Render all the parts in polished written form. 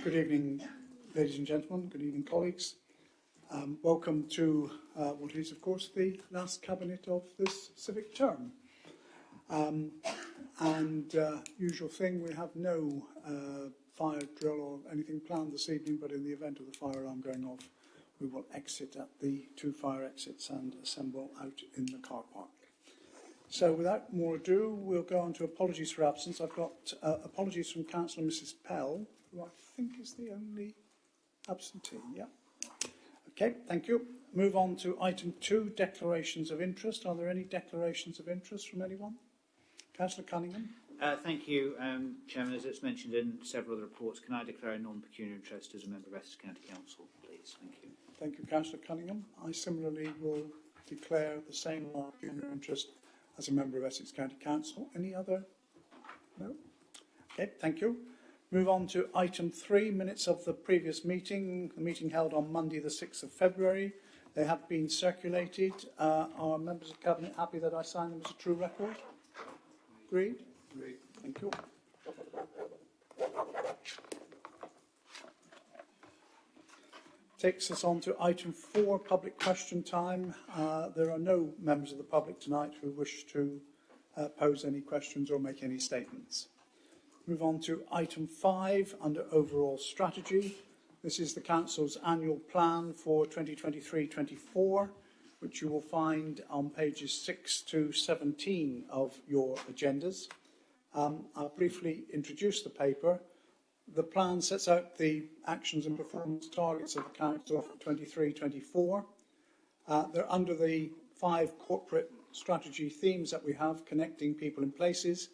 Good evening, ladies and gentlemen. Good evening, colleagues. Welcome to what is, of course, the last cabinet of this civic term. Usual thing, we have no fire drill or anything planned this evening, but in the event of the fire alarm going off, we will exit at the two fire exits and assemble out in the car park. So without more ado, we'll go on to apologies for absence. I've got apologies from Councillor Mrs Pell, who I think is the only absentee. Yeah. Okay, thank you. Move on to item 2, declarations of interest. Are there any declarations of interest from anyone? Councillor Cunningham. Thank you, Chairman. As it's mentioned in several of the reports, can I declare a non-pecuniary interest as a member of Essex County Council, please? Thank you. Thank you, Councillor Cunningham. I similarly will declare the same non-pecuniary interest as a member of Essex County Council. Any other? No? Okay, thank you. Move on to item 3, minutes of the previous meeting, the meeting held on Monday the 6th of February. They have been circulated. Are members of Cabinet happy that I sign them as a true record? Agreed? Agreed. Thank you. Takes us on to item 4, public question time. There are no members of the public tonight who wish to pose any questions or make any statements. Move on to item 5 under overall strategy. This is the Council's annual plan for 2023-24, which you will find on pages 6 to 17 of your agendas. I'll briefly introduce the paper. The plan sets out the actions and performance targets of the Council for 23-24. They're under the 5 corporate strategy themes that we have: connecting people and places,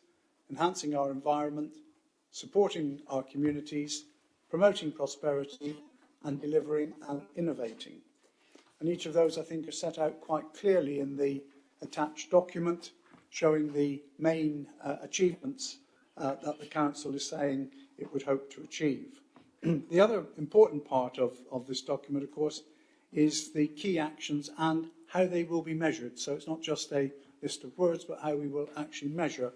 enhancing our environment, supporting our communities, promoting prosperity, and delivering and innovating. And each of those, I think, are set out quite clearly in the attached document, showing the main achievements that the Council is saying it would hope to achieve. The other important part of this document, of course, is the key actions and how they will be measured. So it's not just a list of words, but how we will actually measure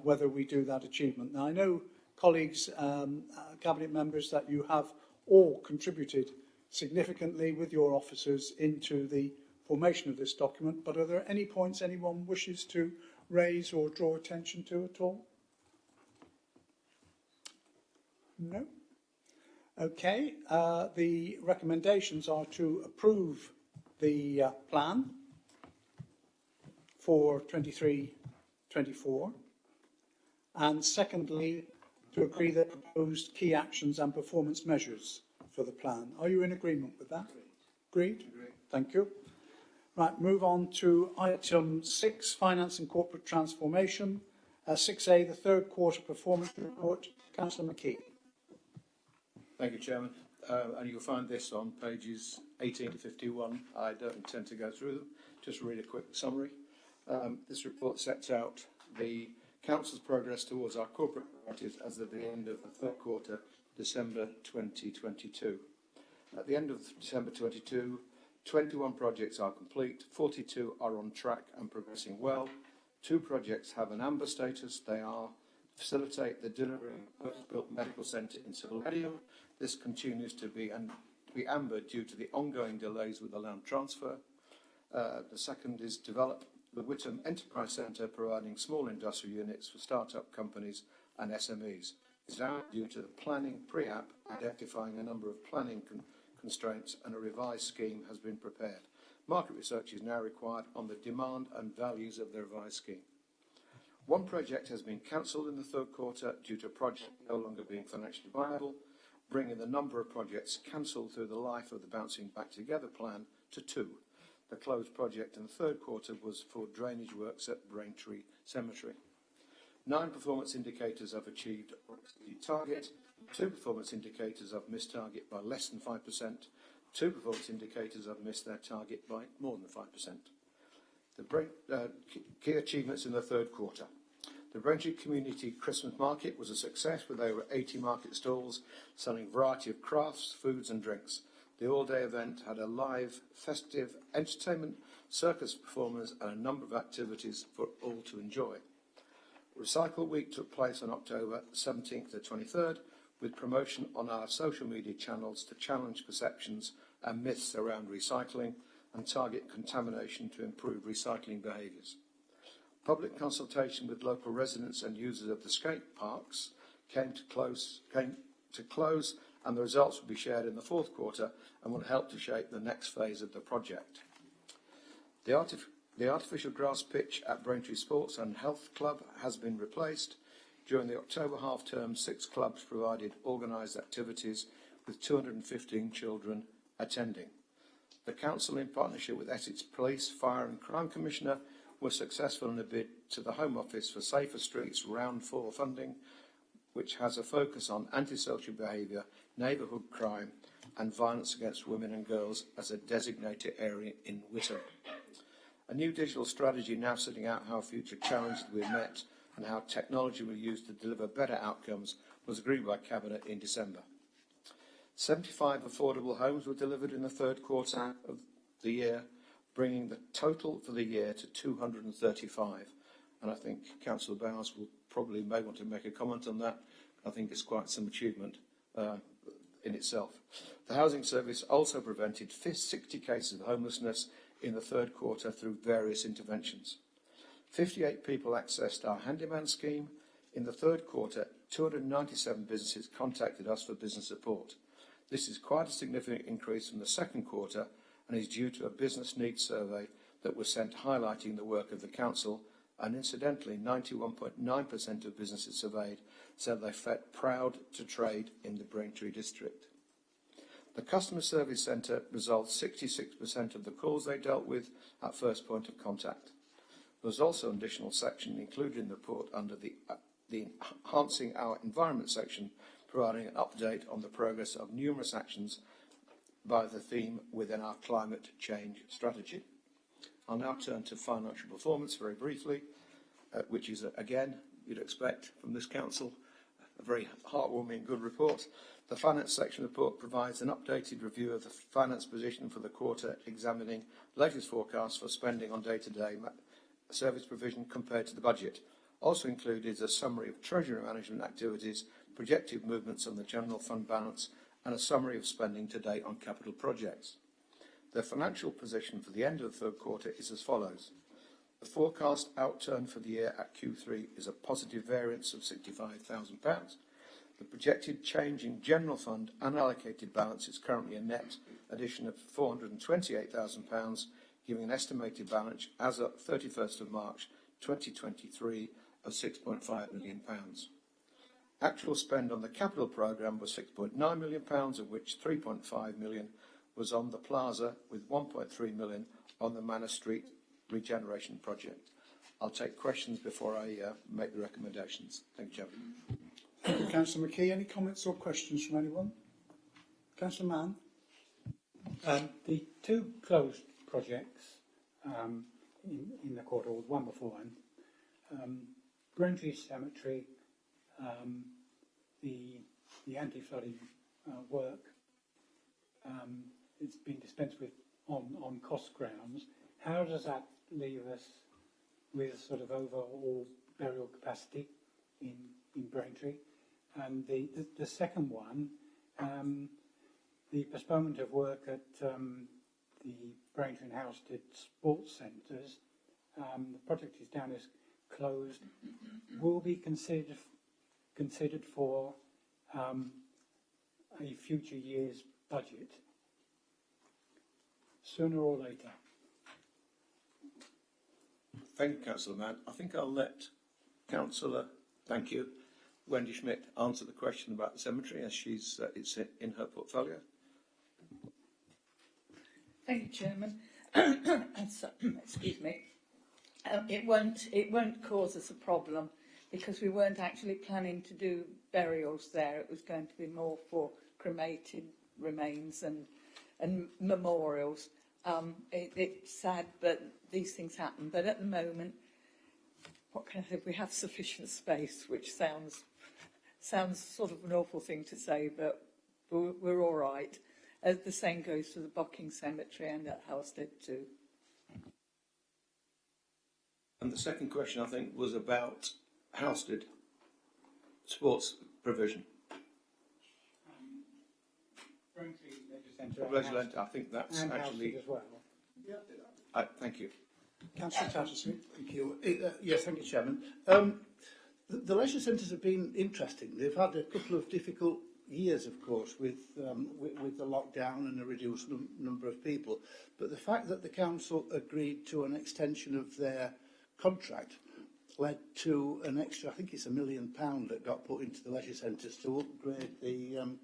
whether we do that achievement. Now, I know, colleagues, Cabinet members, that you have all contributed significantly with your officers into the formation of this document, but are there any points anyone wishes to raise or draw attention to at all? No? Okay. The recommendations are to approve the plan for 23-24, and secondly, to agree the proposed key actions and performance measures for the plan. Are you in agreement with that? Agreed? Agreed. Thank you. Right, move on to item 6, finance and corporate transformation. 6A, the third quarter performance report. Councillor McKee. Thank you, Chairman. And you'll find this on pages 18 to 51. I don't intend to go through them, just read a quick summary. This report sets out the Council's progress towards our corporate priorities as of the end of the third quarter, December 2022. At the end of December 2022, 21 projects are complete, 42 are on track and progressing well. 2 projects have an amber status. They are facilitate the delivery of a purpose-built medical centre in Civil. This continues to be amber due to the ongoing delays with the land transfer. The second is develop the Whittam Enterprise Centre, providing small industrial units for start-up companies and SMEs. It's now due to the planning pre-app identifying a number of planning constraints, and a revised scheme has been prepared. Market research is now required on the demand and values of the revised scheme. 1 project has been cancelled in the third quarter due to a project no longer being financially viable, bringing the number of projects cancelled through the life of the Bouncing Back Together plan to 2. The closed project in the third quarter was for drainage works at Braintree Cemetery. 9 performance indicators have achieved or exceeded target. 2 performance indicators have missed target by less than 5%. 2 performance indicators have missed their target by more than 5%. The key achievements in the third quarter. The Braintree Community Christmas Market was a success with over 80 market stalls selling a variety of crafts, foods and drinks. The all-day event had a live, festive entertainment, circus performers and a number of activities for all to enjoy. Recycle Week took place on October 17th to 23rd with promotion on our social media channels to challenge perceptions and myths around recycling and target contamination to improve recycling behaviours. Public consultation with local residents and users of the skate parks came to close, and the results will be shared in the fourth quarter and will help to shape the next phase of the project. The artificial grass pitch at Braintree Sports and Health Club has been replaced. During the October half-term, 6 clubs provided organised activities with 215 children attending. The Council, in partnership with Essex Police, Fire and Crime Commissioner, was successful in a bid to the Home Office for Safer Streets Round 4 funding, which has a focus on antisocial behaviour, neighbourhood crime and violence against women and girls as a designated area in Whittam. A new digital strategy now setting out how future challenges will be met and how technology will be used to deliver better outcomes was agreed by Cabinet in December. 75 affordable homes were delivered in the third quarter of the year, bringing the total for the year to 235. And I think Councillor Bowers may want to make a comment on that. I think it's quite some achievement in itself. The Housing Service also prevented 60 cases of homelessness in the third quarter through various interventions. 58 people accessed our handyman scheme. In the third quarter, 297 businesses contacted us for business support. This is quite a significant increase from the second quarter and is due to a business needs survey that was sent highlighting the work of the Council, and incidentally 91.9% of businesses surveyed said they felt proud to trade in the Braintree district. The Customer Service Centre resolved 66% of the calls they dealt with at first point of contact. There was also an additional section included in the report under the Enhancing Our Environment section, providing an update on the progress of numerous actions by the theme within our climate change strategy. I'll now turn to financial performance very briefly, which is, again, you'd expect from this Council, a very heartwarming good report. The Finance section report provides an updated review of the finance position for the quarter, examining latest forecasts for spending on day-to-day service provision compared to the budget. Also included is a summary of Treasury management activities, projected movements on the general fund balance, and a summary of spending to date on capital projects. The financial position for the end of the third quarter is as follows. The forecast outturn for the year at Q3 is a positive variance of £65,000. The projected change in general fund unallocated balance is currently a net addition of £428,000, giving an estimated balance as of 31st of March 2023 of £6.5 million. Actual spend on the capital programme was £6.9 million, of which £3.5 million was on the plaza, with £1.3 million on the Manor Street regeneration project. I'll take questions before I make the recommendations. Thank you, Chairman. Thank you, Councillor McKee. Any comments or questions from anyone? Councillor Mann. The 2 closed projects in the quarter, or one beforehand, Braintree Cemetery, the anti-flooding work, it's been dispensed with on cost grounds. How does that leave us with sort of overall burial capacity in Braintree? And the second one, the postponement of work at the Braintree and Housestead sports centres, the project is down as closed, will be considered for a future year's budget, sooner or later? Thank you, Councillor Mann. I think I'll let Councillor, thank you, Wendy Schmidt answer the question about the cemetery, as it's in her portfolio. Thank you, Chairman. Excuse me. It won't cause us a problem because we weren't actually planning to do burials there. It was going to be more for cremated remains and memorials. It's sad, but these things happen. But at the moment, what can I say? We have sufficient space, which sounds sort of an awful thing to say, but we're all right. The same goes for the Bocking Cemetery and at Housestead too. And the second question, I think, was about Housestead sports provision. centre and Leisure Houston, Centre, I think that's and actually. Houston as well. Thank you. Councillor Tattersall. Thank you. Yes, thank you, Chairman. The leisure centres have been interesting. They've had a couple of difficult years, of course, with the lockdown and a reduced number of people. But the fact that the council agreed to an extension of their contract led to an extra, I think it's £1 million that got put into the leisure centres to upgrade the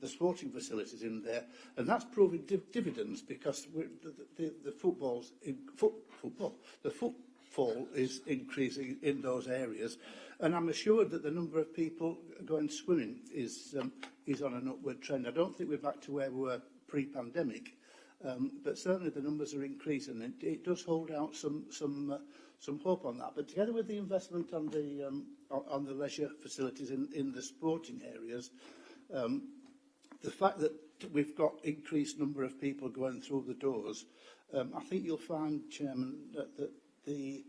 sporting facilities in there, and that's proving dividends because the footfall is increasing in those areas, and I'm assured that the number of people going swimming is on an upward trend. I don't think we're back to where we were pre-pandemic, but certainly the numbers are increasing, and it does hold out some hope on that. But together with the investment on the leisure facilities in the sporting areas, the fact that we've got increased number of people going through the doors, I think you'll find, Chairman, that the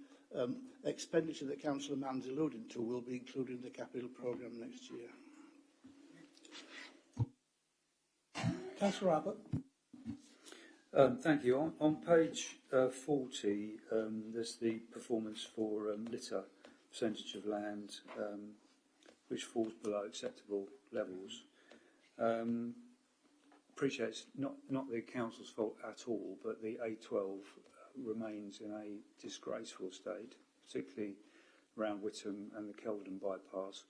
expenditure that Councillor Mann's alluding to will be included in the capital programme next year. Councillor Abbott. Thank you. On page 40, there's the performance for litter, percentage of land, which falls below acceptable levels. Appreciate it's not the council's fault at all, but the A12 remains in a disgraceful state, particularly around Witham and the Kelvedon bypass.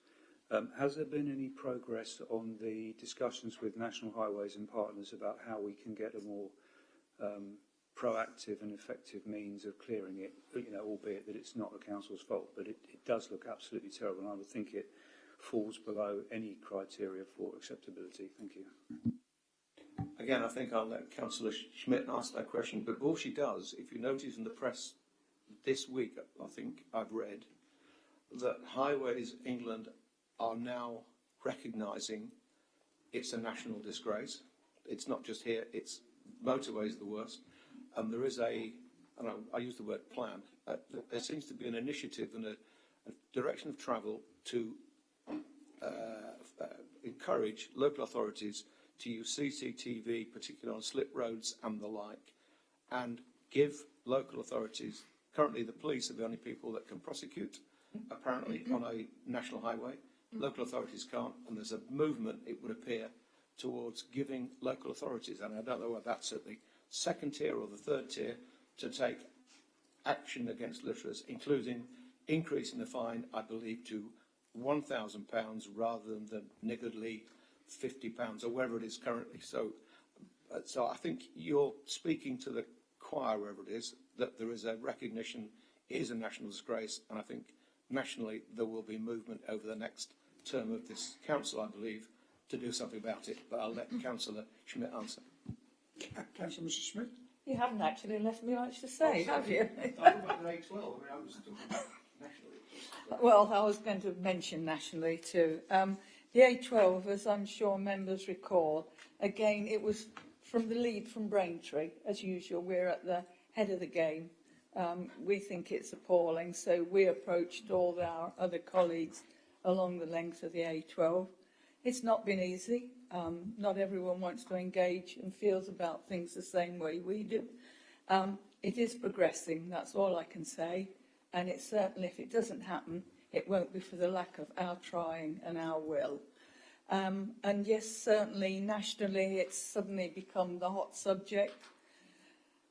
Has there been any progress on the discussions with National Highways and partners about how we can get a more proactive and effective means of clearing it, albeit that it's not the council's fault, but it does look absolutely terrible, and I would think it falls below any criteria for acceptability. Thank you. Again, I think I'll let Councillor Schmidt ask that question, but all she does, if you notice in the press this week, I think I've read, that Highways England are now recognising it's a national disgrace. It's not just here, it's motorways the worst. And there is I use the word plan, there seems to be an initiative and a direction of travel to encourage local authorities to use CCTV, particularly on slip roads and the like, and give local authorities, currently the police are the only people that can prosecute, apparently, on a national highway. Local authorities can't, and there's a movement, it would appear, towards giving local authorities, and I don't know whether that's at the second tier or the third tier, to take action against litterers, including increasing the fine, I believe, to £1,000 rather than the niggardly £50 or wherever it is currently. So I think you're speaking to the choir, wherever it is, that there is a recognition it is a national disgrace, and I think nationally there will be movement over the next term of this council, I believe, to do something about it. But I'll let Councillor Schmidt answer. Councillor Mrs. Schmidt. You haven't actually left me much to say, have you? I was talking nationally. Well, I was going to mention nationally too. The A12, as I'm sure members recall, again, it was from the lead from Braintree. As usual, we're at the head of the game. We think it's appalling, so we approached all our other colleagues along the length of the A12. It's not been easy. Not everyone wants to engage and feels about things the same way we do. It is progressing, that's all I can say, and it's certainly, if it doesn't happen, it won't be for the lack of our trying and our will. And yes, certainly nationally it's suddenly become the hot subject.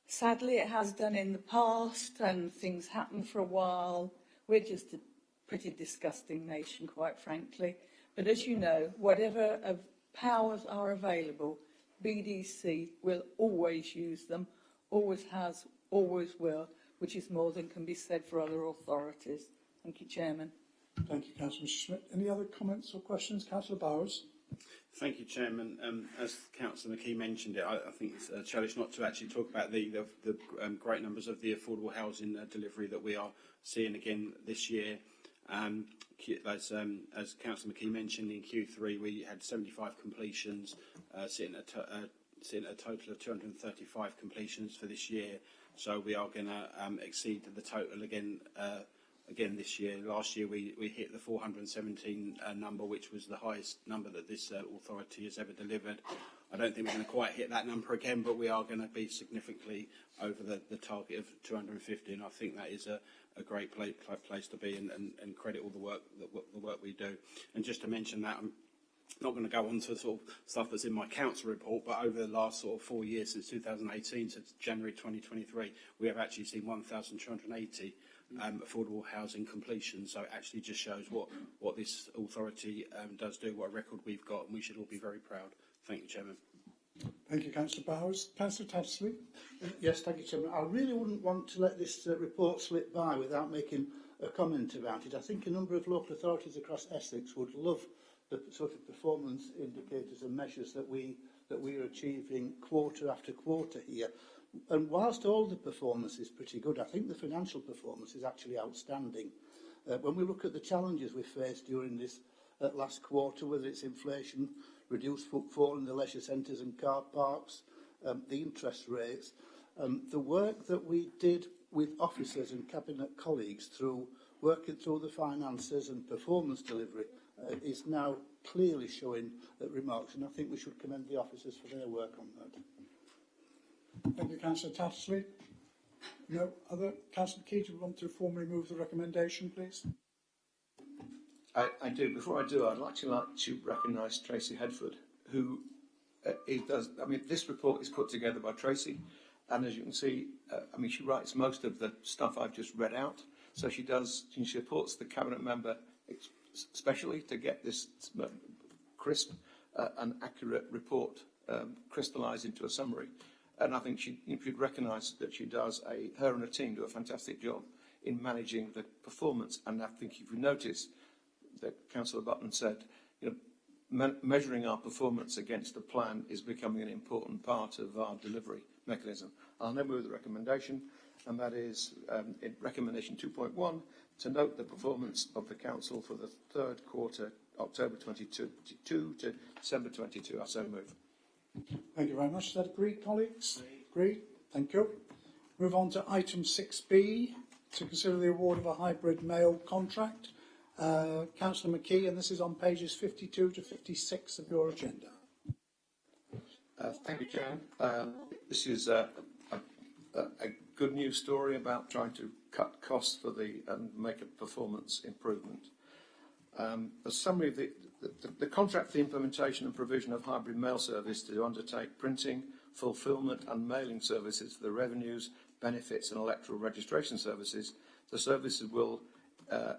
Sadly, it has done in the past, and things happen for a while. We're just a pretty disgusting nation, quite frankly. But as you know, whatever powers are available, BDC will always use them, always has, always will, which is more than can be said for other authorities. Thank you, Chairman. Thank you, Councillor Schmidt. Any other comments or questions? Councillor Bowers. Thank you, Chairman. As Councillor McKee mentioned it, I think it's a challenge not to actually talk about the great numbers of the affordable housing delivery that we are seeing again this year. As Councillor McKee mentioned, in Q3 we had 75 completions, sitting at a total of 235 completions for this year. So we are going to exceed the total again again this year. Last year we hit the 417 number, which was the highest number that this authority has ever delivered. I don't think we're going to quite hit that number again, but we are going to be significantly over the target of 250, and I think that is a great place to be, and credit all the work we do. And just to mention that, I'm not going to go on to sort of stuff that's in my council report, but over the last sort of 4 years, since 2018 to January 2023, we have actually seen 1,280 affordable housing completions. So it actually just shows what this authority does do, what a record we've got, and we should all be very proud. Thank you, Chairman. Thank you, Councillor Bowers. Councillor Tattersley. Yes, thank you, Chairman. I really wouldn't want to let this report slip by without making a comment about it. I think a number of local authorities across Essex would love the sort of performance indicators and measures that we are achieving quarter after quarter here. And whilst all the performance is pretty good, I think the financial performance is actually outstanding. When we look at the challenges we faced during this last quarter, whether it's inflation, reduced footfall in the leisure centres and car parks, the interest rates, the work that we did with officers and cabinet colleagues through working through the finances and performance delivery is now clearly showing remarks, and I think we should commend the officers for their work on that. Thank you, Councillor Tattersley. No other? Councillor Key, do you want to formally move the recommendation, please? I do. Before I do, I'd like to recognise Tracy Headford, who does. I mean, this report is put together by Tracy, and as you can see, I mean, she writes most of the stuff I've just read out. So she supports the cabinet member especially to get this crisp and accurate report crystallised into a summary. And I think you'd recognise that she does her and her team do a fantastic job in managing the performance. And I think if you notice that Councillor Button said, measuring our performance against the plan is becoming an important part of our delivery mechanism. I'll now move the recommendation, and that is in recommendation 2.1, to note the performance of the Council for the third quarter, October 2022 to December 22. I so move. Thank you very much. Is that agreed, colleagues? Agreed. Thank you. Move on to item 6B, to consider the award of a hybrid mail contract. Councillor McKee, and this is on pages 52 to 56 of your agenda. Thank you, Chair. This is a good news story about trying to cut costs for and make a performance improvement. A summary of the contract for the implementation and provision of hybrid mail service to undertake printing, fulfilment and mailing services for the revenues, benefits and electoral registration services. The services will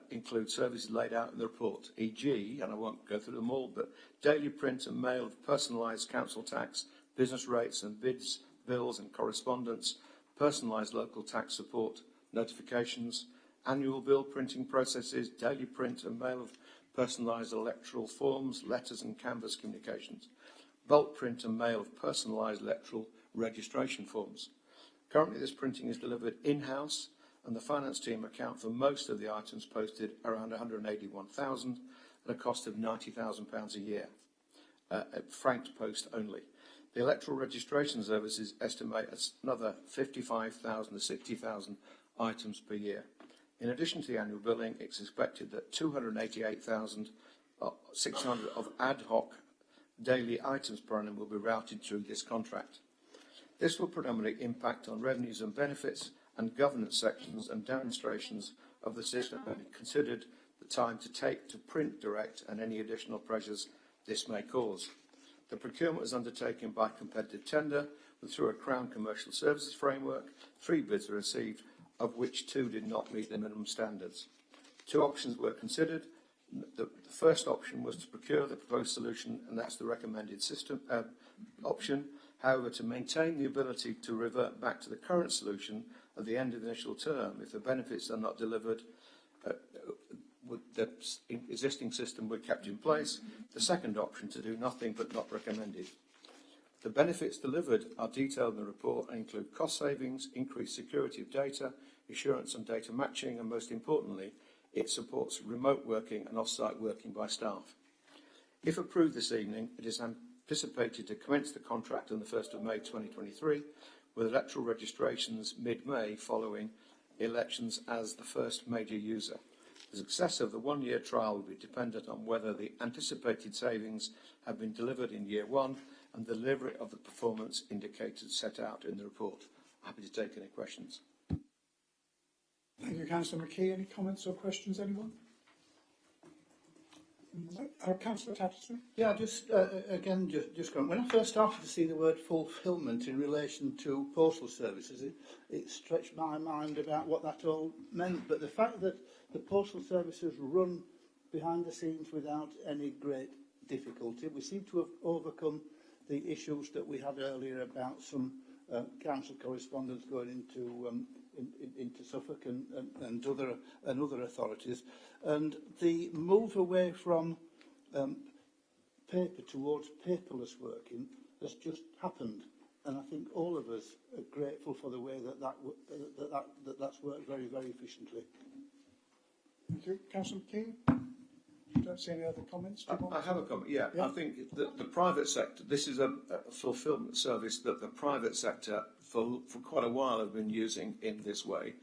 include services laid out in the report, e.g., and I won't go through them all, but daily print and mail of personalised council tax, business rates and bids, bills and correspondence, personalised local tax support notifications, annual bill printing processes, daily print and mail of personalised electoral forms, letters and canvas communications, bulk print and mail of personalised electoral registration forms. Currently, this printing is delivered in-house, and the finance team account for most of the items posted around 181,000 at a cost of £90,000 a year, at franked post only. The electoral registration services estimate another 55,000 to 60,000 items per year. In addition to the annual billing, it's expected that 288,600 of ad hoc daily items per annum will be routed through this contract. This will predominantly impact on revenues and benefits and governance sections and demonstrations of the system, and considered the time to take to print direct and any additional pressures this may cause. The procurement was undertaken by competitive tender, and through a Crown Commercial Services framework, 3 bids were received, of which 2 did not meet the minimum standards. 2 options were considered. The first option was to procure the proposed solution, and that's the recommended system option. However, to maintain the ability to revert back to the current solution at the end of the initial term, if the benefits are not delivered, the existing system were kept in place. The second option, to do nothing but not recommended. The benefits delivered are detailed in the report and include cost savings, increased security of data, assurance and data matching, and most importantly, it supports remote working and off-site working by staff. If approved this evening, it is anticipated to commence the contract on the 1st of May 2023, with electoral registrations mid-May following elections as the first major user. The success of the one-year trial will be dependent on whether the anticipated savings have been delivered in year one and the delivery of the performance indicators set out in the report. Happy to take any questions. Thank you, Councillor McKee. Any comments or questions, anyone? Councillor Tattersall? Yeah, just going. When I first started to see the word fulfilment in relation to postal services, it stretched my mind about what that all meant. But the fact that the postal services run behind the scenes without any great difficulty, we seem to have overcome the issues that we had earlier about some council correspondence going into Suffolk and other authorities, and the move away from paper towards paperless working has just happened, and I think all of us are grateful for the way that's worked very, very efficiently. Thank you. Councillor McKee? Don't see any other comments. I have a comment. Yeah. I think that the private sector, this is a fulfilment service that the private sector for quite a while have been using in this way.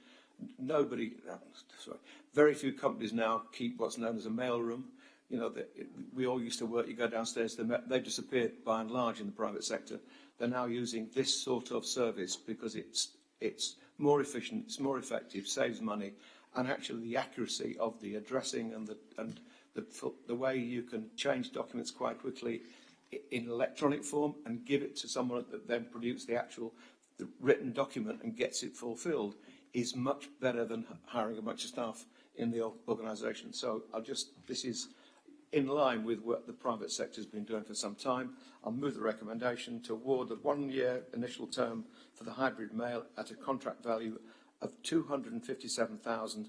Very few companies now keep what's known as a mail room. You know, we all used to work, you go downstairs, they've disappeared by and large in the private sector. They're now using this sort of service because it's more efficient, it's more effective, saves money, and actually the accuracy of the addressing and the way you can change documents quite quickly in electronic form and give it to someone that then produces the written document and gets it fulfilled is much better than hiring a bunch of staff in the organisation. So this is in line with what the private sector has been doing for some time. I'll move the recommendation to award the one-year initial term for the hybrid mail at a contract value of £257,600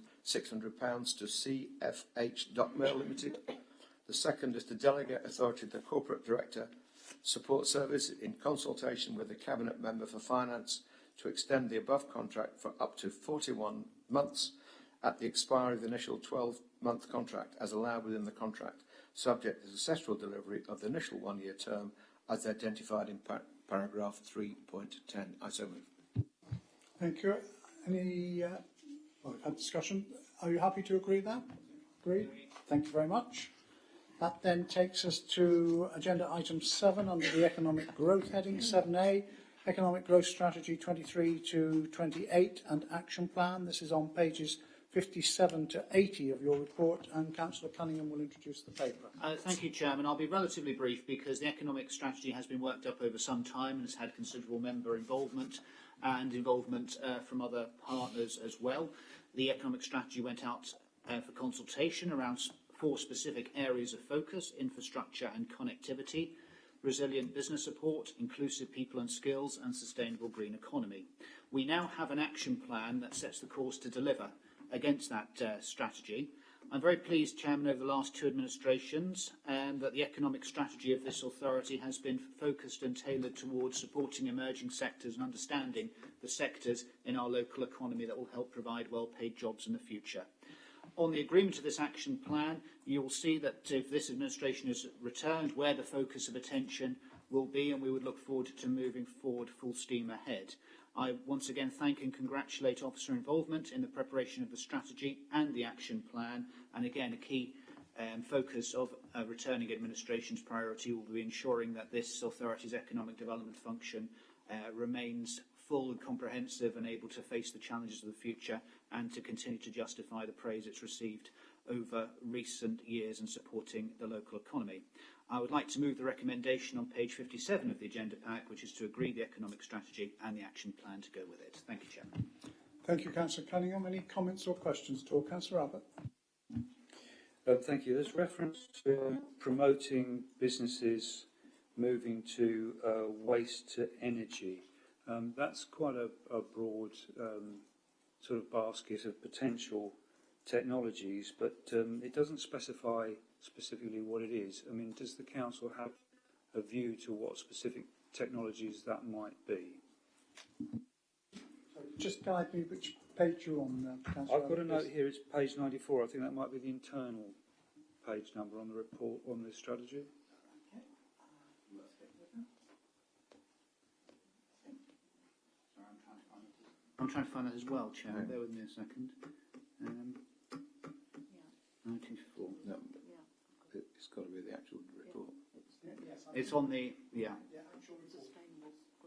to CFH Dock Mail Limited. The second is to delegate authority to the Corporate Director Support Service in consultation with the Cabinet Member for Finance to extend the above contract for up to 41 months at the expiry of the initial 12-month contract as allowed within the contract, subject to successful delivery of the initial one-year term as identified in paragraph 3.10. I so move. Thank you. We've had discussion. Are you happy to agree with that? Agreed. Thank you very much. That then takes us to agenda item 7 under the economic growth heading, 7A, Economic Growth Strategy 23 to 28 and Action Plan. This is on pages 57 to 80 of your report, and Councillor Cunningham will introduce the paper. Thank you, Chairman. I'll be relatively brief because the economic strategy has been worked up over some time and has had considerable member involvement and involvement from other partners as well. The economic strategy went out for consultation around 4 specific areas of focus: infrastructure and connectivity, resilient business support, inclusive people and skills, and sustainable green economy. We now have an action plan that sets the course to deliver against that strategy. I'm very pleased, Chairman, over the last 2 administrations that the economic strategy of this authority has been focused and tailored towards supporting emerging sectors and understanding the sectors in our local economy that will help provide well-paid jobs in the future. On the agreement of this action plan, you will see that if this administration is returned, where the focus of attention will be, and we would look forward to moving forward full steam ahead. I once again thank and congratulate officer involvement in the preparation of the strategy and the action plan, and again a key focus of returning administration's priority will be ensuring that this authority's economic development function remains full and comprehensive and able to face the challenges of the future and to continue to justify the praise it's received over recent years in supporting the local economy. I would like to move the recommendation on page 57 of the agenda pack, which is to agree the economic strategy and the action plan to go with it. Thank you, Chairman. Thank you, Councillor Cunningham. Any comments or questions at all? Councillor Abbott. Thank you. There's reference to promoting businesses moving to waste to energy. That's quite a broad sort of basket of potential technologies, but it doesn't specify specifically what it is. I mean, does the council have a view to what specific technologies that might be? Sorry, just guide me which page you're on, Councillor. I've got a note here, it's page 94. I think that might be the internal page number on the report on this strategy. I'm trying to find that as well, Chairman. Bear with me a second. 94. No, it's got to be the actual report. It's on the, yeah.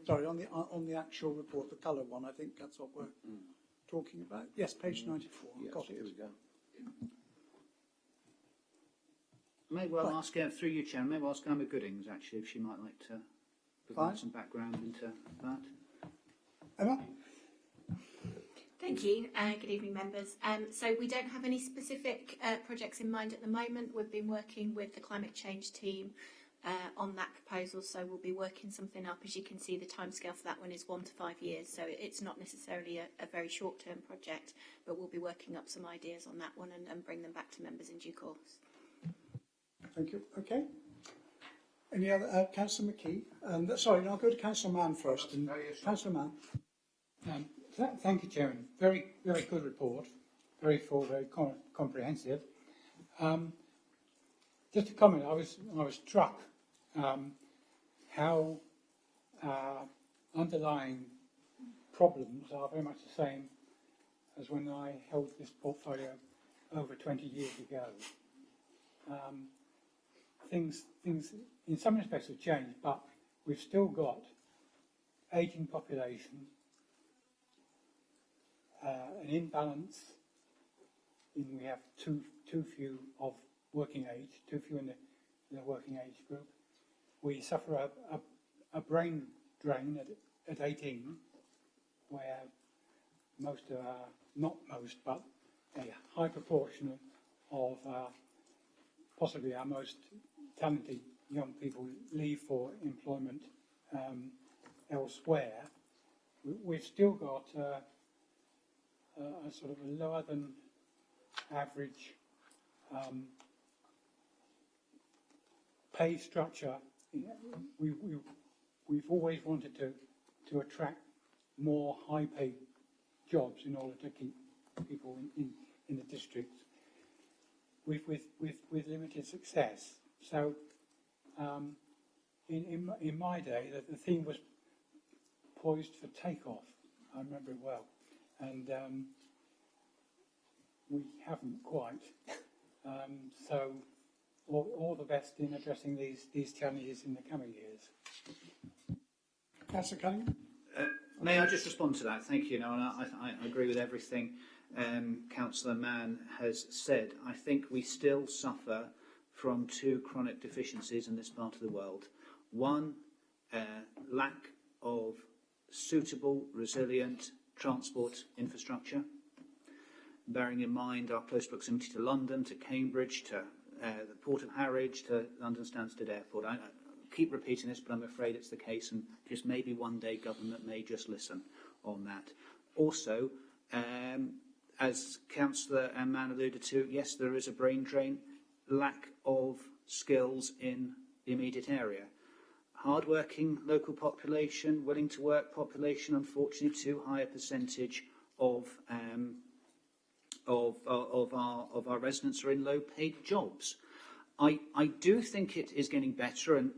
Sorry, on the actual report, the colour one, I think that's what we're talking about. Yes, page 94. Yes, Got here it. we go. May well Right. ask, through you, Chairman, maybe ask Emma Goodings, actually, if she might like to provide Fine. some background into that. Emma? Thank you. Good evening, members. So we don't have any specific projects in mind at the moment. We've been working with the climate change team on that proposal, so we'll be working something up. As you can see, the timescale for that one is 1 to 5 years, so it's not necessarily a very short-term project, but we'll be working up some ideas on that one and bring them back to members in due course. Thank you. Okay. Any other? Councillor McKee. Sorry, I'll go to Councillor Mann first. And Councillor Mann. Thank you, Chairman. Very, very good report. Very full, very comprehensive. Just a comment. I was struck how underlying problems are very much the same as when I held this portfolio over 20 years ago. Things in some respects have changed, but we've still got ageing population, an imbalance we have too few of working age, too few in the working age group. We suffer a brain drain at 18, where most of our, not most, but a high proportion of possibly our most talented young people leave for employment elsewhere. We've still got a sort of a lower than average pay structure. We've always wanted to attract more high paid jobs in order to keep people in the districts with limited success. So in my day, the theme was poised for takeoff. I remember it well, and we haven't quite. So all the best in addressing these challenges in the coming years. Councillor Cunningham. May I just respond to that? Thank you. No, and I agree with everything Councillor Mann has said. I think we still suffer from two chronic deficiencies in this part of the world. One, lack of suitable, resilient transport infrastructure, bearing in mind our close proximity to London, to Cambridge, to the Port of Harwich, to London Stansted Airport. I keep repeating this, but I'm afraid it's the case, and just maybe one day government may just listen on that. Also, as Councillor Mann alluded to, yes, there is a brain drain, lack of skills in the immediate area. Hard-working local population, willing to work population, unfortunately, too high a percentage of our residents are in low-paid jobs. I do think it is getting better, and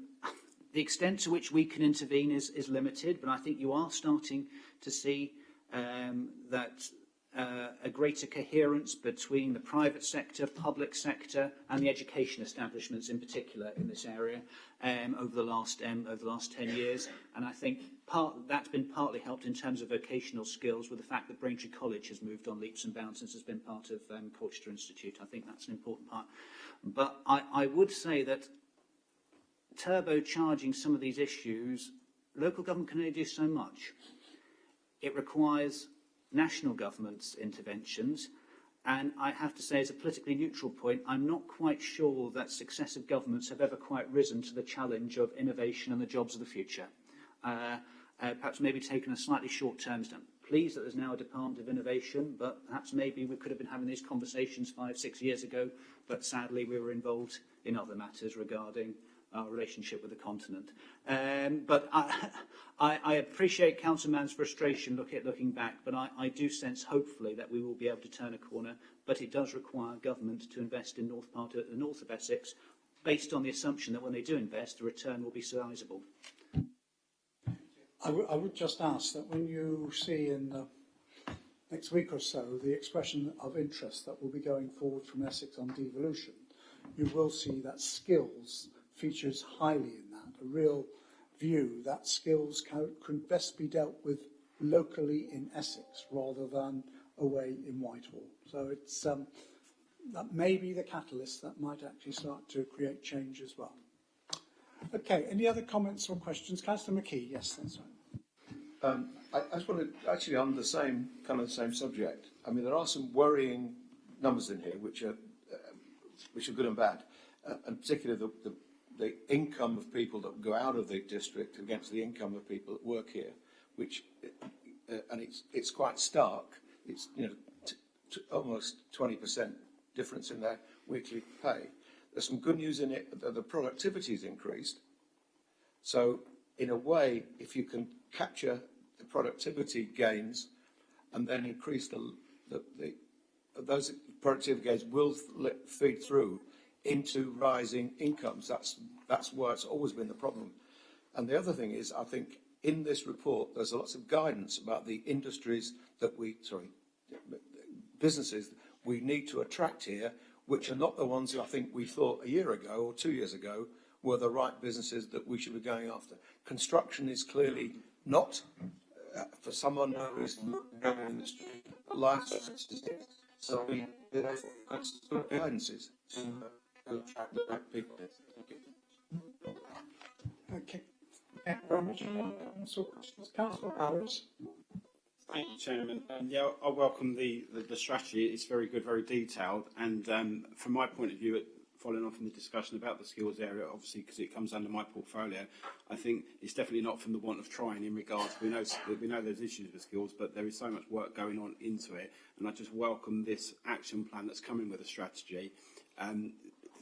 the extent to which we can intervene is limited, but I think you are starting to see that a greater coherence between the private sector, public sector, and the education establishments in particular in this area over the last 10 years. And I think that's been partly helped in terms of vocational skills with the fact that Braintree College has moved on leaps and bounds since it's been part of Colchester Institute. I think that's an important part. But I would say that turbocharging some of these issues, local government can only do so much. It requires national government's interventions, and I have to say, as a politically neutral point, I'm not quite sure that successive governments have ever quite risen to the challenge of innovation and the jobs of the future. Perhaps maybe taken a slightly short-term stand. Pleased that there's now a Department of Innovation, but perhaps maybe we could have been having these conversations 5-6 years ago, but sadly we were involved in other matters regarding our relationship with the continent. But I appreciate Councillor Mann's frustration looking back, but I do sense hopefully that we will be able to turn a corner, but it does require government to invest in the north of Essex, based on the assumption that when they do invest, the return will be sizable. I would just ask that when you see in the next week or so, the expression of interest that will be going forward from Essex on devolution, you will see that skills features highly in that, a real view that skills could best be dealt with locally in Essex rather than away in Whitehall. So it's that may be the catalyst that might actually start to create change as well. Okay, any other comments or questions? Councillor McKee, yes, that's right. I just want to, actually on the same subject, I mean, there are some worrying numbers in here which are good and bad, and particularly the income of people that go out of the district against the income of people that work here, which, and it's quite stark. It's, you know, almost 20% difference in their weekly pay. There's some good news in it that the productivity is increased. So, in a way, if you can capture the productivity gains and then increase those productivity gains will feed through into rising incomes. That's where it's always been the problem. And the other thing is, I think in this report there's lots of guidance about the industries that businesses we need to attract here, which are not the ones who I think we thought a year ago or 2 years ago were the right businesses that we should be going after. Construction is clearly not, for someone who is going in the street, life sciences. So we have guidances to attract the right people. Okay. Thank you very much. Councillor Powers. Thank you, Chairman. Yeah, I welcome the strategy. It's very good, very detailed, and from my point of view, following on from the discussion about the skills area, obviously because it comes under my portfolio, I think it's definitely not from the want of trying. In regards, we know there's issues with skills, but there is so much work going on into it, and I just welcome this action plan that's coming with a strategy.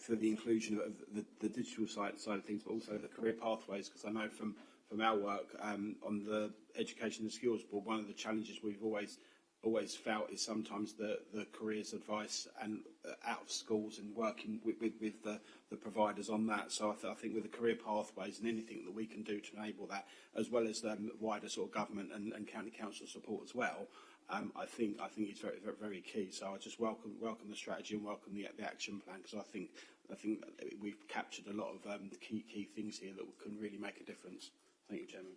For the inclusion of the digital side of things, but also the career pathways, because I know from our work on the Education and Skills Board, one of the challenges we've always felt is sometimes the careers advice and out of schools and working with the providers on that. So I think with the career pathways and anything that we can do to enable that, as well as wider sort of government and county council support as well, I think it's very, very, very key. So I just welcome the strategy and welcome the action plan, because I think we've captured a lot of key things here that can really make a difference. Thank you, Chairman.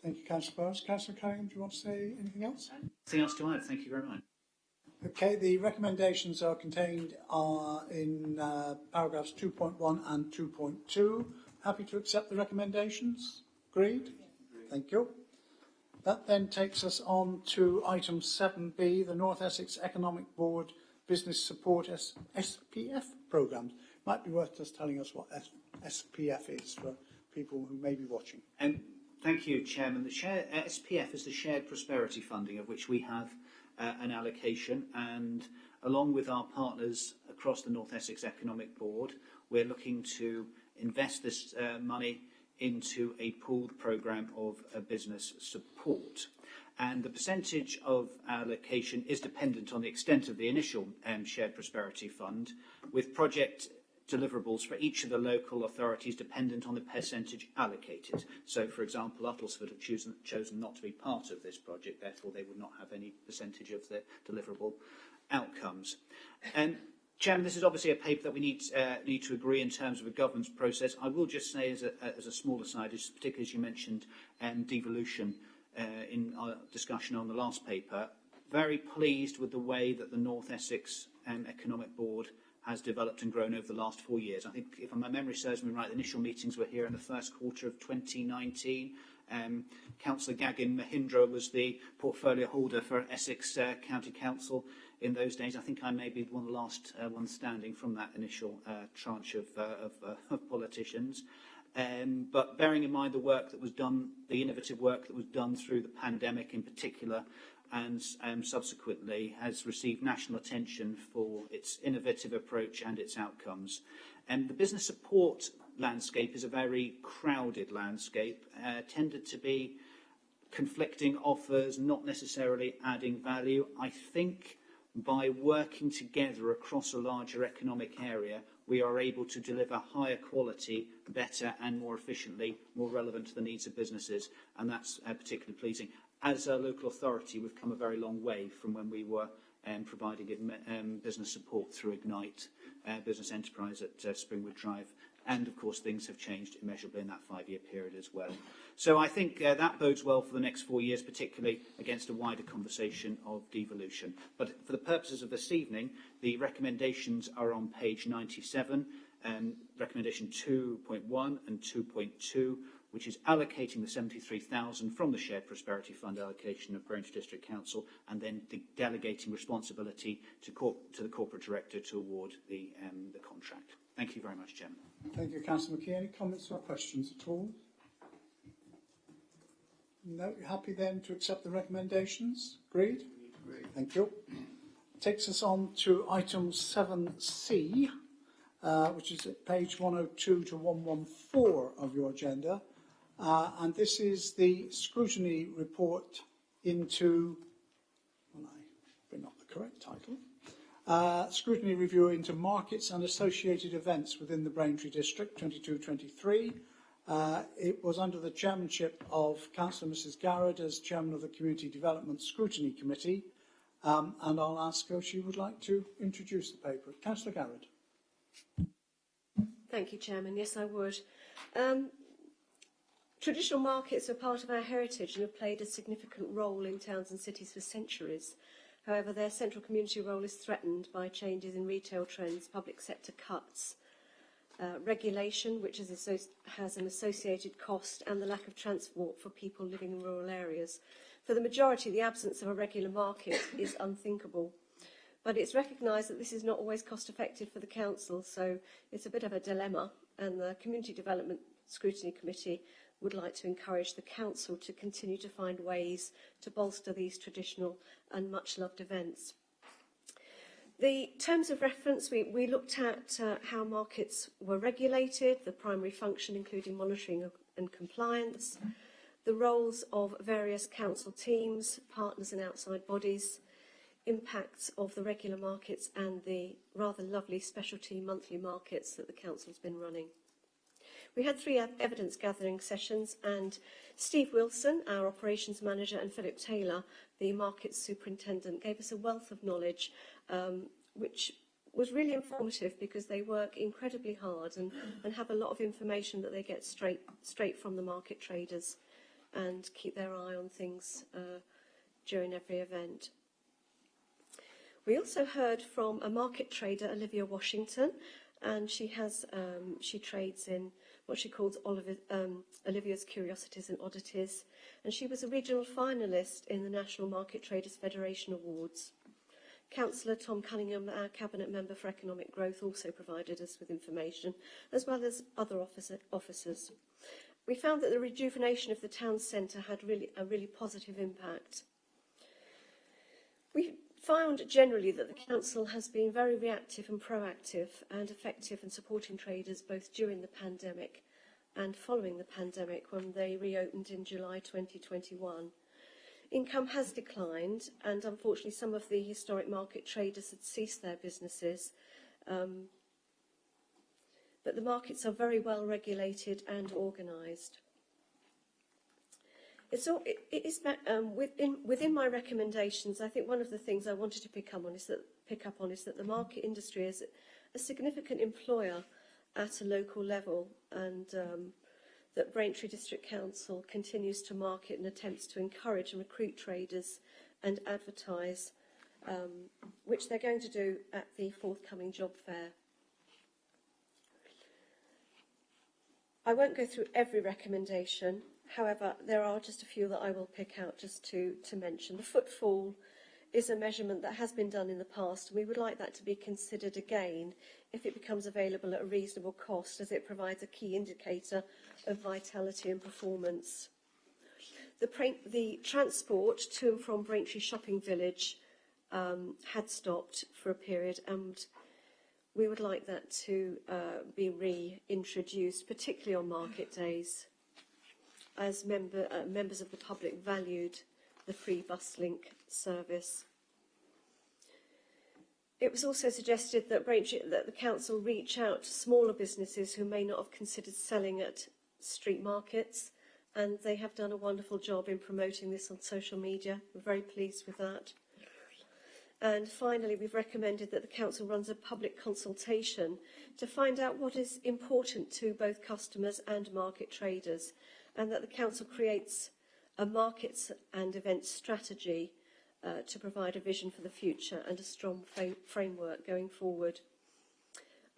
Thank you, Councillor Powers. Councillor Cunningham, do you want to say anything else? Nothing else to add. Thank you very much. Okay, the recommendations are contained in paragraphs 2.1 and 2.2. Happy to accept the recommendations? Agreed? Thank you. That then takes us on to item 7B, the North Essex Economic Board Business Support SPF programmes. Might be worth just telling us what SPF is for people who may be watching. Thank you, Chairman. The SPF is the Shared Prosperity Funding, of which we have an allocation, and along with our partners across the North Essex Economic Board, we're looking to invest this money into a pooled programme of business support. And the percentage of allocation is dependent on the extent of the initial Shared Prosperity Fund, with project deliverables for each of the local authorities dependent on the percentage allocated. So, for example, Uttlesford have chosen not to be part of this project, therefore they would not have any percentage of the deliverable outcomes. Chairman, this is obviously a paper that we need to agree in terms of a governance process. I will just say, as a small aside, particularly as you mentioned devolution in our discussion on the last paper, very pleased with the way that the North Essex Economic Board has developed and grown over the last 4 years. I think, if my memory serves me right, the initial meetings were here in the first quarter of 2019. Councillor Gagan Mahindra was the portfolio holder for Essex County Council in those days. I think I may be one of the last ones standing from that initial tranche of politicians. But bearing in mind the work that was done, the innovative work that was done through the pandemic in particular, and subsequently has received national attention for its innovative approach and its outcomes. The business support landscape is a very crowded landscape, tended to be conflicting offers, not necessarily adding value. I think by working together across a larger economic area, we are able to deliver higher quality, better and more efficiently, more relevant to the needs of businesses, and that's particularly pleasing. As a local authority, we've come a very long way from when we were providing business support through Ignite Business Enterprise at Springwood Drive. And, of course, things have changed immeasurably in that 5-year period as well. So I think that bodes well for the next 4 years, particularly against a wider conversation of devolution. But for the purposes of this evening, the recommendations are on page 97, recommendation 2.1 and 2.2, which is allocating the 73,000 from the Shared Prosperity Fund allocation of Braintree District Council, and then delegating responsibility to the Corporate Director to award the contract. Thank you very much, Chairman. Thank you, Councillor McKee. Any comments or questions at all? No, you're happy then to accept the recommendations? Agreed? Agreed. Thank you. Takes us on to item 7C, which is at page 102 to 114 of your agenda. And this is the scrutiny report into, when I bring up the correct title, scrutiny review into markets and associated events within the Braintree District 22-23. It was under the chairmanship of Councillor Mrs Garrett as chairman of the Community Development Scrutiny Committee, and I'll ask her if she would like to introduce the paper. Councillor Garrett. Thank you, Chairman. Yes, I would. Traditional markets are part of our heritage and have played a significant role in towns and cities for centuries. However, their central community role is threatened by changes in retail trends, public sector cuts, regulation, which has an associated cost, and the lack of transport for people living in rural areas. For the majority, the absence of a regular market is unthinkable. But it's recognised that this is not always cost-effective for the council, so it's a bit of a dilemma, and the Community Development Scrutiny Committee would like to encourage the council to continue to find ways to bolster these traditional and much-loved events. The terms of reference, we looked at how markets were regulated, the primary function including monitoring and compliance, the roles of various council teams, partners and outside bodies, impacts of the regular markets and the rather lovely specialty monthly markets that the council's been running. We had 3 evidence gathering sessions, and Steve Wilson, our operations manager, and Philip Taylor, the markets superintendent, gave us a wealth of knowledge, which was really informative because they work incredibly hard and have a lot of information that they get straight from the market traders and keep their eye on things during every event. We also heard from a market trader, Olivia Washington, and she trades in what she calls Olivia's Curiosities and Oddities, and she was a regional finalist in the National Market Traders Federation Awards. Councillor Tom Cunningham, our Cabinet Member for Economic Growth, also provided us with information, as well as other officers. We found that the rejuvenation of the town centre had a really positive impact. We found generally that the council has been very reactive and proactive and effective in supporting traders both during the pandemic and following the pandemic when they reopened in July 2021. Income has declined, and unfortunately some of the historic market traders had ceased their businesses, but the markets are very well regulated and organised. Within my recommendations, I think one of the things I wanted to pick up on is that the market industry is a significant employer at a local level, and that Braintree District Council continues to market and attempts to encourage and recruit traders and advertise, which they're going to do at the forthcoming job fair. I won't go through every recommendation. However, there are just a few that I will pick out just to mention. The footfall is a measurement that has been done in the past, and we would like that to be considered again if it becomes available at a reasonable cost, as it provides a key indicator of vitality and performance. The transport to and from Braintree Shopping Village had stopped for a period, and we would like that to be reintroduced, particularly on market days, as members of the public valued the free bus link service. It was also suggested that that the council reach out to smaller businesses who may not have considered selling at street markets, and they have done a wonderful job in promoting this on social media. We're very pleased with that. And finally, we've recommended that the council runs a public consultation to find out what is important to both customers and market traders, and that the council creates a markets and events strategy to provide a vision for the future and a strong framework going forward.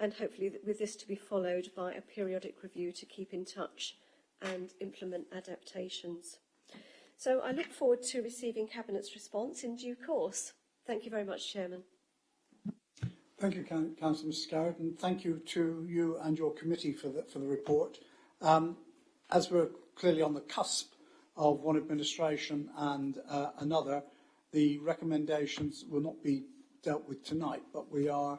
And hopefully with this to be followed by a periodic review to keep in touch and implement adaptations. So I look forward to receiving Cabinet's response in due course. Thank you very much, Chairman. Thank you, Councillor Scarrett, and thank you to you and your committee for the report. As we're clearly on the cusp of one administration and another, the recommendations will not be dealt with tonight, but we are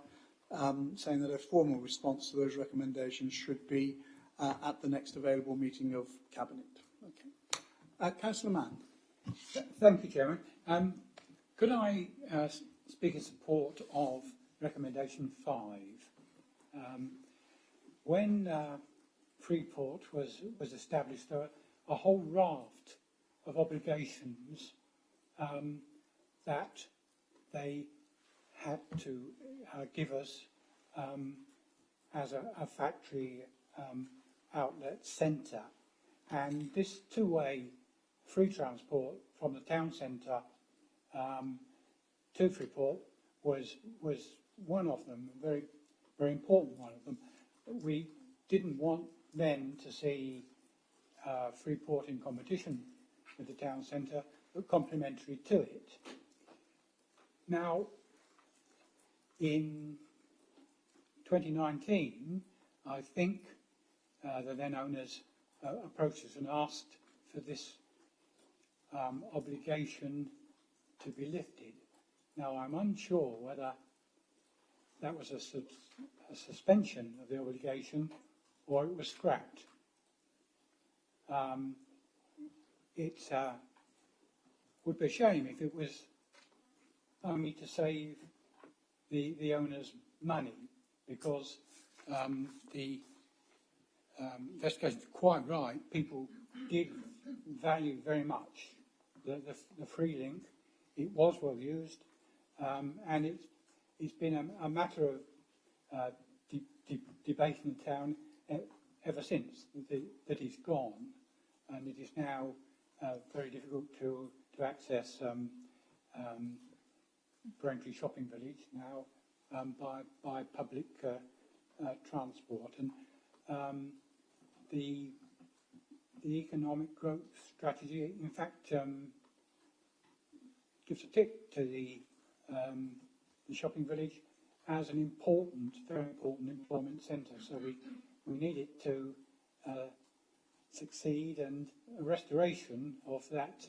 saying that a formal response to those recommendations should be at the next available meeting of Cabinet. Okay. Councillor Mann. Thank you, Chairman. Could I speak in support of recommendation 5? When Freeport was established, there were a whole raft of obligations that they had to give us as a factory outlet centre. And this two-way free transport from the town centre to Freeport was one of them, a very, very important one of them. We didn't want then to see Freeport in competition with the town centre, but complementary to it. Now, in 2019, I think the then owners approached us and asked for this obligation to be lifted. Now, I'm unsure whether that was a suspension of the obligation or it was scrapped. It would be a shame if it was only to save the owners money, because the investigation's quite right. People did value very much the free link. It was well used, and it's been a matter of debate in the town ever since that he's gone, and it is now very difficult to access Braintree Shopping Village now by public transport, and the economic growth strategy, in fact, gives a tick to the shopping village as an important, very important employment centre. So we need it to succeed, and a restoration of that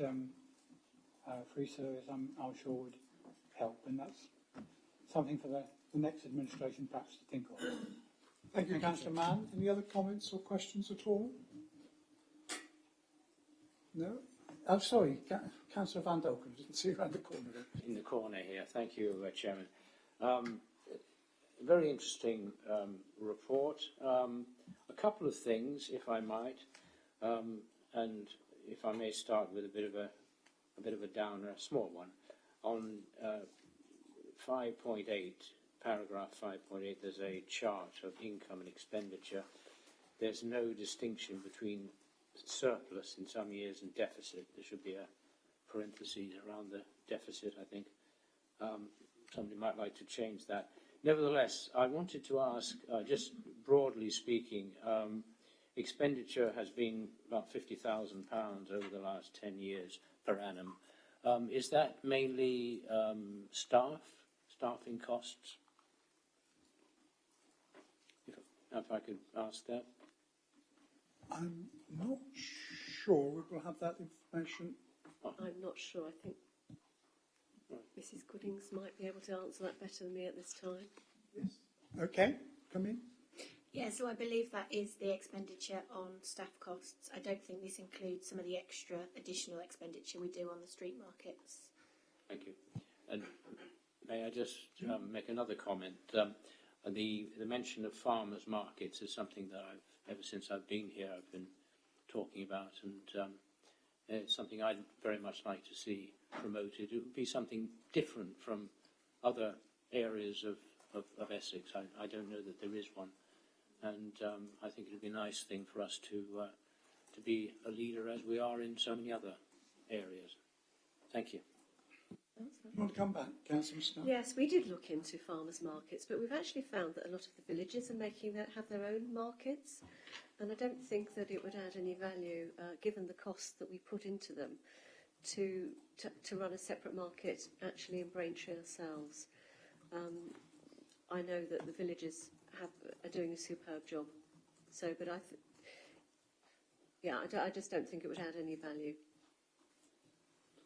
free service, I'm sure, would help, and that's something for the next administration perhaps to think of. Thank you, Councillor Mann. Any other comments or questions at all? No? I'm sorry, Councillor Van Dolken, didn't see you around the corner there. In the corner here. Thank you, Chairman. Very interesting report. A couple of things, if I might, and if I may start with a bit of a downer, a small one. On 5.8, paragraph 5.8, there's a chart of income and expenditure. There's no distinction between surplus in some years and deficit. There should be a parenthesis around the deficit, I think. Somebody might like to change that. Nevertheless, I wanted to ask, just broadly speaking, expenditure has been about £50,000 over the last 10 years per annum. Is that mainly staffing costs? If I could ask that. I'm not sure we will have that information. I'm not sure. I think Mrs. Goodings might be able to answer that better than me at this time. Yes. Okay, come in. Yeah, so I believe that is the expenditure on staff costs. I don't think this includes some of the extra additional expenditure we do on the street markets. Thank you. And May I just make another comment? The mention of farmers' markets is something that ever since I've been here, I've been talking about, and it's something I'd very much like to see promoted. It would be something different from other areas of Essex. I don't know that there is one, and I think it would be a nice thing for us to be a leader as we are in so many other areas. Thank you. You want to come back, Councillor Scott? Yes, we did look into farmers' markets, but we've actually found that a lot of the villages are have their own markets, and I don't think that it would add any value, given the cost that we put into them, to run a separate market actually in Braintree ourselves. I know that the villages are doing a superb job, so but I just don't think it would add any value.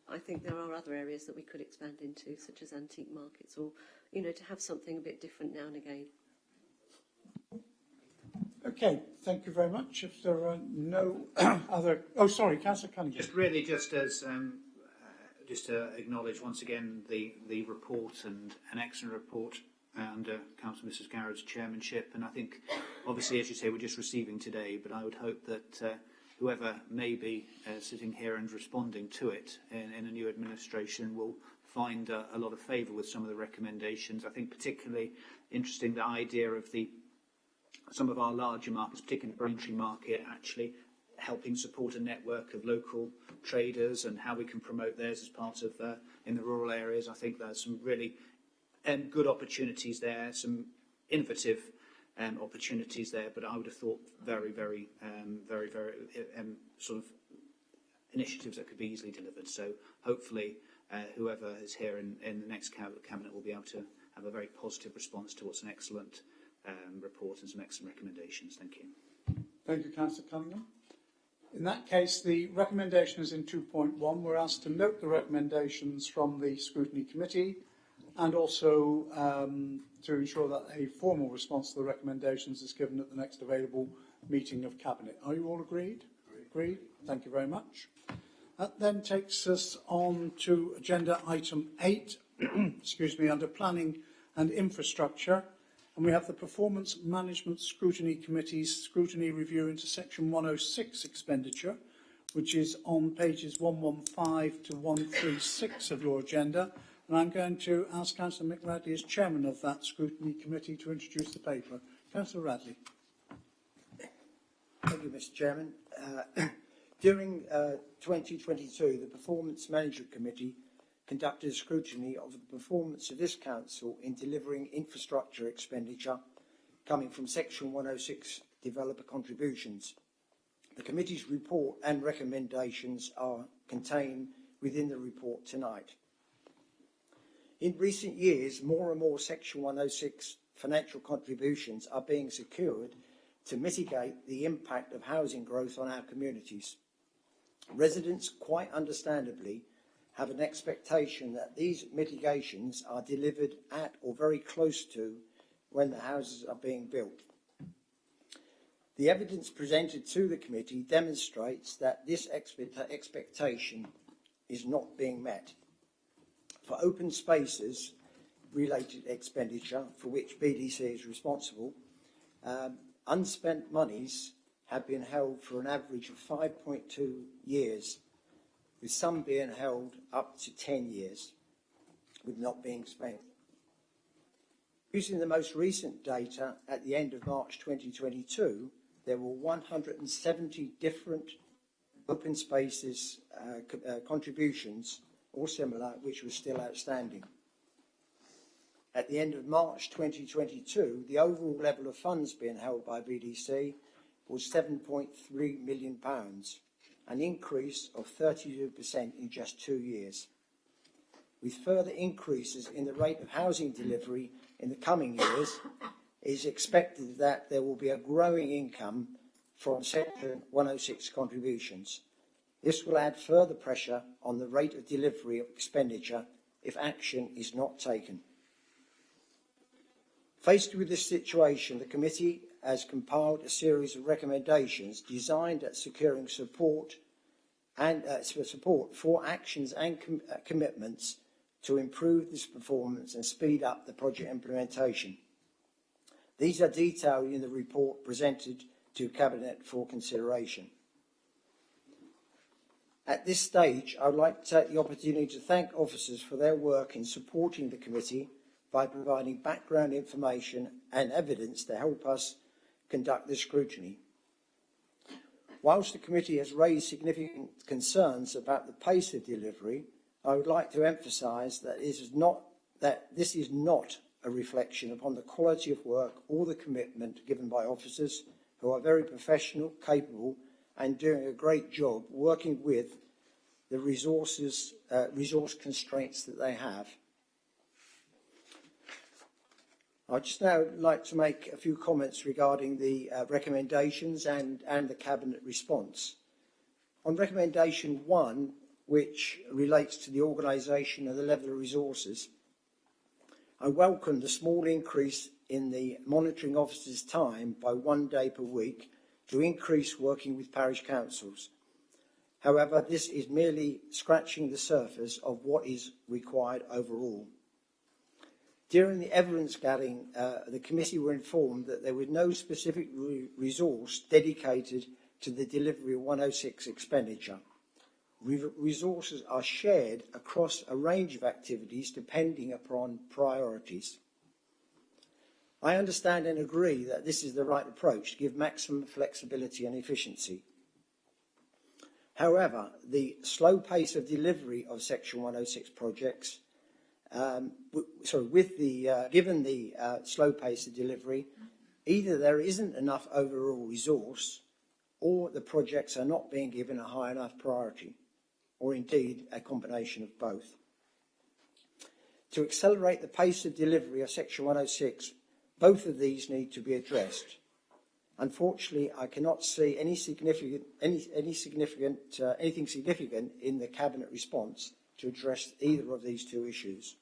I think there are other areas that we could expand into, such as antique markets, or, to have something a bit different now and again. Okay, thank you very much. If there are no other... Oh, sorry, Councillor Cunningham. Just to acknowledge once again the report, and an excellent report under Councillor Mrs. Garrett's chairmanship. And I think, obviously, as you say, we're just receiving today, but I would hope that whoever may be sitting here and responding to it in a new administration will find a lot of favour with some of the recommendations. I think particularly interesting the idea of some of our larger markets, particularly the Braintree market, actually helping support a network of local traders and how we can promote theirs as part of in the rural areas. I think there's some really good opportunities there, some innovative opportunities there, but I would have thought very sort of initiatives that could be easily delivered. So hopefully whoever is here in the next cabinet will be able to have a very positive response to what's an excellent report and some excellent recommendations. Thank you. Thank you, Councillor Cunningham. In that case, the recommendation is in 2.1. We're asked to note the recommendations from the Scrutiny Committee, and also to ensure that a formal response to the recommendations is given at the next available meeting of Cabinet. Are you all agreed? Agreed. Thank you very much. That then takes us on to agenda item 8, excuse me, under Planning and Infrastructure. And we have the Performance Management Scrutiny Committee's scrutiny review into Section 106 expenditure, which is on pages 115 to 136 of your agenda. And I'm going to ask Councillor Mick Radley, as chairman of that scrutiny committee, to introduce the paper. Councillor Radley. Thank you, Mr. Chairman. During 2022, the Performance Management Committee conducted a scrutiny of the performance of this council in delivering infrastructure expenditure coming from Section 106 developer contributions. The committee's report and recommendations are contained within the report tonight. In recent years, more and more Section 106 financial contributions are being secured to mitigate the impact of housing growth on our communities. Residents, quite understandably, have an expectation that these mitigations are delivered at or very close to when the houses are being built. The evidence presented to the committee demonstrates that this expectation is not being met. For open spaces related expenditure, for which BDC is responsible, unspent monies have been held for an average of 5.2 years, with some being held up to 10 years, with not being spent. Using the most recent data at the end of March 2022, there were 170 different open spaces contributions or similar, which were still outstanding. At the end of March 2022, the overall level of funds being held by BDC was £7.3 million, an increase of 32% in just 2 years. With further increases in the rate of housing delivery in the coming years, it is expected that there will be a growing income from Section 106 contributions. This will add further pressure on the rate of delivery of expenditure if action is not taken. Faced with this situation, the committee has compiled a series of recommendations designed at securing support for actions and commitments to improve this performance and speed up the project implementation. These are detailed in the report presented to Cabinet for consideration. At this stage, I would like to take the opportunity to thank officers for their work in supporting the committee by providing background information and evidence to help us conduct this scrutiny. Whilst the committee has raised significant concerns about the pace of delivery, I would like to emphasise that this is not a reflection upon the quality of work or the commitment given by officers who are very professional, capable and doing a great job working with the resource constraints that they have. I'd just now like to make a few comments regarding the recommendations and the Cabinet response. On recommendation 1, which relates to the organisation and the level of resources, I welcome the small increase in the monitoring officer's time by 1 day per week to increase working with parish councils. However, this is merely scratching the surface of what is required overall. During the evidence gathering, the committee were informed that there was no specific resource dedicated to the delivery of 106 expenditure. Resources are shared across a range of activities depending upon priorities. I understand and agree that this is the right approach to give maximum flexibility and efficiency. However, the slow pace of delivery of Section 106 projects, given the slow pace of delivery, either there isn't enough overall resource or the projects are not being given a high enough priority, or indeed a combination of both. To accelerate the pace of delivery of Section 106, both of these need to be addressed. Unfortunately, I cannot see anything significant in the Cabinet response to address either of these two issues.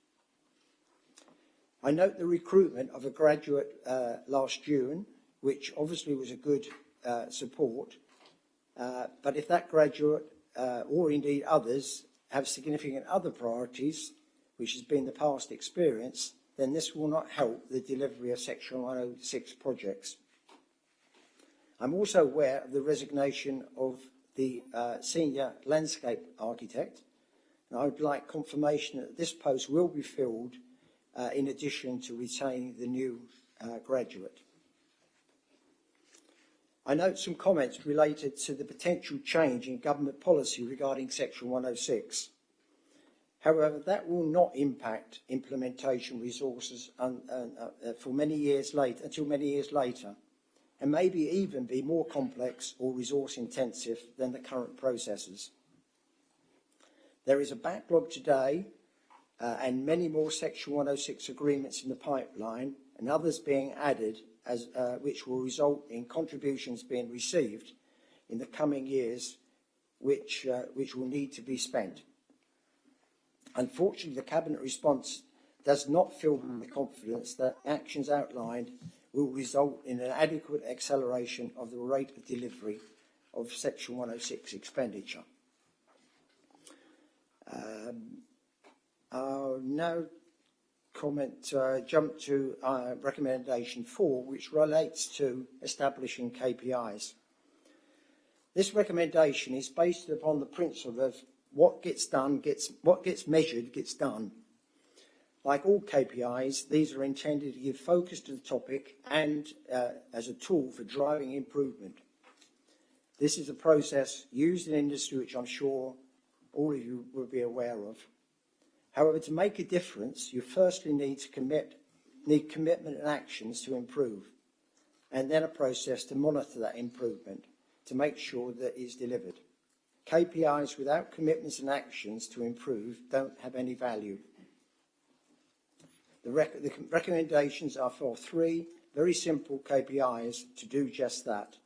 I note the recruitment of a graduate last June, which obviously was a good support, but if that graduate or indeed others have significant other priorities, which has been the past experience, then this will not help the delivery of Section 106 projects. I'm also aware of the resignation of the senior landscape architect, and I would like confirmation that this post will be filled in addition to retaining the new graduate. I note some comments related to the potential change in government policy regarding Section 106. However, that will not impact implementation resources until many years later, and maybe even be more complex or resource intensive than the current processes. There is a backlog today and many more Section 106 agreements in the pipeline and others being added which will result in contributions being received in the coming years which will need to be spent. Unfortunately, the Cabinet response does not fill me with confidence that actions outlined will result in an adequate acceleration of the rate of delivery of Section 106 expenditure. I'll now jump to recommendation 4, which relates to establishing KPIs. This recommendation is based upon the principle of what gets measured gets done. Like all KPIs, these are intended to give focus to the topic and as a tool for driving improvement. This is a process used in industry which I'm sure all of you will be aware of. However, to make a difference, you firstly need commitment and actions to improve, and then a process to monitor that improvement to make sure that it is delivered. KPIs without commitments and actions to improve don't have any value. The recommendations are for 3 very simple KPIs to do just that.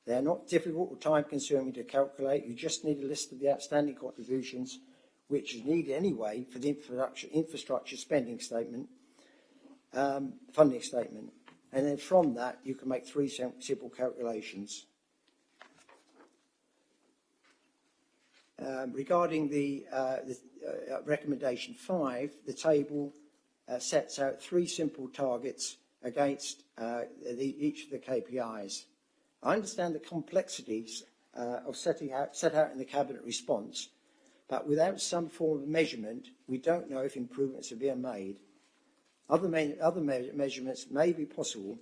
They are not difficult or time-consuming to calculate. You just need a list of the outstanding contributions, which is needed anyway for the infrastructure spending statement, funding statement. And then from that, you can make 3 simple calculations. Regarding the recommendation 5, the table sets out 3 simple targets against each of the KPIs. I understand the complexities of set out in the Cabinet response, but without some form of measurement, we don't know if improvements are being made. Other measurements may be possible,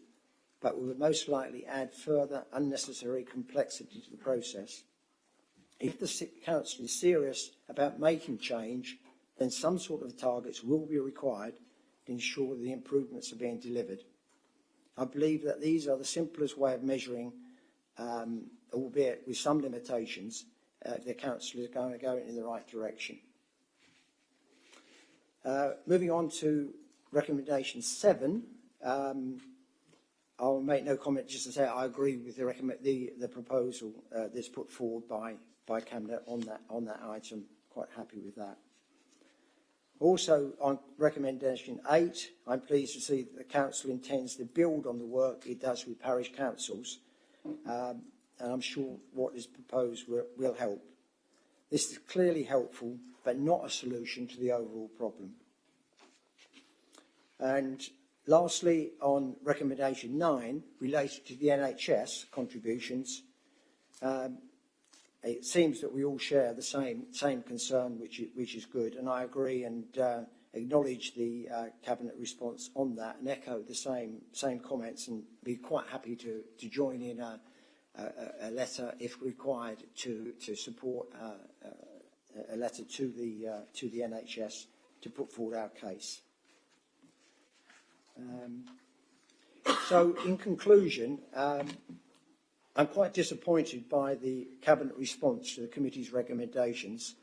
but will most likely add further unnecessary complexity to the process. If the Council is serious about making change, then some sort of targets will be required to ensure the improvements are being delivered. I believe that these are the simplest way of measuring, albeit with some limitations, if the Council is going to go in the right direction. Moving on to recommendation 7, I'll make no comment, just to say I agree with the proposal that's put forward by Cabinet on that item. Quite happy with that. Also, on recommendation 8, I'm pleased to see that the Council intends to build on the work it does with parish councils, and I'm sure what is proposed will help. This is clearly helpful, but not a solution to the overall problem. And lastly, on recommendation 9, related to the NHS contributions, it seems that we all share the same concern, which is good, and I agree and acknowledge the Cabinet response on that, and echo the same comments, and be quite happy to join in a letter, if required, to support a letter to the NHS to put forward our case. So, in conclusion, I'm quite disappointed by the Cabinet response to the committee's recommendations.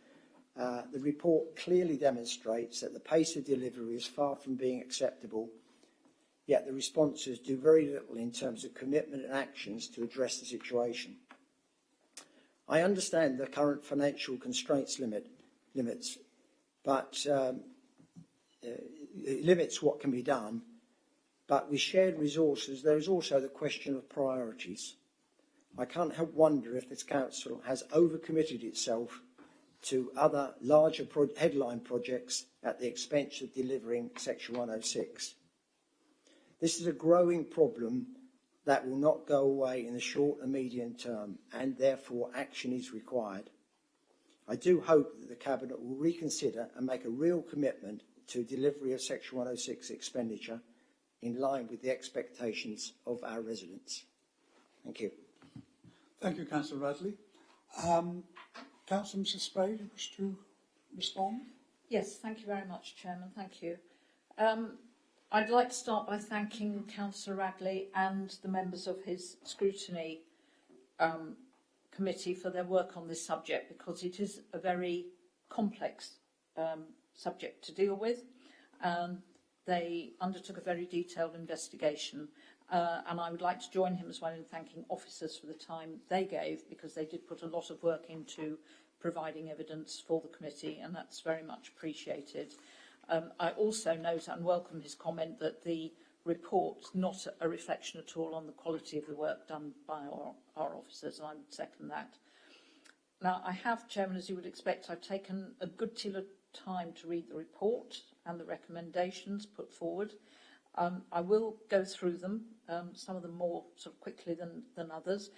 The report clearly demonstrates that the pace of delivery is far from being acceptable, yet the responses do very little in terms of commitment and actions to address the situation. I understand the current financial constraints limits, but it limits what can be done. But with shared resources, there is also the question of priorities. I can't help wonder if this Council has overcommitted itself to other larger headline projects at the expense of delivering Section 106. This is a growing problem that will not go away in the short and medium term, and therefore action is required. I do hope that the Cabinet will reconsider and make a real commitment to delivery of Section 106 expenditure in line with the expectations of our residents. Thank you. Thank you, Councillor Radley. Councillor Mrs Spade, you wish to respond? Yes, thank you very much, Chairman. Thank you. I'd like to start by thanking Councillor Radley and the members of his scrutiny committee for their work on this subject, because it is a very complex subject to deal with. They undertook a very detailed investigation, and I would like to join him as well in thanking officers for the time they gave, because they did put a lot of work into providing evidence for the committee, and that's very much appreciated. I also note and welcome his comment that the report's not a reflection at all on the quality of the work done by our officers, and I would second that. Now, I have, Chairman, as you would expect, I've taken a good deal of time to read the report and the recommendations put forward. I will go through them, some of them more sort of quickly than others.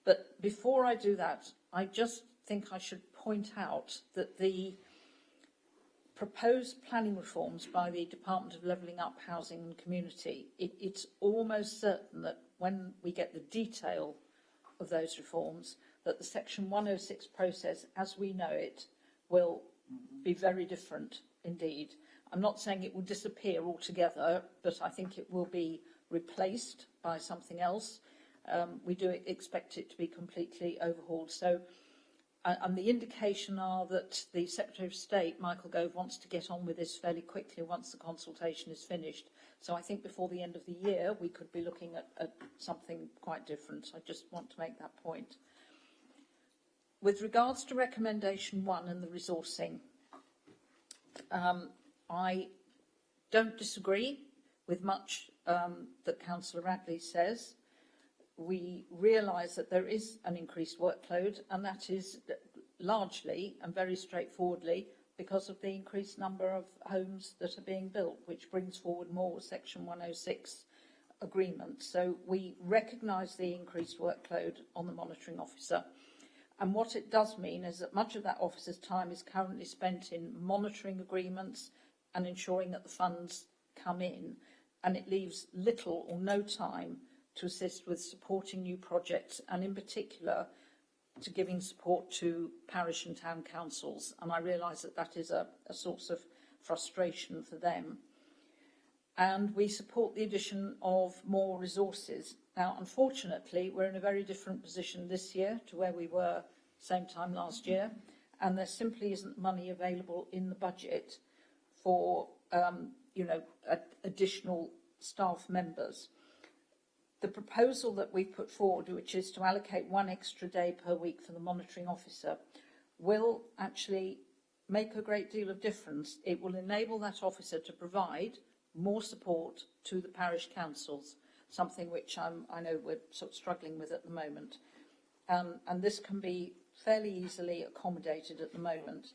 But before I do that, I just think I should point out that the proposed planning reforms by the Department of Levelling Up, Housing and Community, it's almost certain that when we get the detail of those reforms, that the Section 106 process, as we know it, will be very different indeed. I'm not saying it will disappear altogether, but I think it will be replaced by something else. We do expect it to be completely overhauled. So, and the indication are that the Secretary of State, Michael Gove, wants to get on with this fairly quickly once the consultation is finished. So I think before the end of the year, we could be looking at something quite different. I just want to make that point. With regards to recommendation 1 and the resourcing, I don't disagree with much that Councillor Radley says. We realise that there is an increased workload, and that is largely and very straightforwardly because of the increased number of homes that are being built, which brings forward more Section 106 agreements. So we recognise the increased workload on the monitoring officer. And what it does mean is that much of that officer's time is currently spent in monitoring agreements and ensuring that the funds come in, and it leaves little or no time to assist with supporting new projects, and in particular to giving support to parish and town councils. And I realise that that is a source of frustration for them. And we support the addition of more resources. Now, unfortunately, we're in a very different position this year to where we were same time last year, and there simply isn't money available in the budget for, additional staff members. The proposal that we've put forward, which is to allocate 1 extra day per week for the monitoring officer, will actually make a great deal of difference. It will enable that officer to provide more support to the parish councils, something which I know we're sort of struggling with at the moment. And this can be fairly easily accommodated at the moment.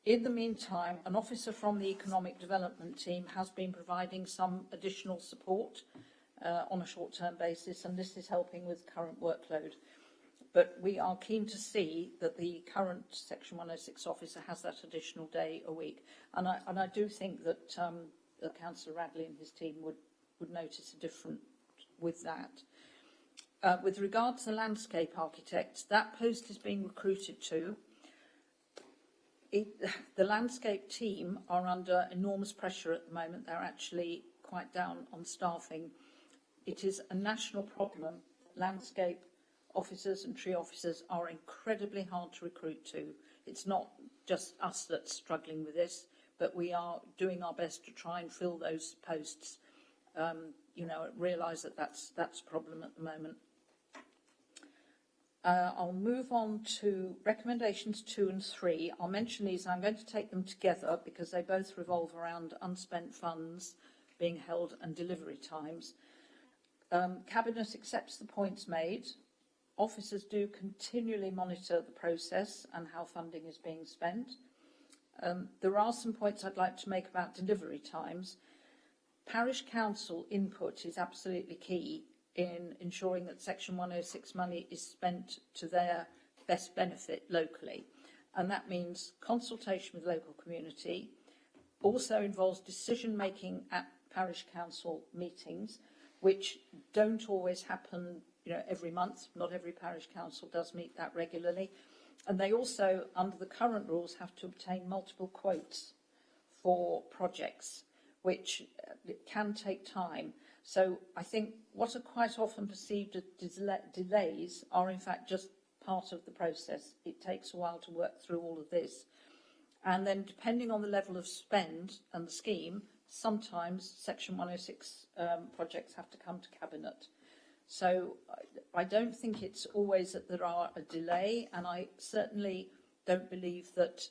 In the meantime, an officer from the economic development team has been providing some additional support on a short-term basis, and this is helping with current workload. But we are keen to see that the current Section 106 officer has that additional day a week. And I do think that Councillor Radley and his team would notice a difference with that. With regard to the landscape architect, that post is being recruited to. The landscape team are under enormous pressure at the moment. They're actually quite down on staffing. It is a national problem. Landscape officers and tree officers are incredibly hard to recruit to. It's not just us that's struggling with this, but we are doing our best to try and fill those posts. Realise that that's a problem at the moment. I'll move on to recommendations 2 and 3. I'll mention these. I'm going to take them together because they both revolve around unspent funds being held and delivery times. Cabinet accepts the points made. Officers do continually monitor the process and how funding is being spent. There are some points I'd like to make about delivery times. Parish council input is absolutely key in ensuring that Section 106 money is spent to their best benefit locally. And that means consultation with local community, also involves decision-making at parish council meetings, which don't always happen, every month. Not every parish council does meet that regularly. And they also, under the current rules, have to obtain multiple quotes for projects, which can take time. So I think what are quite often perceived as delays are in fact just part of the process. It takes a while to work through all of this. And then depending on the level of spend and the scheme, sometimes Section 106 projects have to come to Cabinet. So I don't think it's always that there are a delay, and I certainly don't believe that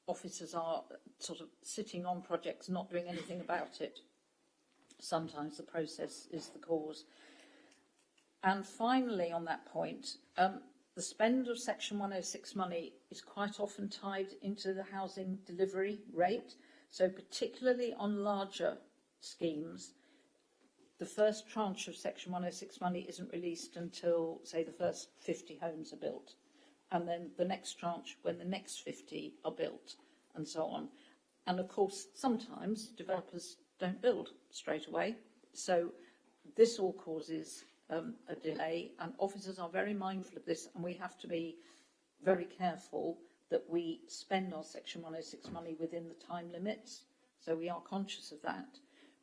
officers are sort of sitting on projects not doing anything about it. Sometimes the process is the cause. And finally, on that point, the spend of Section 106 money is quite often tied into the housing delivery rate. So particularly on larger schemes, the first tranche of Section 106 money isn't released until, say, the first 50 homes are built. And then the next tranche when the next 50 are built, and so on. And of course, sometimes developers don't build straight away. So this all causes a delay, and officers are very mindful of this, and we have to be very careful that we spend our Section 106 money within the time limits. So we are conscious of that.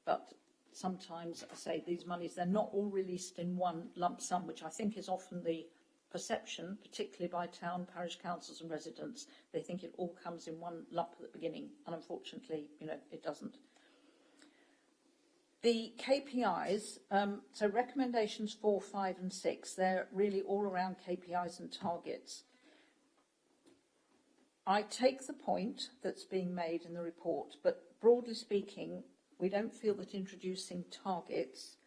But sometimes, I say, these monies, they're not all released in one lump sum, which I think is often the perception, particularly by town, parish councils and residents. They think it all comes in one lump at the beginning, and unfortunately, it doesn't. The KPIs, so recommendations 4, 5 and 6, they're really all around KPIs and targets. I take the point that's being made in the report, but broadly speaking, we don't feel that introducing targets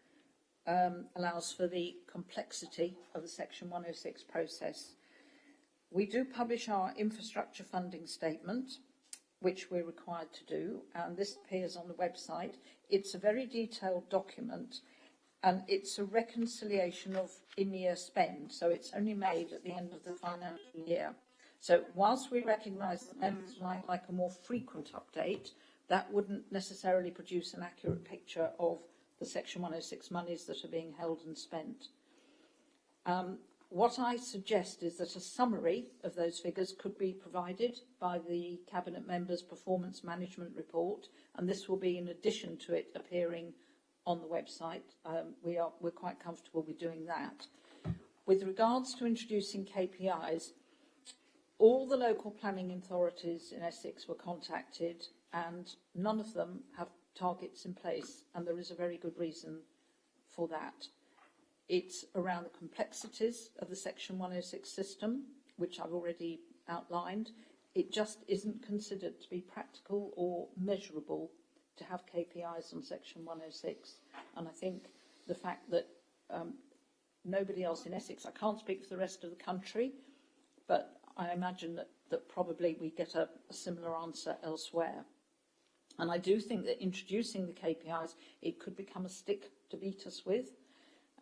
allows for the complexity of the Section 106 process. We do publish our infrastructure funding statement, which we're required to do, and this appears on the website. It's a very detailed document, and it's a reconciliation of in-year spend, so it's only made at the end of the financial year. So whilst we recognise that members might like a more frequent update, that wouldn't necessarily produce an accurate picture of the Section 106 monies that are being held and spent. What I suggest is that a summary of those figures could be provided by the Cabinet Members' Performance Management Report, and this will be in addition to it appearing on the website. We're quite comfortable with doing that. With regards to introducing KPIs, all the local planning authorities in Essex were contacted, and none of them have targets in place, and there is a very good reason for that. It's around the complexities of the Section 106 system, which I've already outlined. It just isn't considered to be practical or measurable to have KPIs on Section 106. And I think the fact that nobody else in Essex, I can't speak for the rest of the country, but I imagine that probably we get a similar answer elsewhere. And I do think that introducing the KPIs, it could become a stick to beat us with.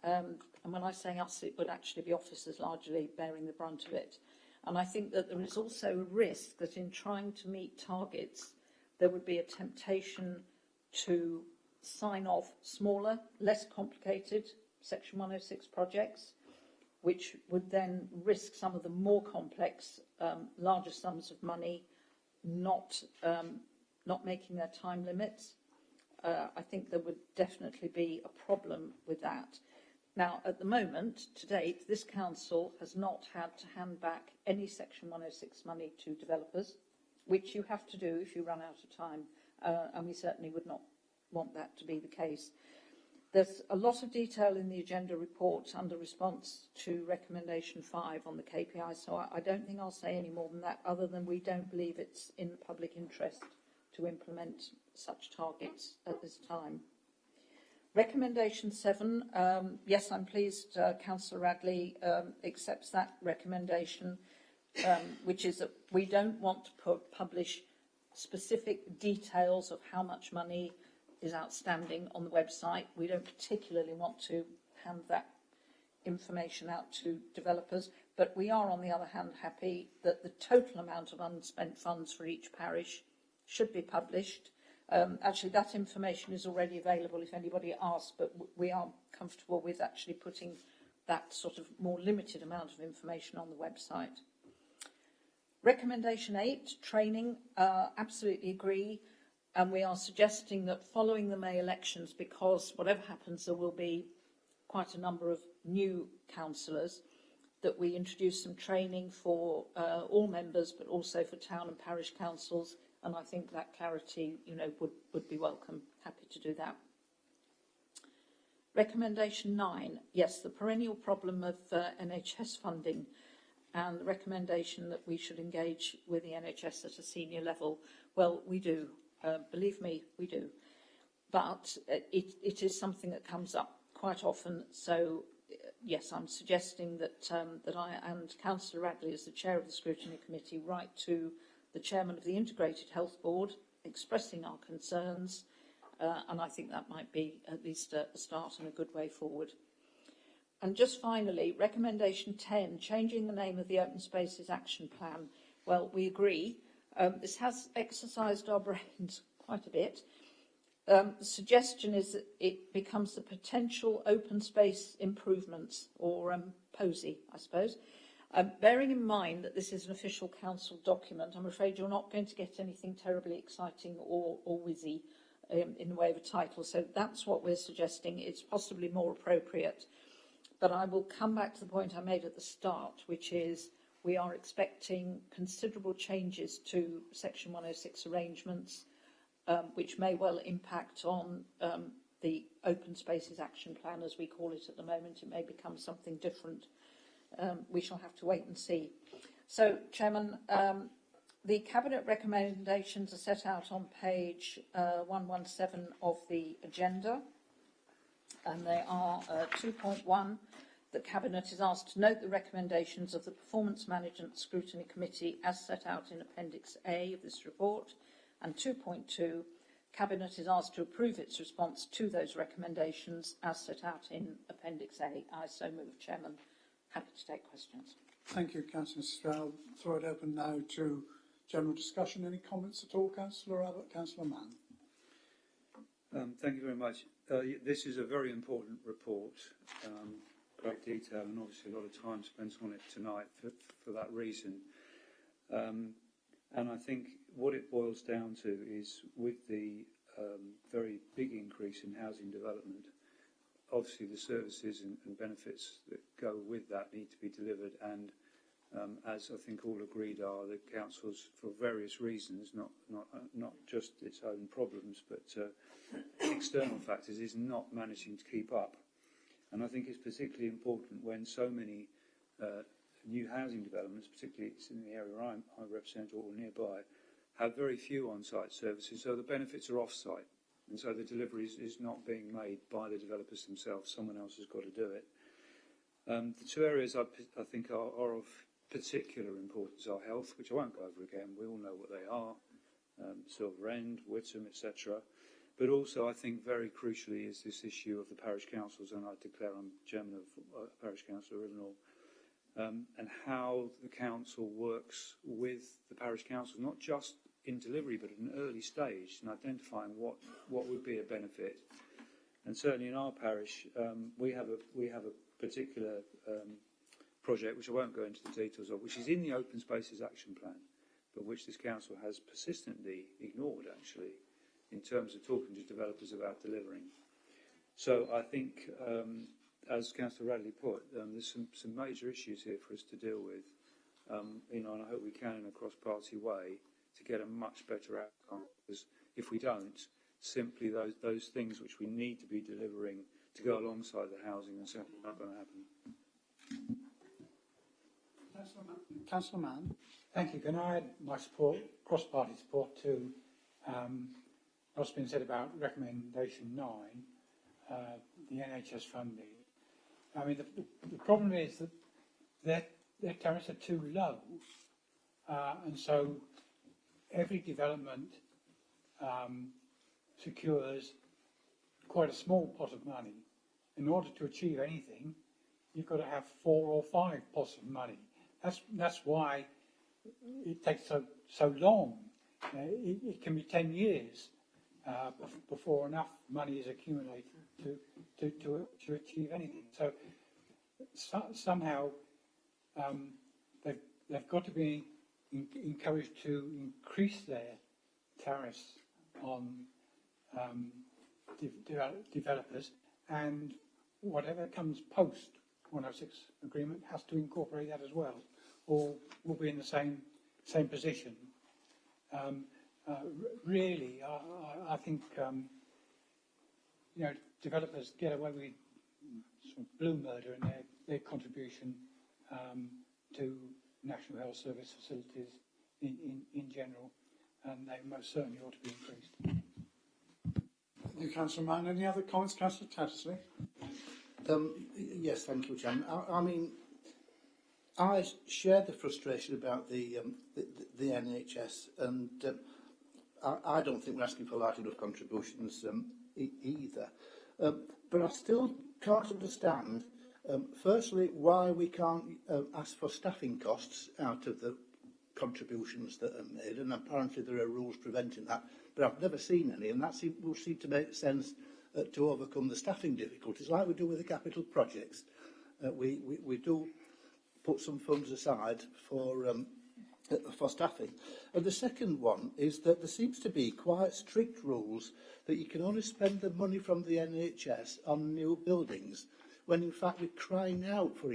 And when I say us, it would actually be officers largely bearing the brunt of it. And I think that there is also a risk that in trying to meet targets, there would be a temptation to sign off smaller, less complicated Section 106 projects, which would then risk some of the more complex, larger sums of money not making their time limits. I think there would definitely be a problem with that. Now, at the moment, to date, this council has not had to hand back any Section 106 money to developers, which you have to do if you run out of time, and we certainly would not want that to be the case. There's a lot of detail in the agenda report under response to recommendation 5 on the KPI, so I don't think I'll say any more than that, other than we don't believe it's in the public interest to implement such targets at this time. Recommendation 7, yes, I'm pleased Councillor Radley accepts that recommendation, which is that we don't want to publish specific details of how much money is outstanding on the website. We don't particularly want to hand that information out to developers, but we are, on the other hand, happy that the total amount of unspent funds for each parish should be published. Actually, that information is already available if anybody asks, but we are comfortable with actually putting that sort of more limited amount of information on the website. Recommendation 8, training, absolutely agree. And we are suggesting that following the May elections, because whatever happens, there will be quite a number of new councillors, that we introduce some training for all members, but also for town and parish councils. And I think that clarity, would be welcome. Happy to do that. Recommendation 9, yes, the perennial problem of NHS funding, and the recommendation that we should engage with the NHS at a senior level. Well, we do. Believe me, we do. But it is something that comes up quite often. So, yes, I'm suggesting that I and Councillor Radley, as the chair of the Scrutiny Committee, write to the chairman of the Integrated Health Board, expressing our concerns, and I think that might be at least a start and a good way forward. And just finally, recommendation 10, changing the name of the Open Spaces Action Plan. Well, we agree. This has exercised our brains quite a bit. The suggestion is that it becomes the Potential Open Space Improvements, or POSI, I suppose. Bearing in mind that this is an official council document, I'm afraid you're not going to get anything terribly exciting or whizzy in the way of a title. So that's what we're suggesting. It's possibly more appropriate. But I will come back to the point I made at the start, which is we are expecting considerable changes to Section 106 arrangements, which may well impact on the Open Spaces Action Plan, as we call it at the moment. It may become something different. We shall have to wait and see. So, Chairman, the Cabinet recommendations are set out on page 117 of the agenda, and they are 2.1, that Cabinet is asked to note the recommendations of the Performance Management Scrutiny Committee as set out in Appendix A of this report. And 2.2, Cabinet is asked to approve its response to those recommendations as set out in Appendix A. I so move, Chairman. Happy to take questions. Thank you, Councillor Stroud. I'll throw it open now to general discussion. Any comments at all, Councillor Abbott? Councillor Mann. Thank you very much. This is a very important report, great detail, and obviously a lot of time spent on it tonight for that reason. And I think what it boils down to is, with the very big increase in housing development, obviously the services and benefits that go with that need to be delivered, and as I think all agreed are, the council's, for various reasons, not just its own problems, but external factors, is not managing to keep up. And I think it's particularly important when so many new housing developments, particularly it's in the area I represent or nearby, have very few on-site services, so the benefits are off-site. And so the delivery is not being made by the developers themselves. Someone else has got to do it. The two areas I think are of particular importance are health, which I won't go over again. We all know what they are, Silver End, Whittam, etc. But also, I think very crucially is this issue of the parish councils, and I declare I'm chairman of Parish Council of Rivenall, and how the council works with the parish council, not just in delivery, but at an early stage, and identifying what would be a benefit. And certainly in our parish, we have a particular project, which I won't go into the details of, which is in the Open Spaces Action Plan, but which this council has persistently ignored, actually, in terms of talking to developers about delivering. So I think, as Councillor Radley put, there's some major issues here for us to deal with, and I hope we can, in a cross-party way, to get a much better outcome. Because if we don't, simply those things which we need to be delivering to go alongside the housing are simply not going to happen. Councillor Mann. Thank you. Can I add my support, cross-party support, to what's been said about recommendation 9, the NHS funding? I mean, the problem is that their tariffs are too low, and so every development secures quite a small pot of money. In order to achieve anything, you've got to have 4 or 5 pots of money. That's why it takes so long. It can be 10 years before enough money is accumulated to achieve anything. So somehow they've got to be encouraged to increase their tariffs on developers, and whatever comes post 106 agreement has to incorporate that as well, or we'll be in the same position. Really, I think developers get away with sort of blue murder in their contribution to National Health Service facilities in general, and they most certainly ought to be increased. Thank you, Councillor Mann. Any other comments, Councillor Tattersley? Yes, thank you, Chairman. I mean, I share the frustration about the NHS, and I don't think we're asking for large enough contributions either. But I still can't understand, firstly, why we can't ask for staffing costs out of the contributions that are made, and apparently there are rules preventing that, but I've never seen any, and that will seem to make sense to overcome the staffing difficulties, like we do with the capital projects. We do put some funds aside for staffing. And the second one is that there seems to be quite strict rules that you can only spend the money from the NHS on new buildings, when in fact we're crying out for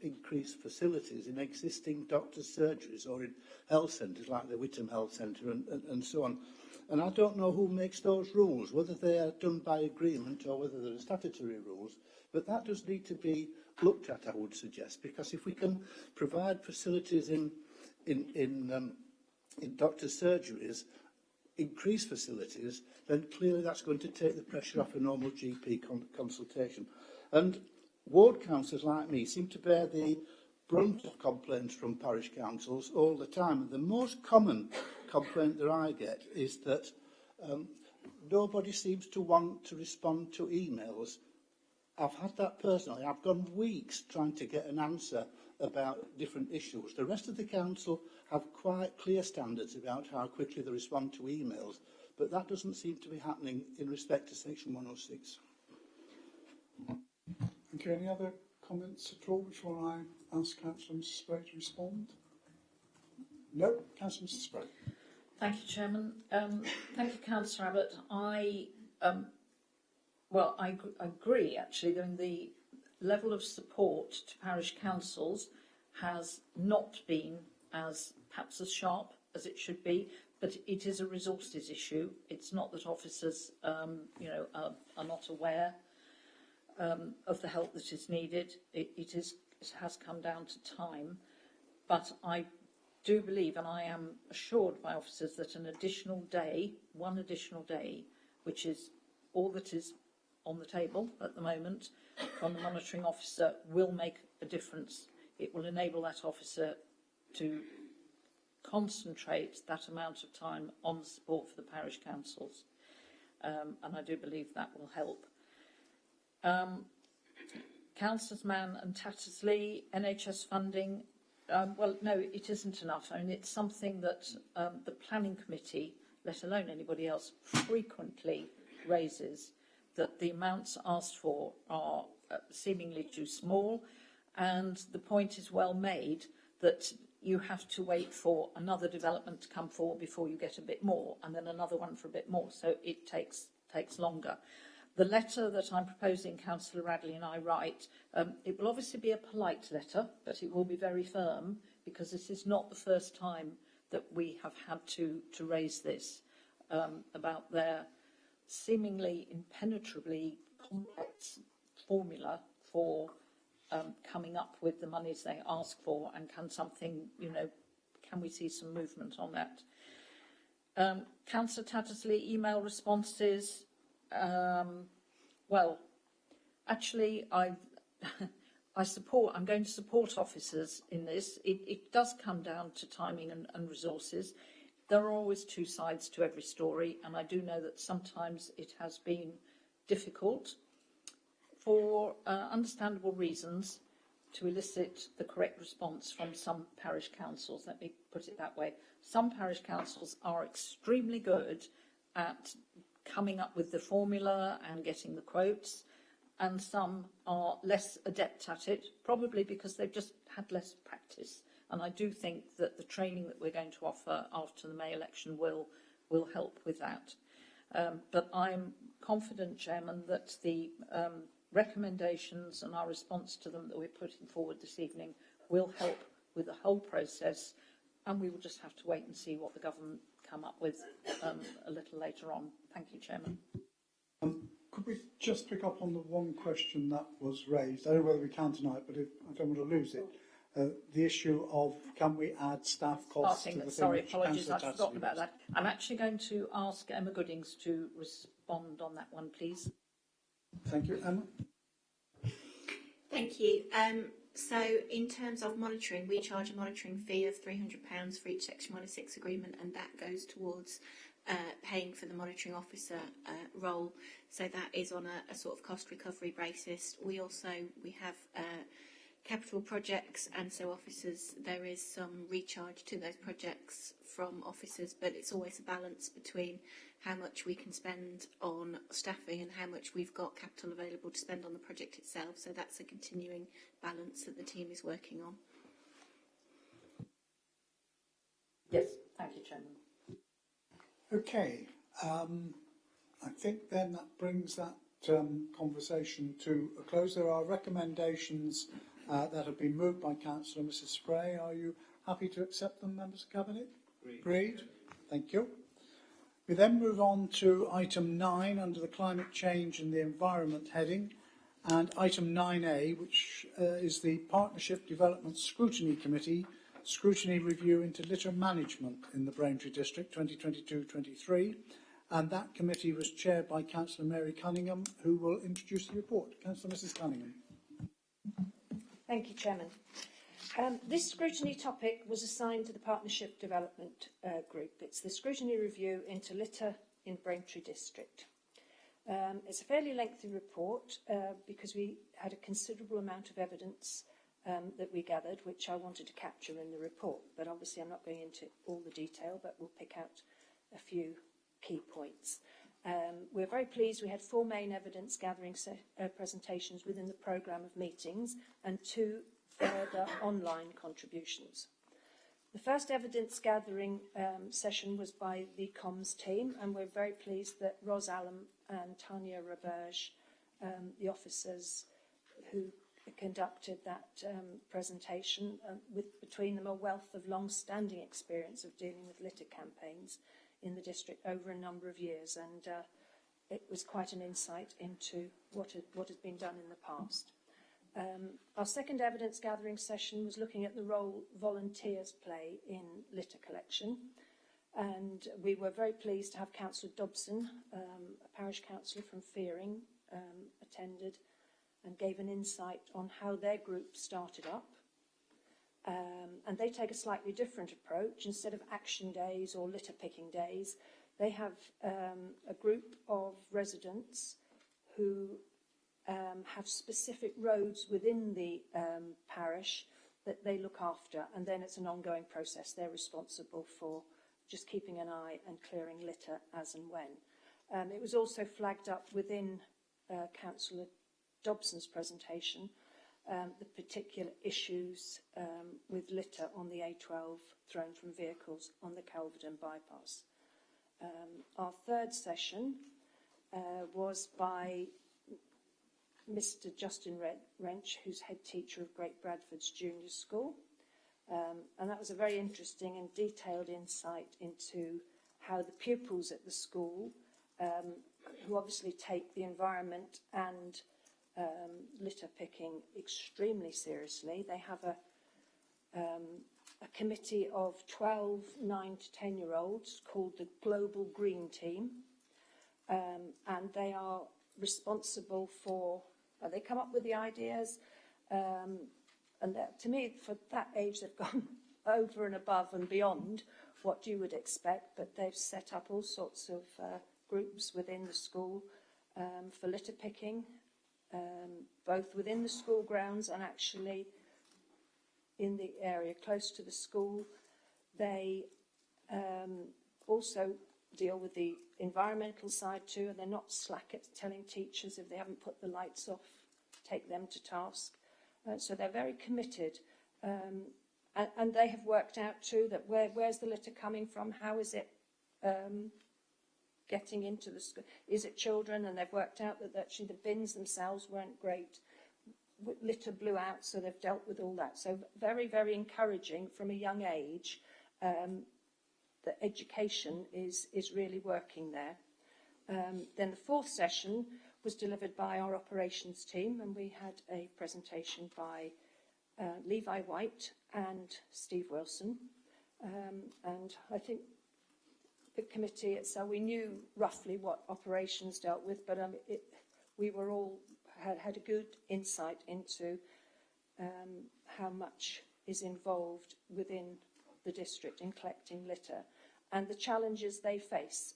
increased facilities in existing doctors' surgeries or in health centres like the Whittam Health Centre and so on. And I don't know who makes those rules, whether they are done by agreement or whether they're statutory rules, but that does need to be looked at, I would suggest, because if we can provide facilities in doctors' surgeries, increase facilities, then clearly that's going to take the pressure off a normal GP consultation. And ward councillors like me seem to bear the brunt of complaints from parish councils all the time. And the most common complaint that I get is that nobody seems to want to respond to emails. I've had that personally. I've gone weeks trying to get an answer about different issues. The rest of the council have quite clear standards about how quickly they respond to emails, but that doesn't seem to be happening in respect to Section 106. Thank you. Any other comments at all before I ask Councillor Mrs Spray to respond? No? Councillor Mrs Spray. Thank you, Chairman. Thank you, Councillor Abbott. I agree, actually, that the level of support to parish councils has not been perhaps as sharp as it should be, but it is a resources issue. It's not that officers, are not aware of the help that is needed. It has come down to time, but I do believe, and I am assured by officers, that one additional day, which is all that is on the table at the moment from the monitoring officer, will make a difference. It will enable that officer to concentrate that amount of time on the support for the parish councils, and I do believe that will help. Councillors Mann and Tattersley, NHS funding, no, it isn't enough. I mean, it's something that the planning committee, let alone anybody else, frequently raises, that the amounts asked for are seemingly too small, and the point is well made that you have to wait for another development to come forward before you get a bit more, and then another one for a bit more, so it takes longer. The letter that I'm proposing Councillor Radley and I write, it will obviously be a polite letter, but it will be very firm, because this is not the first time that we have had to raise this about their seemingly impenetrably complex formula for coming up with the monies they ask for, and can we see some movement on that? Councillor Tattersley, email responses. Actually, I'm going to support officers in this. It does come down to timing and resources. There are always two sides to every story, and I do know that sometimes it has been difficult for understandable reasons to elicit the correct response from some parish councils. Let me put it that way. Some parish councils are extremely good at coming up with the formula and getting the quotes, and some are less adept at it, probably because they've just had less practice. And I do think that the training that we're going to offer after the May election will help with that. But I'm confident, Chairman, that the recommendations and our response to them that we're putting forward this evening will help with the whole process, and we will just have to wait and see what the government come up with a little later on. Thank you, Chairman. Could we just pick up on the one question that was raised? I don't know whether we can tonight, but I don't want to lose it. The issue of, can we add staff costs to the thing? Sorry, apologies, I've forgotten about that. I'm actually going to ask Emma Goodings to respond on that one, please. Thank you. Emma? Thank you. So in terms of monitoring, we charge a monitoring fee of £300 for each Section 106 agreement, and that goes towards paying for the monitoring officer role. So that is on a sort of cost recovery basis. We have capital projects, and so officers, there is some recharge to those projects from officers, but it's always a balance between how much we can spend on staffing and how much we've got capital available to spend on the project itself. So that's a continuing balance that the team is working on. Yes, thank you, Chairman. Okay, I think then that brings that conversation to a close. There are recommendations that have been moved by Councillor Mrs Spray. Are you happy to accept them, members of Cabinet? Agreed. Thank you. We then move on to item 9 under the Climate Change and the Environment heading, and item 9A, which is the Partnership Development Scrutiny Committee Scrutiny Review into Litter Management in the Braintree District 2022-23, and that committee was chaired by Councillor Mary Cunningham, who will introduce the report. Councillor Mrs Cunningham. Thank you, Chairman. This scrutiny topic was assigned to the Partnership Development Group. It's the scrutiny review into litter in Braintree District. It's a fairly lengthy report because we had a considerable amount of evidence that we gathered, which I wanted to capture in the report. But obviously I'm not going into all the detail, but we'll pick out a few key points. We're very pleased we had 4 main evidence gathering presentations within the programme of meetings and 2 further online contributions. The first evidence gathering session was by the comms team, and we're very pleased that Ros Allam and Tanya Roberge, the officers who conducted that presentation, with between them a wealth of long-standing experience of dealing with litter campaigns in the district over a number of years, and it was quite an insight into what has been done in the past. Our second evidence gathering session was looking at the role volunteers play in litter collection, and we were very pleased to have Councillor Dobson, a parish councillor from Fearing, attended and gave an insight on how their group started up. And they take a slightly different approach. Instead of action days or litter picking days, they have a group of residents who have specific roads within the parish that they look after, and then it's an ongoing process. They're responsible for just keeping an eye and clearing litter as and when. It was also flagged up within Councillor Dobson's presentation, the particular issues with litter on the A12 thrown from vehicles on the Kelvedon bypass. Our third session was by Mr. Justin Wrench, who's head teacher of Great Bradford's Junior School. And that was a very interesting and detailed insight into how the pupils at the school, who obviously take the environment and litter picking extremely seriously. They have a committee of 12 9 to 10-year-olds called the Global Green Team, and they are responsible for, they come up with the ideas, and that, to me, for that age, they've gone over and above and beyond what you would expect, but they've set up all sorts of groups within the school for litter picking, both within the school grounds and actually in the area close to the school. They also deal with the environmental side too, and they're not slack at telling teachers if they haven't put the lights off, take them to task. So they're very committed, and they have worked out too that where's the litter coming from, how is it getting into the school, is it children, and they've worked out that actually the bins themselves weren't great, litter blew out, so they've dealt with all that. So very, very encouraging from a young age that education is really working there. Then the fourth session was delivered by our operations team, and we had a presentation by Levi White and Steve Wilson. And I think the committee itself, we knew roughly what operations dealt with, but we were all had a good insight into how much is involved within the district in collecting litter and the challenges they face.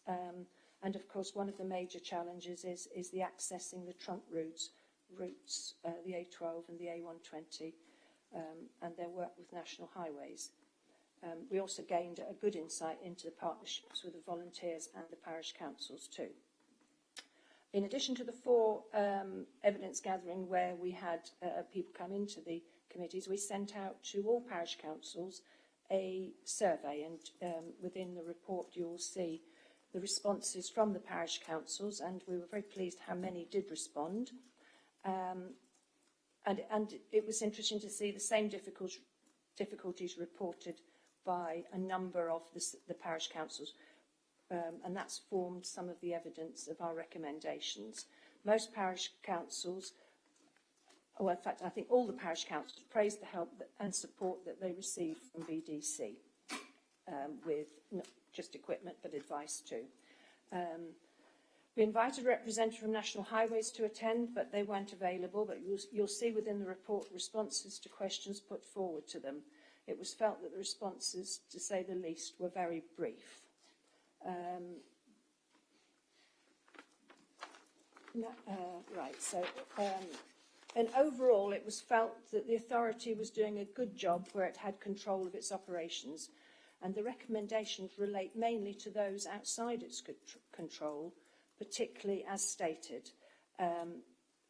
And of course, one of the major challenges is the accessing the trunk routes, the A12 and the A120, and their work with national highways. We also gained a good insight into the partnerships with the volunteers and the parish councils too. In addition to the four evidence gathering where we had people come into the committees, we sent out to all parish councils a survey, and within the report you'll see the responses from the parish councils, and we were very pleased how many did respond. And it was interesting to see the same difficulties reported by a number of the parish councils, and that's formed some of the evidence of our recommendations. Most parish councils, well, in fact, I think all the parish councils praised the help and support that they received from BDC, with not just equipment but advice too. We invited a representative from National Highways to attend, but they weren't available. But you'll see within the report responses to questions put forward to them. It was felt that the responses, to say the least, were very brief. And overall, it was felt that the authority was doing a good job where it had control of its operations, and the recommendations relate mainly to those outside its control, particularly as stated.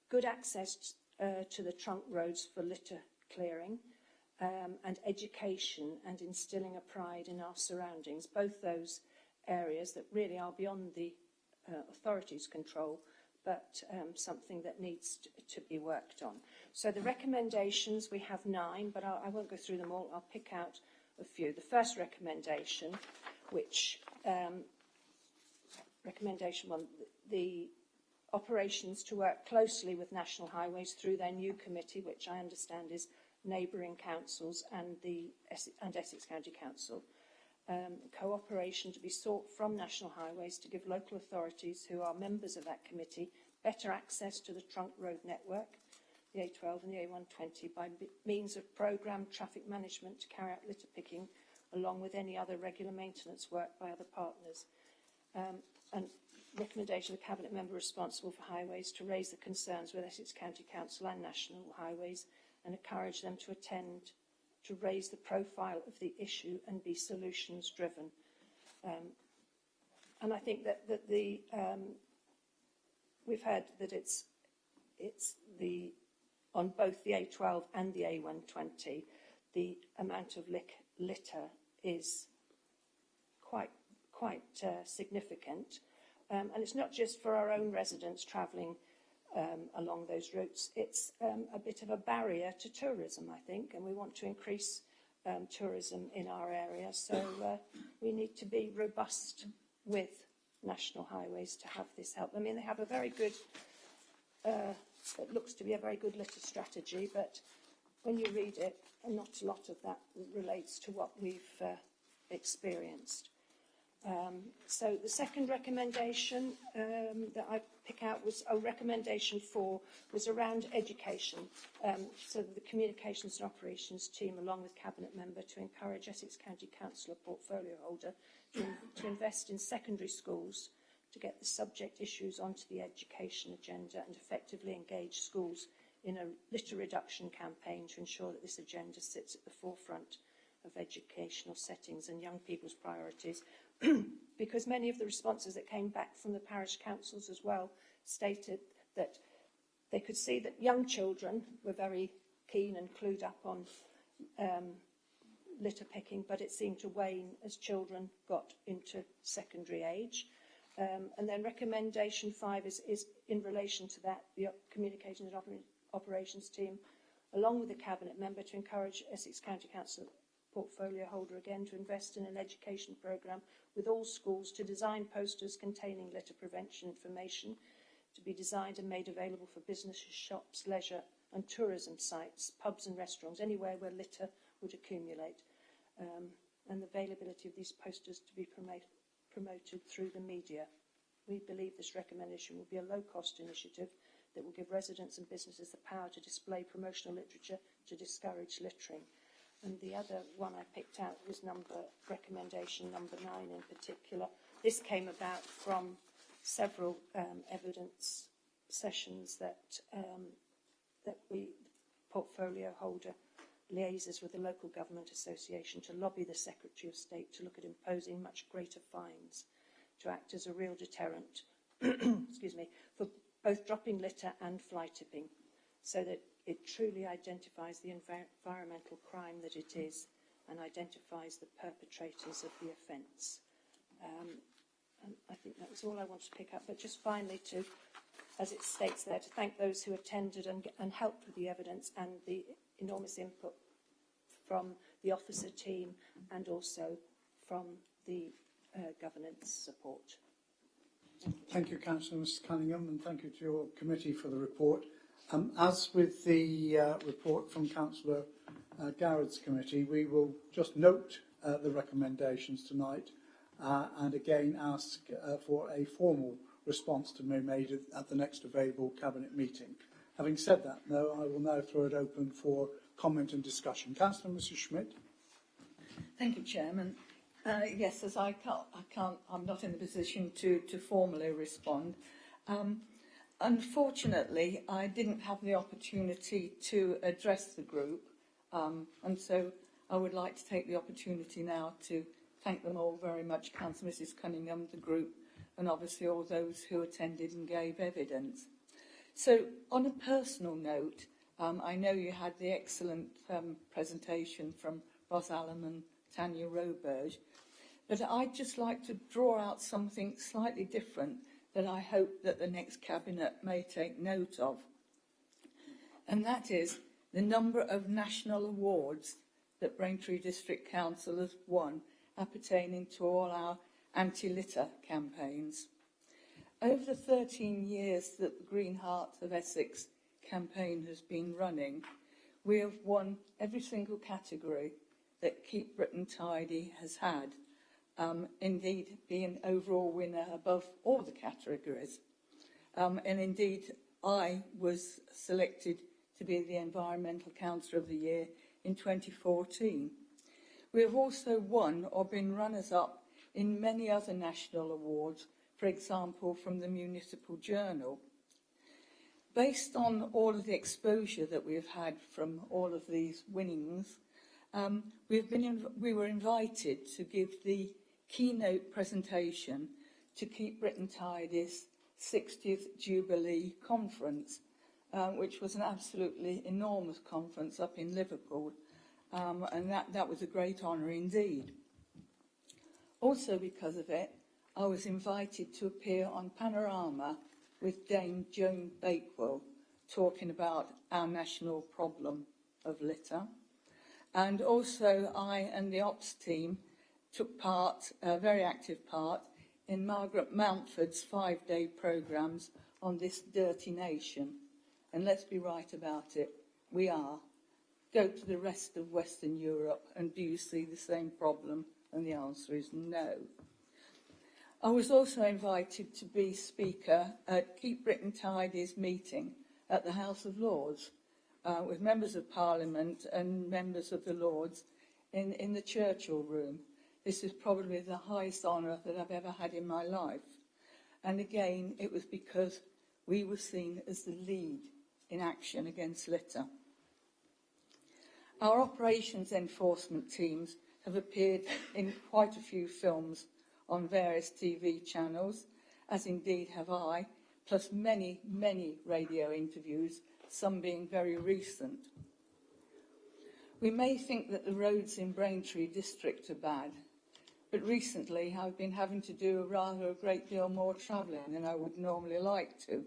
Good access to the trunk roads for litter clearing, and education and instilling a pride in our surroundings, both those areas that really are beyond the authority's control, but something that needs to be worked on. So the recommendations, we have 9, but I won't go through them all. I'll pick out a few. The first recommendation, which, recommendation 1, the operations to work closely with National Highways through their new committee, which I understand is neighbouring councils and Essex County Council. Cooperation to be sought from National Highways to give local authorities who are members of that committee better access to the trunk road network, the A12 and the A120, by means of programmed traffic management to carry out litter picking, along with any other regular maintenance work by other partners. And recommendation of the Cabinet member responsible for highways to raise the concerns with Essex County Council and National Highways and encourage them to attend to raise the profile of the issue and be solutions driven. And I think that we've heard that it's on both the A12 and the A120, the amount of litter is quite significant. And it's not just for our own residents travelling along those routes. It's a bit of a barrier to tourism, I think, and we want to increase tourism in our area. So we need to be robust with National Highways to have this help. I mean, they have a very good, it looks to be a very good litter strategy, but when you read it, not a lot of that relates to what we've experienced. So the second recommendation that I pick out was recommendation 4 was around education. So the Communications and Operations team, along with Cabinet member, to encourage Essex County Council, a portfolio holder, to invest in secondary schools to get the subject issues onto the education agenda and effectively engage schools in a litter reduction campaign to ensure that this agenda sits at the forefront of educational settings and young people's priorities. Because many of the responses that came back from the parish councils as well stated that they could see that young children were very keen and clued up on litter picking, but it seemed to wane as children got into secondary age. And then recommendation 5 is in relation to that, the Communications and Operations team, along with the Cabinet member, to encourage Essex County Council portfolio holder again to invest in an education programme with all schools to design posters containing litter prevention information to be designed and made available for businesses, shops, leisure and tourism sites, pubs and restaurants, anywhere where litter would accumulate, and the availability of these posters to be promoted through the media. We believe this recommendation will be a low-cost initiative that will give residents and businesses the power to display promotional literature to discourage littering. And the other one I picked out was recommendation number 9 in particular. This came about from several evidence sessions that we, portfolio holder, liaises with the local government association to lobby the Secretary of State to look at imposing much greater fines to act as a real deterrent excuse me, for both dropping litter and fly tipping, so that it truly identifies the environmental crime that it is and identifies the perpetrators of the offence. And I think that was all I wanted to pick up. But just finally, to, as it states there, to thank those who attended and helped with the evidence and the enormous input from the officer team and also from the governance support. Thank you, Councillor Mrs Cunningham, and thank you to your committee for the report. As with the report from Councillor Garrett's committee, we will just note the recommendations tonight and again ask for a formal response to be made at the next available Cabinet meeting. Having said that, though, I will now throw it open for comment and discussion. Councillor Mrs. Schmidt. Thank you, Chairman. Yes, as I'm not in the position to formally respond. Unfortunately, I didn't have the opportunity to address the group, and so I would like to take the opportunity now to thank them all very much, Councillor Mrs. Cunningham, the group, and obviously all those who attended and gave evidence. So, on a personal note, I know you had the excellent presentation from Ros Allam and Tanya Roberge, but I'd just like to draw out something slightly different that I hope that the next Cabinet may take note of. And that is the number of national awards that Braintree District Council has won appertaining to all our anti-litter campaigns. Over the 13 years that the Green Heart of Essex campaign has been running, we have won every single category that Keep Britain Tidy has had, indeed being overall winner above all the categories. And indeed, I was selected to be the Environmental Councillor of the Year in 2014. We have also won or been runners-up in many other national awards, for example, from the Municipal Journal. Based on all of the exposure that we have had from all of these winnings, we were invited to give the keynote presentation to Keep Britain Tidy's 60th Jubilee Conference, which was an absolutely enormous conference up in Liverpool, and that was a great honour indeed. Also because of it, I was invited to appear on Panorama with Dame Joan Bakewell, talking about our national problem of litter. And also I and the ops team took part, a very active part, in Margaret Mountford's 5-day programmes on this dirty nation. And let's be right about it, we are. Go to the rest of Western Europe and do you see the same problem? And the answer is no. I was also invited to be speaker at Keep Britain Tidy's meeting at the House of Lords with members of Parliament and members of the Lords in the Churchill Room. This is probably the highest honour that I've ever had in my life. And again, it was because we were seen as the lead in action against litter. Our operations enforcement teams have appeared in quite a few films on various TV channels, as indeed have I, plus many, many radio interviews, some being very recent. We may think that the roads in Braintree district are bad, but recently I've been having to do a great deal more travelling than I would normally like to.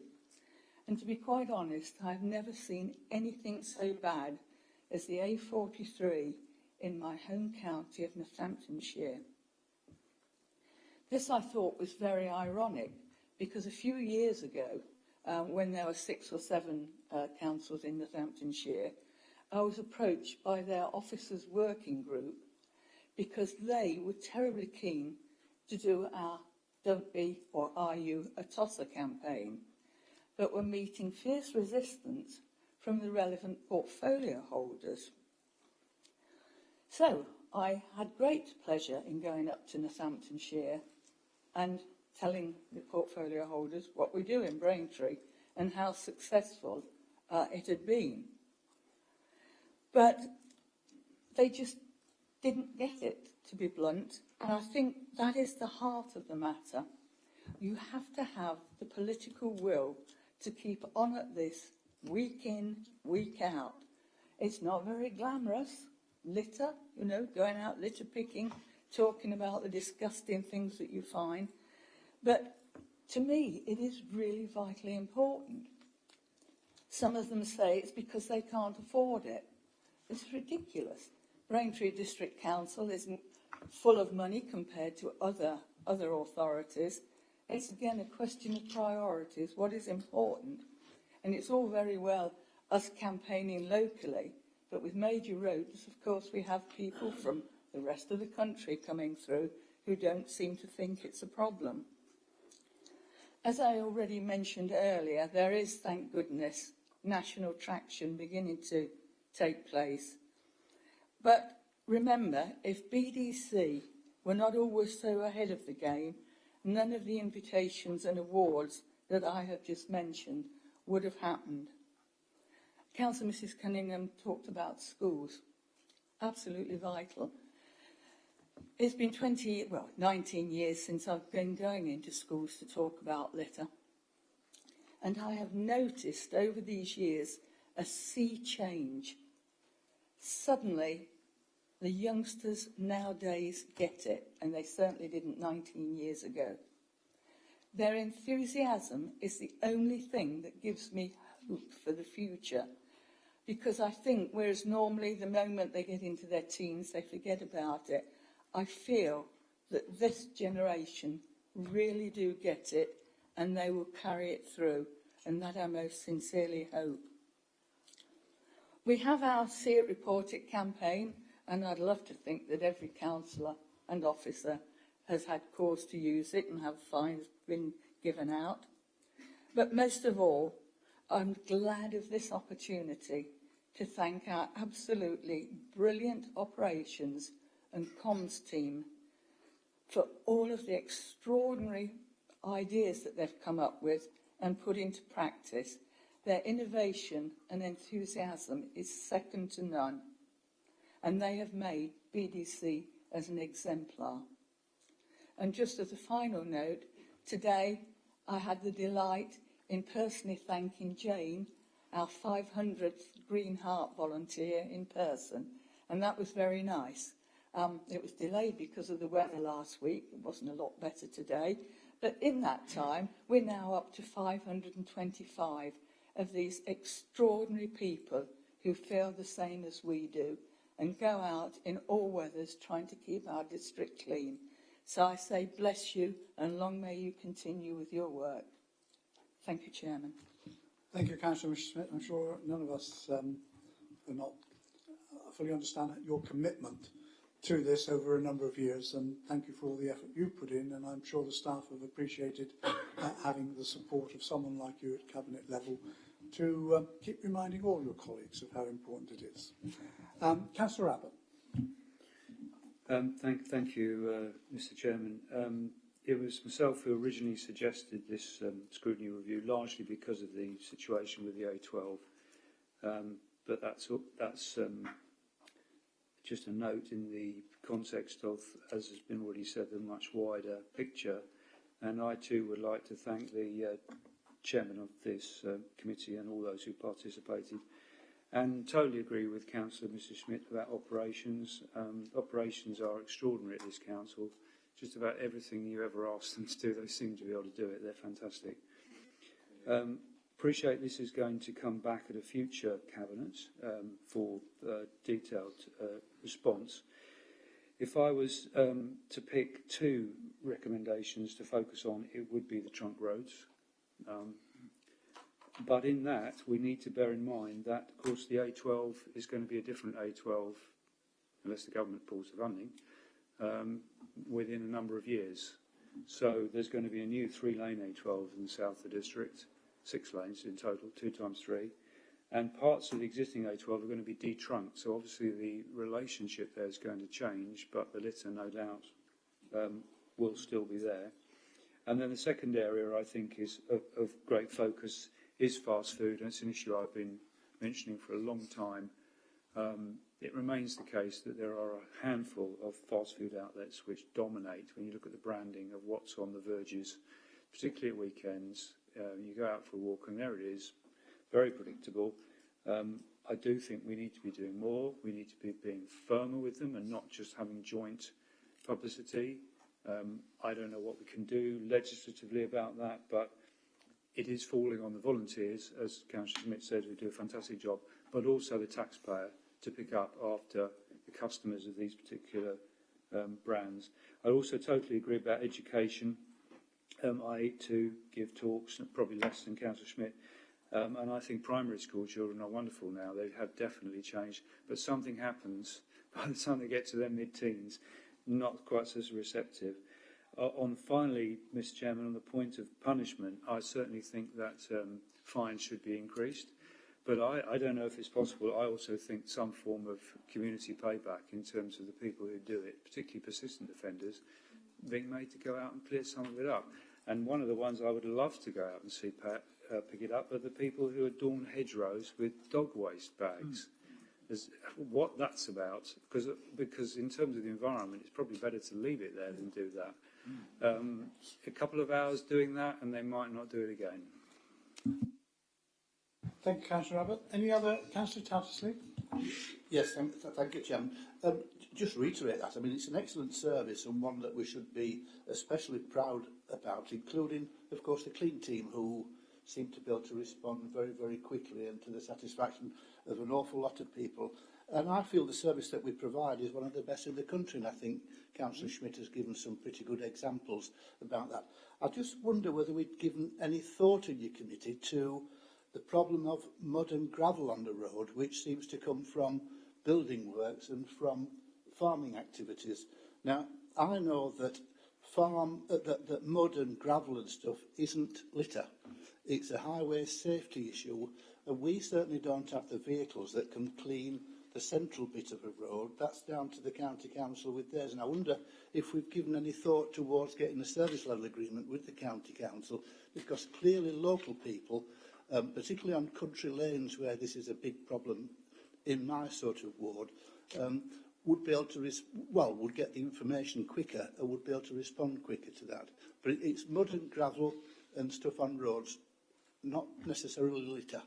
And to be quite honest, I've never seen anything so bad as the A43 in my home county of Northamptonshire. This I thought was very ironic because a few years ago, when there were 6 or 7 councils in Northamptonshire, I was approached by their officers' working group because they were terribly keen to do our Don't Be or Are You a Tosser campaign, but were meeting fierce resistance from the relevant portfolio holders. So I had great pleasure in going up to Northamptonshire and telling the portfolio holders what we do in Braintree and how successful it had been. But they just didn't get it, to be blunt, and I think that is the heart of the matter. You have to have the political will to keep on at this week in, week out. It's not very glamorous. Litter, going out litter picking, talking about the disgusting things that you find. But to me, it is really vitally important. Some of them say it's because they can't afford it. It's ridiculous. Braintree District Council isn't full of money compared to other authorities. It's again a question of priorities, what is important. And it's all very well us campaigning locally, but with major roads, of course, we have people from the rest of the country coming through who don't seem to think it's a problem. As I already mentioned earlier, there is, thank goodness, national traction beginning to take place. But remember, if BDC were not always so ahead of the game, none of the invitations and awards that I have just mentioned would have happened. Councillor Mrs Cunningham talked about schools. Absolutely vital. It's been 19 years since I've been going into schools to talk about litter. And I have noticed over these years a sea change. Suddenly, the youngsters nowadays get it, and they certainly didn't 19 years ago. Their enthusiasm is the only thing that gives me hope for the future, because I think, whereas normally the moment they get into their teens, they forget about it, I feel that this generation really do get it, and they will carry it through, and that I most sincerely hope. We have our See It, Report It campaign, and I'd love to think that every councillor and officer has had cause to use it and have fines been given out. But most of all, I'm glad of this opportunity to thank our absolutely brilliant operations and comms team for all of the extraordinary ideas that they've come up with and put into practice. Their innovation and enthusiasm is second to none, and they have made BDC as an exemplar. And just as a final note, today I had the delight in personally thanking Jane, our 500th Green Heart volunteer, in person, and that was very nice. It was delayed because of the weather last week. It wasn't a lot better today, but in that time we're now up to 525 of these extraordinary people who feel the same as we do and go out in all weathers trying to keep our district clean. So I say bless you, and long may you continue with your work. Thank you, Chairman. Thank you, Councillor Smith. I'm sure none of us will not fully understand your commitment to this over a number of years, and thank you for all the effort you put in, and I'm sure the staff have appreciated having the support of someone like you at Cabinet level to keep reminding all your colleagues of how important it is. Councillor Abbott. Thank you, Mr Chairman. It was myself who originally suggested this scrutiny review, largely because of the situation with the A12. But that's just a note in the context of, as has been already said, the much wider picture. And I too would like to thank the chairman of this committee and all those who participated. And totally agree with Councillor Mrs Schmidt about operations. Operations are extraordinary at this council. Just about everything you ever ask them to do, they seem to be able to do it. They're fantastic. Appreciate this is going to come back at a future cabinet for detailed response. If I was to pick two recommendations to focus on, it would be the trunk roads. But in that, we need to bear in mind that, of course, the A12 is going to be a different A12, unless the government pulls the funding, within a number of years. So there's going to be a new 3-lane A12 in the south of the district, 6 lanes in total, 2 times 3. And parts of the existing A12 are going to be detrunked. So obviously the relationship there is going to change, but the litter, no doubt, will still be there. And then the second area I think is of great focus is fast food, and it's an issue I've been mentioning for a long time. It remains the case that there are a handful of fast food outlets which dominate when you look at the branding of what's on the verges, particularly at weekends. You go out for a walk and there it is, very predictable. I do think we need to be doing more. We need to be being firmer with them and not just having joint publicity. I don't know what we can do legislatively about that, but it is falling on the volunteers, as Councillor Smith said, who do a fantastic job, but also the taxpayer to pick up after the customers of these particular brands. I also totally agree about education. I too give talks, probably less than Councillor Schmidt, and I think primary school children are wonderful now. They have definitely changed, but something happens by the time they get to their mid-teens, not quite as receptive. Finally, Mr. Chairman, on the point of punishment, I certainly think that fines should be increased. But I don't know if it's possible. I also think some form of community payback in terms of the people who do it, particularly persistent offenders, being made to go out and clear some of it up. And one of the ones I would love to go out and see pick it up are the people who adorn hedgerows with dog waste bags. What that's about, because in terms of the environment, it's probably better to leave it there than do that. A couple of hours doing that, and they might not do it again. Thank you, Councillor Abbott. Any other? Councillor Tattersley? Yes, thank you, Chairman. Just reiterate that. I mean, it's an excellent service and one that we should be especially proud about, including, of course, the Clean team, who seem to be able to respond very, very quickly and to the satisfaction of an awful lot of people. And I feel the service that we provide is one of the best in the country, and I think Councillor Schmidt has given some pretty good examples about that. I just wonder whether we'd given any thought in your committee to the problem of mud and gravel on the road, which seems to come from building works and from farming activities. Now, I know that that mud and gravel and stuff isn't litter. It's a highway safety issue, and we certainly don't have the vehicles that can clean the central bit of a road. That's down to the county council with theirs. And I wonder if we've given any thought towards getting a service level agreement with the county council, because clearly local people, particularly on country lanes where this is a big problem in my sort of ward, would be able to would get the information quicker and would be able to respond quicker to that. But it's mud and gravel and stuff on roads, not necessarily litter.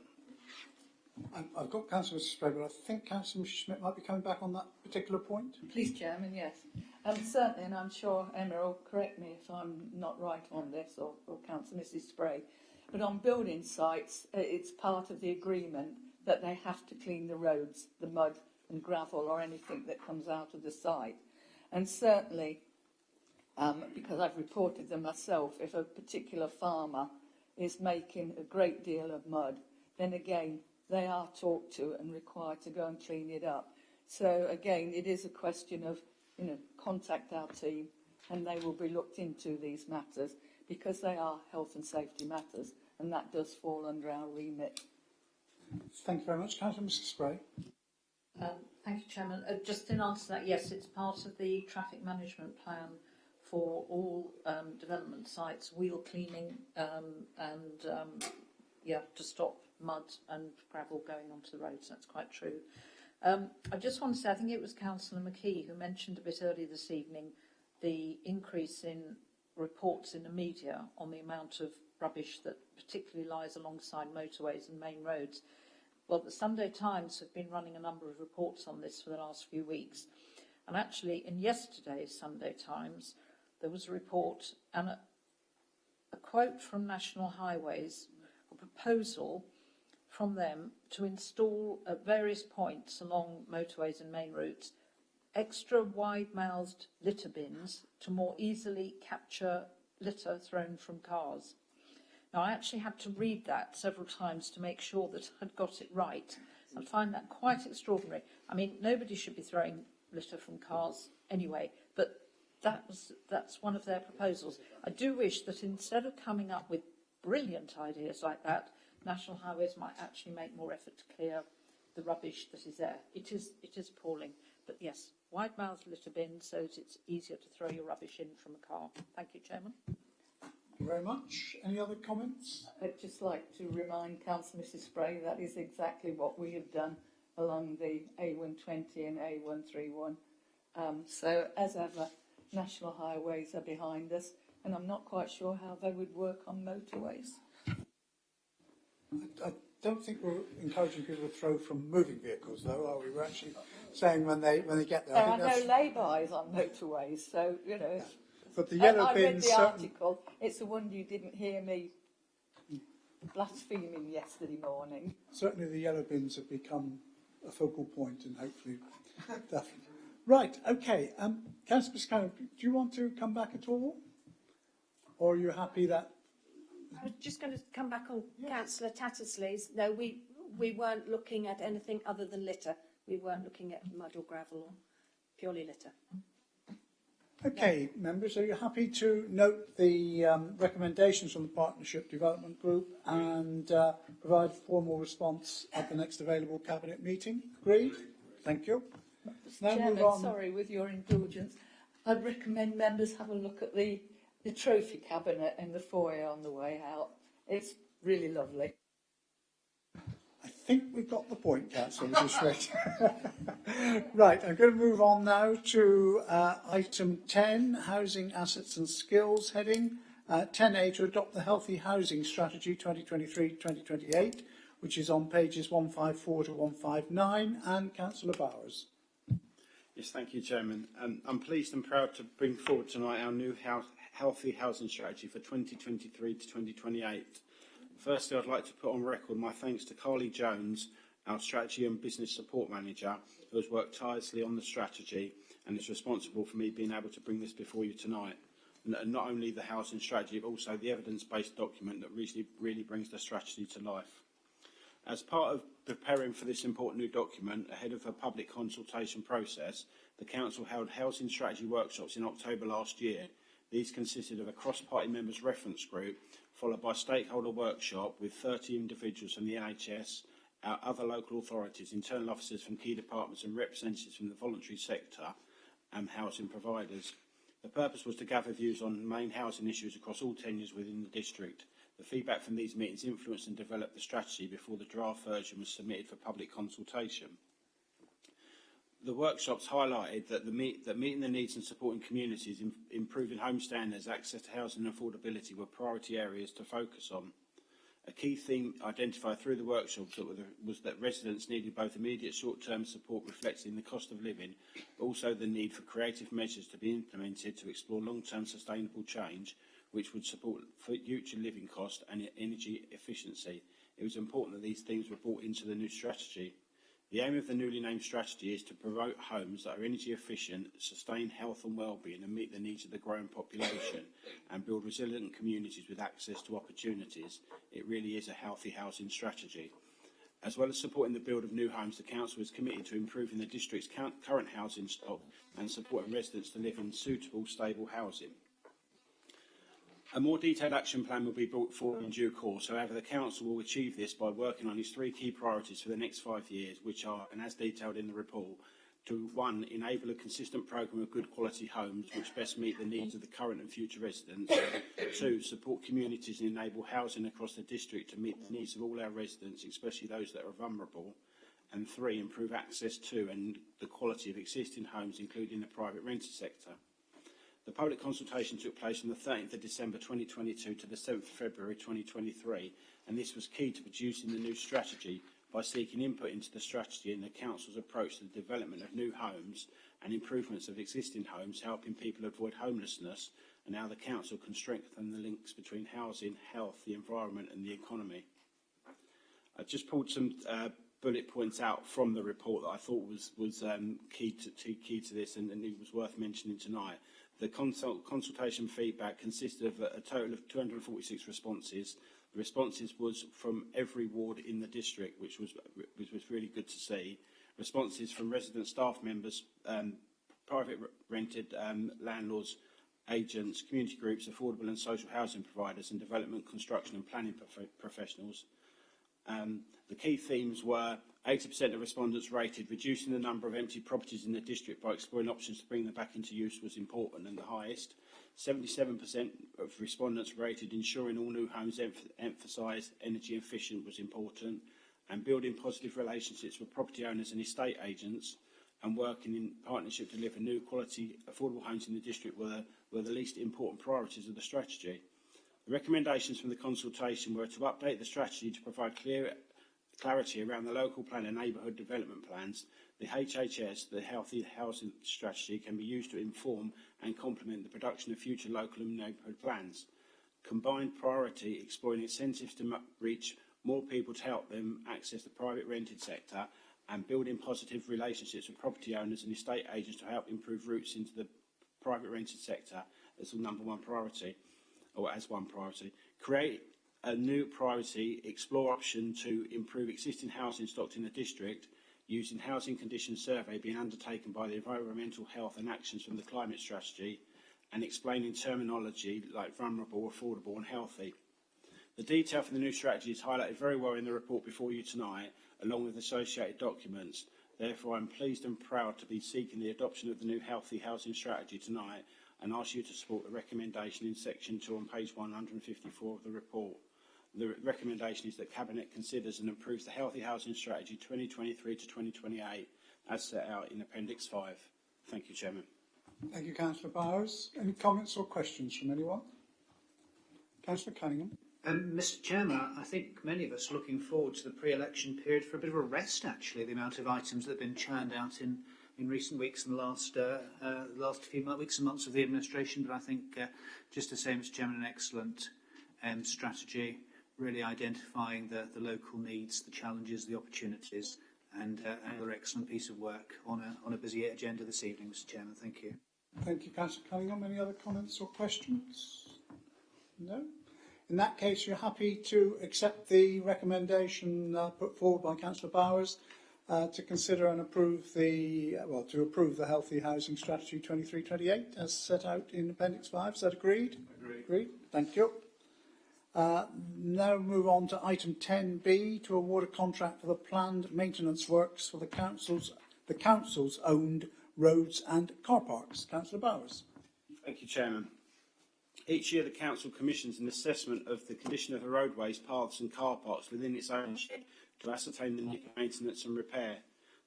I've got Councillor Mrs. Spray, but I think Councillor Mrs. Schmidt might be coming back on that particular point. Please, Chairman, yes. Certainly, and I'm sure Emma will correct me if I'm not right on this, or Councillor Mrs. Spray, but on building sites, it's part of the agreement that they have to clean the roads, the mud and gravel or anything that comes out of the site. And certainly, because I've reported them myself, if a particular farmer is making a great deal of mud, then again, they are talked to and required to go and clean it up. So again, it is a question of, contact our team and they will be looked into these matters because they are health and safety matters, and that does fall under our remit. Thank you very much. Councillor Mrs. Spray. Thank you, Chairman. Just in answer to that, yes, it's part of the traffic management plan for all development sites, wheel cleaning to stop mud and gravel going onto the roads. That's quite true. I just want to say, I think it was Councillor McKee who mentioned a bit earlier this evening the increase in reports in the media on the amount of rubbish that particularly lies alongside motorways and main roads. Well, the Sunday Times have been running a number of reports on this for the last few weeks. And actually, in yesterday's Sunday Times, there was a report and a quote from National Highways, a proposal from them to install at various points along motorways and main routes extra wide-mouthed litter bins to more easily capture litter thrown from cars. Now, I actually had to read that several times to make sure that I'd got it right. I find that quite extraordinary. I mean, nobody should be throwing litter from cars anyway, but that's one of their proposals. I do wish that instead of coming up with brilliant ideas like that, National Highways might actually make more effort to clear the rubbish that is there. It is appalling. But yes, wide-mouthed litter bins so that it's easier to throw your rubbish in from a car. Thank you, Chairman. Thank you very much. Any other comments? I'd just like to remind Councillor Mrs. Spray that is exactly what we have done along the A120 and A131. So, as ever, National Highways are behind us, and I'm not quite sure how they would work on motorways. I don't think we're encouraging people to throw from moving vehicles, though, are we? We're actually saying when they get there. There are no lay-bys on motorways, so, But the yellow I read bins. the article. It's a wonder you didn't hear me blaspheming yesterday morning. Certainly the yellow bins have become a focal point, and hopefully definitely. Right, okay. Councillor Piscano, do you want to come back at all? Or are you happy that... I was just going to come back on Councillor Tattersley's. No, we weren't looking at anything other than litter. We weren't looking at mud or gravel or purely litter. Okay, members, are you happy to note the recommendations from the Partnership Development Group and provide a formal response at the next available Cabinet meeting? Agreed? Thank you. Now Chairman, move on. sorry, with your indulgence, I'd recommend members have a look at the trophy cabinet in the foyer on the way out. It's really lovely. I think we've got the point, Councillor Smith. Right, I'm going to move on now to item 10, Housing Assets and Skills heading. 10A, to adopt the Healthy Housing Strategy 2023-2028, which is on pages 154 to 159, and Councillor Bowers. Yes, thank you, Chairman. I'm pleased and proud to bring forward tonight our new Healthy Housing Strategy for 2023 to 2028. Firstly, I'd like to put on record my thanks to Carly Jones, our Strategy and Business Support Manager, who has worked tirelessly on the strategy and is responsible for me being able to bring this before you tonight. And not only the housing strategy, but also the evidence-based document that really brings the strategy to life. As part of preparing for this important new document, ahead of a public consultation process, the Council held housing strategy workshops in October last year. These consisted of a cross-party members reference group, followed by a stakeholder workshop with 30 individuals from the NHS, our other local authorities, internal officers from key departments and representatives from the voluntary sector and housing providers. The purpose was to gather views on main housing issues across all tenures within the district. The feedback from these meetings influenced and developed the strategy before the draft version was submitted for public consultation. The workshops highlighted that meeting the needs and supporting communities, improving home standards, access to housing and affordability were priority areas to focus on. A key theme identified through the workshops was that residents needed both immediate short-term support reflecting the cost of living, but also the need for creative measures to be implemented to explore long-term sustainable change, which would support future living cost and energy efficiency. It was important that these themes were brought into the new strategy. The aim of the newly named strategy is to promote homes that are energy efficient, sustain health and well-being and meet the needs of the growing population and build resilient communities with access to opportunities. It really is a healthy housing strategy. As well as supporting the build of new homes, the Council is committed to improving the district's current housing stock and supporting residents to live in suitable, stable housing. A more detailed action plan will be brought forward in due course. However, the Council will achieve this by working on its three key priorities for the next 5 years, which are, and as detailed in the report, to 1, enable a consistent programme of good quality homes which best meet the needs of the current and future residents. 2, support communities and enable housing across the district to meet the needs of all our residents, especially those that are vulnerable. And 3, improve access to and the quality of existing homes, including the private rented sector. The public consultation took place from the 13th of December 2022 to the 7th of February 2023, and this was key to producing the new strategy by seeking input into the strategy and the Council's approach to the development of new homes and improvements of existing homes, helping people avoid homelessness, and how the Council can strengthen the links between housing, health, the environment and the economy. I just pulled some bullet points out from the report that I thought was key to this and it was worth mentioning tonight. The consultation feedback consisted of a total of 246 responses. The responses was from every ward in the district, which was really good to see. Responses from resident staff members, private rented landlords, agents, community groups, affordable and social housing providers, and development, construction and planning professionals. The key themes were 80% of respondents rated reducing the number of empty properties in the district by exploring options to bring them back into use was important and the highest. 77% of respondents rated ensuring all new homes emphasise energy efficient was important, and building positive relationships with property owners and estate agents and working in partnership to deliver new quality affordable homes in the district were the least important priorities of the strategy. The recommendations from the consultation were to update the strategy to provide clarity around the local plan and neighbourhood development plans. The HHS, the Healthy Housing Strategy, can be used to inform and complement the production of future local and neighbourhood plans. Combined priority, exploring incentives to reach more people to help them access the private rented sector, and building positive relationships with property owners and estate agents to help improve routes into the private rented sector as the number one priority, or as one priority. Create a new priority, explore option to improve existing housing stock in the district using housing condition survey being undertaken by the Environmental Health and Actions from the Climate Strategy, and explaining terminology like vulnerable, affordable and healthy. The detail for the new strategy is highlighted very well in the report before you tonight, along with associated documents. Therefore, I'm pleased and proud to be seeking the adoption of the new healthy housing strategy tonight and ask you to support the recommendation in section 2 on page 154 of the report. The recommendation is that Cabinet considers and approves the healthy housing strategy 2023 to 2028 as set out in Appendix 5. Thank you, Chairman. Thank you, Councillor Bowers. Any comments or questions from anyone? Councillor Cunningham. Mr. Chairman, I think many of us are looking forward to the pre-election period for a bit of a rest, actually, the amount of items that have been churned out in recent weeks and the last few weeks and months of the administration. But I think, just to say, Mr. Chairman, an excellent strategy, really identifying the local needs, the challenges, the opportunities, and another excellent piece of work on a busy agenda this evening, Mr. Chairman. Thank you. Thank you, Councillor Cunningham. Any other comments or questions? No? In that case, you're happy to accept the recommendation put forward by Councillor Bowers to consider and approve the Healthy Housing Strategy 23-28 as set out in Appendix 5. Is that agreed? Agreed. Thank you. Now move on to item 10B, to award a contract for the planned maintenance works for the council's owned roads and car parks. Councillor Bowers. Thank you, Chairman. Each year the Council commissions an assessment of the condition of the roadways, paths and car parks within its ownership to ascertain the need for maintenance and repair.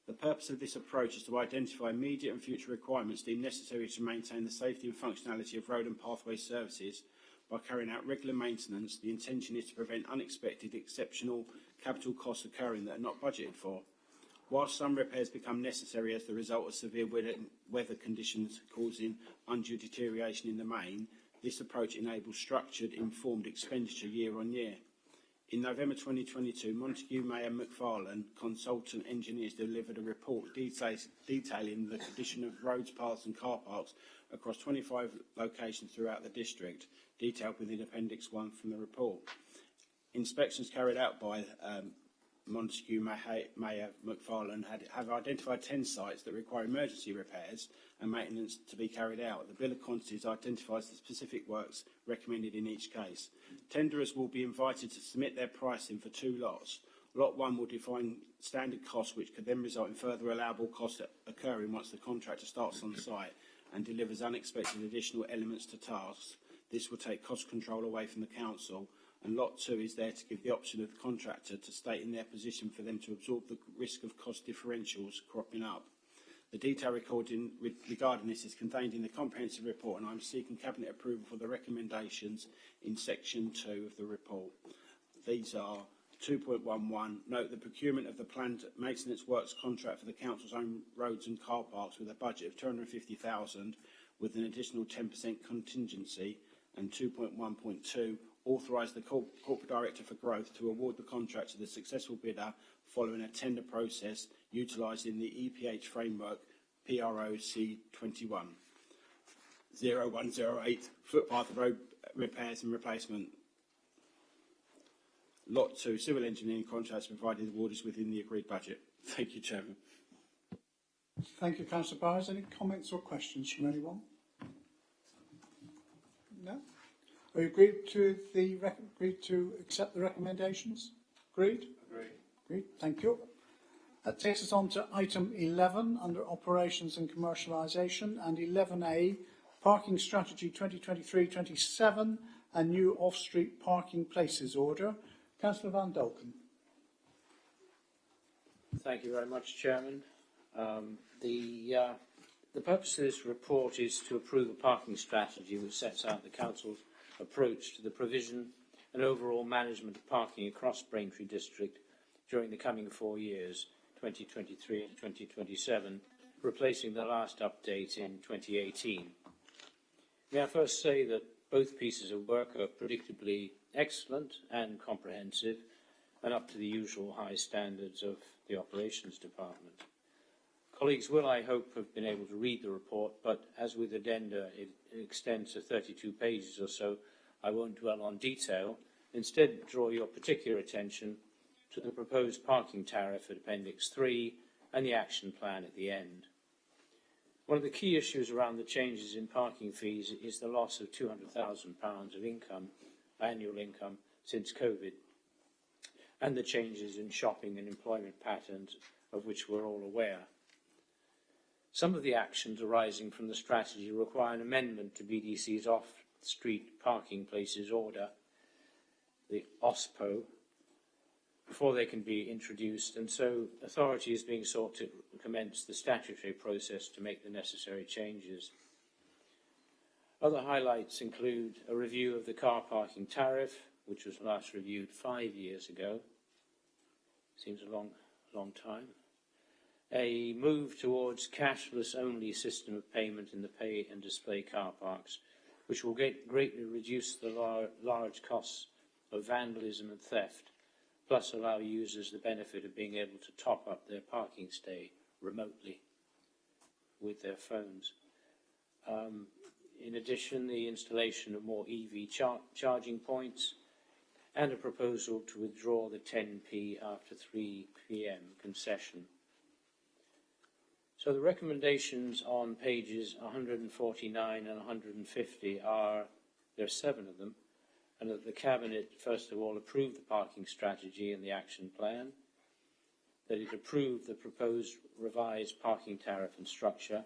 The purpose of this approach is to identify immediate and future requirements deemed necessary to maintain the safety and functionality of road and pathway services. By carrying out regular maintenance, the intention is to prevent unexpected, exceptional capital costs occurring that are not budgeted for. Whilst some repairs become necessary as the result of severe weather conditions causing undue deterioration in the main, this approach enables structured, informed expenditure year on year. In November 2022, Montague, Mayer McFarlane, consultant engineers, delivered a report detailing the condition of roads, paths and car parks across 25 locations throughout the district, detailed within Appendix 1 from the report. Inspections carried out by Montague, Mayer, McFarlane have identified 10 sites that require emergency repairs and maintenance to be carried out. The bill of quantities identifies the specific works recommended in each case. Tenderers will be invited to submit their pricing for 2 lots. Lot 1 will define standard costs, which could then result in further allowable costs occurring once the contractor starts on site and delivers unexpected additional elements to tasks. This will take cost control away from the council, and Lot 2 is there to give the option of the contractor to state in their position for them to absorb the risk of cost differentials cropping up. The detail regarding this is contained in the comprehensive report, and I'm seeking Cabinet approval for the recommendations in section 2 of the report. These are 2.11, note the procurement of the planned maintenance works contract for the council's own roads and car parks with a budget of 250,000 with an additional 10% contingency, and 2.1.2, authorise the Corporate Director for Growth to award the contract to the successful bidder following a tender process utilising the EPH framework PROC 21 0108 footpath road repairs and replacement. Lot 2 civil engineering contracts provided the orders within the agreed budget. Thank you, Chairman. Thank you, Councillor Bowers. Any comments or questions from anyone? No? Are you agreed to accept the recommendations? Agreed? Agreed. Thank you. That takes us on to item 11 under Operations and Commercialisation, and 11A, Parking Strategy 2023-27 and New Off-Street Parking Places Order. Councillor Van Dolken. Thank you very much, Chairman. The purpose of this report is to approve a parking strategy which sets out the Council's approach to the provision and overall management of parking across Braintree District during the coming 4 years, 2023 and 2027, replacing the last update in 2018. May I first say that both pieces of work are predictably excellent and comprehensive and up to the usual high standards of the Operations Department. Colleagues will, I hope, have been able to read the report, but as with addenda, it extends to 32 pages or so. I won't dwell on detail. Instead, draw your particular attention to the proposed parking tariff at Appendix 3 and the action plan at the end. One of the key issues around the changes in parking fees is the loss of £200,000 of income, annual income, since COVID, and the changes in shopping and employment patterns of which we're all aware. Some of the actions arising from the strategy require an amendment to BDC's off-street parking places order, the OSPO, before they can be introduced, and so authority is being sought to commence the statutory process to make the necessary changes. Other highlights include a review of the car parking tariff, which was last reviewed 5 years ago. Seems a long time. A move towards cashless-only system of payment in the pay and display car parks, which will greatly reduce the large costs of vandalism and theft, plus allow users the benefit of being able to top up their parking stay remotely with their phones. In addition, the installation of more EV charging points, and a proposal to withdraw the 10p after 3 p.m. concession. So the recommendations on pages 149 and 150 are, there are 7 of them, and that the Cabinet, first of all, approve the parking strategy and the action plan, that it approve the proposed revised parking tariff and structure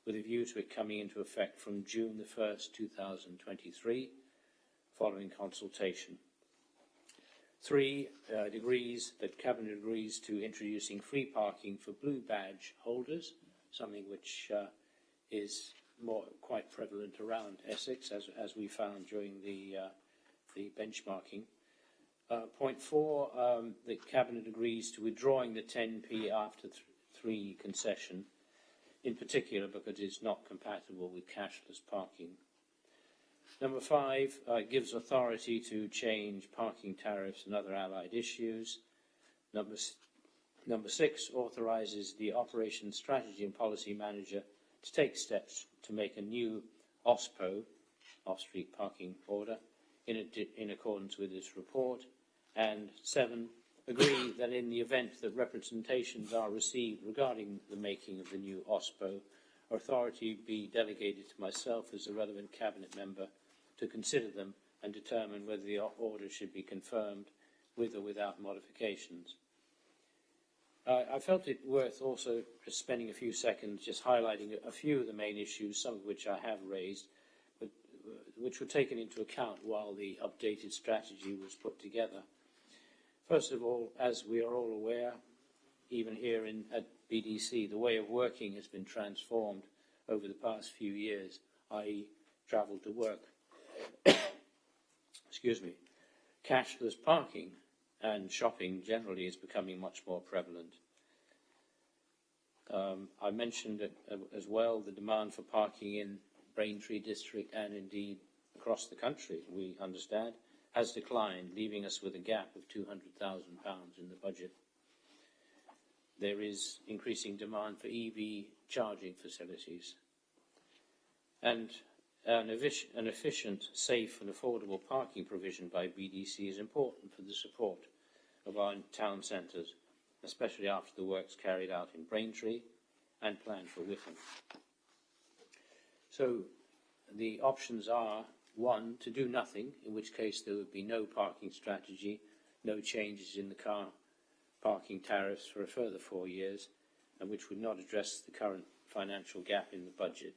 with a view to it coming into effect from June the 1st, 2023, following consultation. 3, that Cabinet agrees to introducing free parking for blue badge holders, something which is quite prevalent around Essex, as we found during the benchmarking. Point 4, the Cabinet agrees to withdrawing the 10p after 3 concession, in particular because it's not compatible with cashless parking. Number 5, gives authority to change parking tariffs and other allied issues. Number 6, authorises the Operations Strategy and Policy Manager to take steps to make a new OSPO, off-street parking order, in accordance with this report. And 7, agree that in the event that representations are received regarding the making of the new OSPO, authority be delegated to myself as a relevant Cabinet member to consider them and determine whether the order should be confirmed with or without modifications. I felt it worth also just spending a few seconds just highlighting a few of the main issues, some of which I have raised, but which were taken into account while the updated strategy was put together. First of all, as we are all aware, even here at BDC, the way of working has been transformed over the past few years, i.e. travel to work. Excuse me. Cashless parking and shopping generally is becoming much more prevalent. I mentioned as well the demand for parking in Braintree district and indeed across the country, we understand, has declined, leaving us with a gap of £200,000 in the budget. There is increasing demand for EV charging facilities. And an efficient, safe and affordable parking provision by BDC is important for the support of our town centres, especially after the works carried out in Braintree and planned for Witham. So the options are, 1, to do nothing, in which case there would be no parking strategy, no changes in the car parking tariffs for a further 4 years, and which would not address the current financial gap in the budget.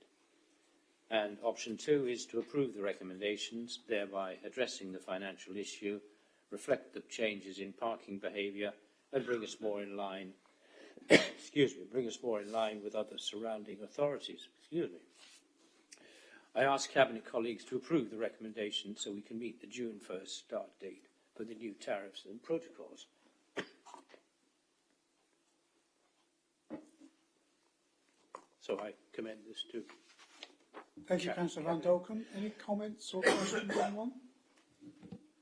And option 2 is to approve the recommendations, thereby addressing the financial issue, reflect the changes in parking behaviour, and bring us more in line, bring us more in line with other surrounding authorities. I ask Cabinet colleagues to approve the recommendation so we can meet the June 1st start date for the new tariffs and protocols. So I commend this to. Thank you, Councillor Van Dolken. Any comments or questions on one?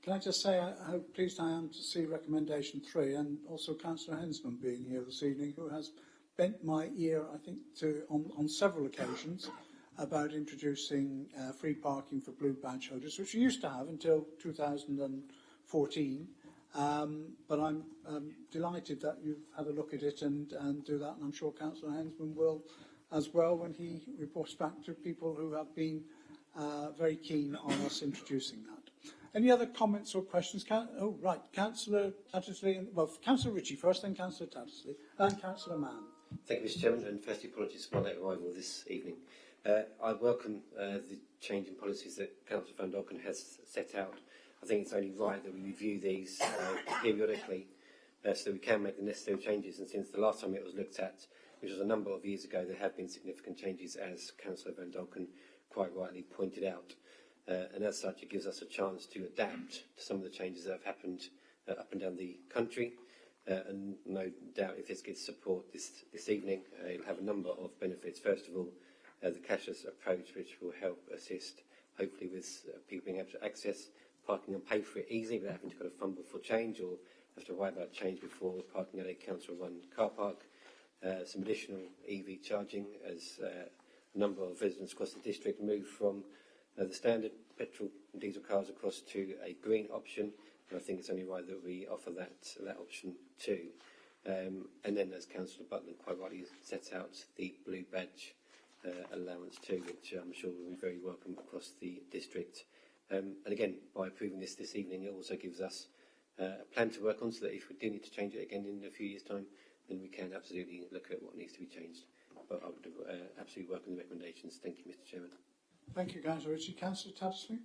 Can I just say how pleased I am to see recommendation 3 and also Councillor Hensman being here this evening, who has bent my ear, I think, on several occasions about introducing free parking for blue badge holders, which we used to have until 2014. But I'm delighted that you've had a look at it and do that, and I'm sure Councillor Hensman will as well when he reports back to people who have been very keen on us introducing that. Any other comments or questions? Councillor Tattersley, Councillor Ritchie first, then Councillor Tattersley, and Councillor Mann. Thank you, Mr. Chairman, and firstly, apologies for my late arrival this evening. I welcome the change in policies that Councillor Van Dolken has set out. I think it's only right that we review these periodically so that we can make the necessary changes. And since the last time it was looked at, which was a number of years ago, there have been significant changes, as Councillor Van Dolken quite rightly pointed out. And as such, it gives us a chance to adapt to some of the changes that have happened up and down the country. And no doubt if this gets support this evening, it'll have a number of benefits. First of all, the cashless approach, which will help assist, hopefully, with people being able to access parking and pay for it easily without having to kind of fumble for change or have to worry about change before parking at a council-run car park. Some additional EV charging as a number of residents across the district move from the standard petrol and diesel cars across to a green option. And I think it's only right that we offer that option too. And then, as Councillor Butler quite rightly sets out, the blue badge allowance too, which I'm sure will be very welcome across the district. And again, by approving this evening, it also gives us a plan to work on, so that if we do need to change it again in a few years' time, then we can absolutely look at what needs to be changed. But I would absolutely welcome the recommendations. Thank you, Mr. Chairman. Thank you, Councillor Ritchie. Councillor Tattersley?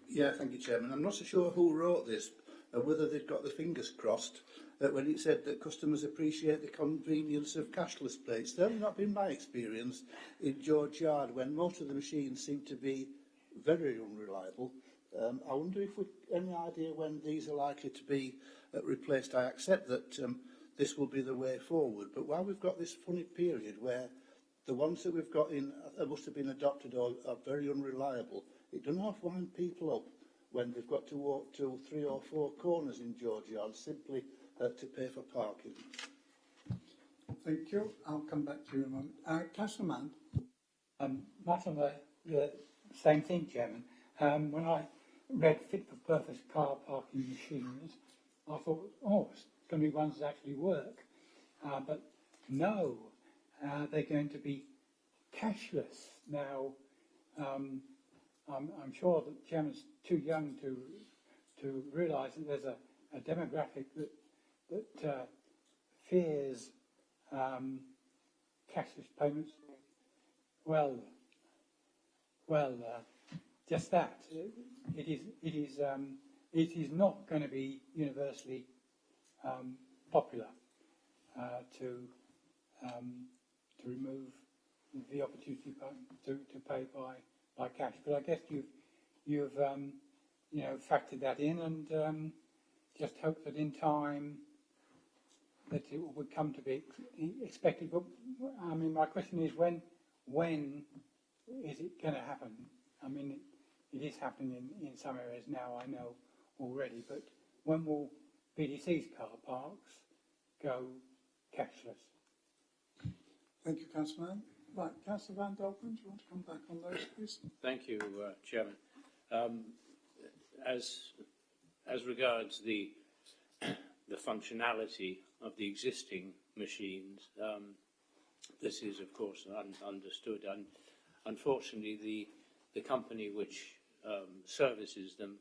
Yeah, thank you, Chairman. I'm not so sure who wrote this, whether they've got their fingers crossed when it said that customers appreciate the convenience of cashless plates. That's not been my experience in George Yard, when most of the machines seem to be very unreliable. I wonder if we any idea when these are likely to be replaced. I accept that this will be the way forward, but while we've got this funny period where the ones that we've got in must have been adopted or are very unreliable, it doesn't half wind people up when they've got to walk to 3 or 4 corners in George Yard simply to pay for parking. Thank you. I'll come back to you in a moment. Councillor Mann? Much on the same thing, Chairman. When I read fit-for-purpose car parking machines, I thought, it's going to be ones that actually work. But no, they're going to be cashless. Now, I'm sure that the Chairman's too young to realise that there's a demographic that fears cashless payments. Well, just that. It is not going to be universally popular to remove the opportunity to pay by cash. But I guess you've factored that in, and just hope that in time that it would come to be expected. But I mean, my question is, when is it going to happen? I mean, it is happening in some areas now, I know already, but when will PDC's car parks go cashless? Thank you, Councillor Mann. Right, Councillor Van Dolken, do you want to come back on those, please? Thank you, Chairman. As regards the functionality of the existing machines, this is, of course, understood. And unfortunately, the company which services them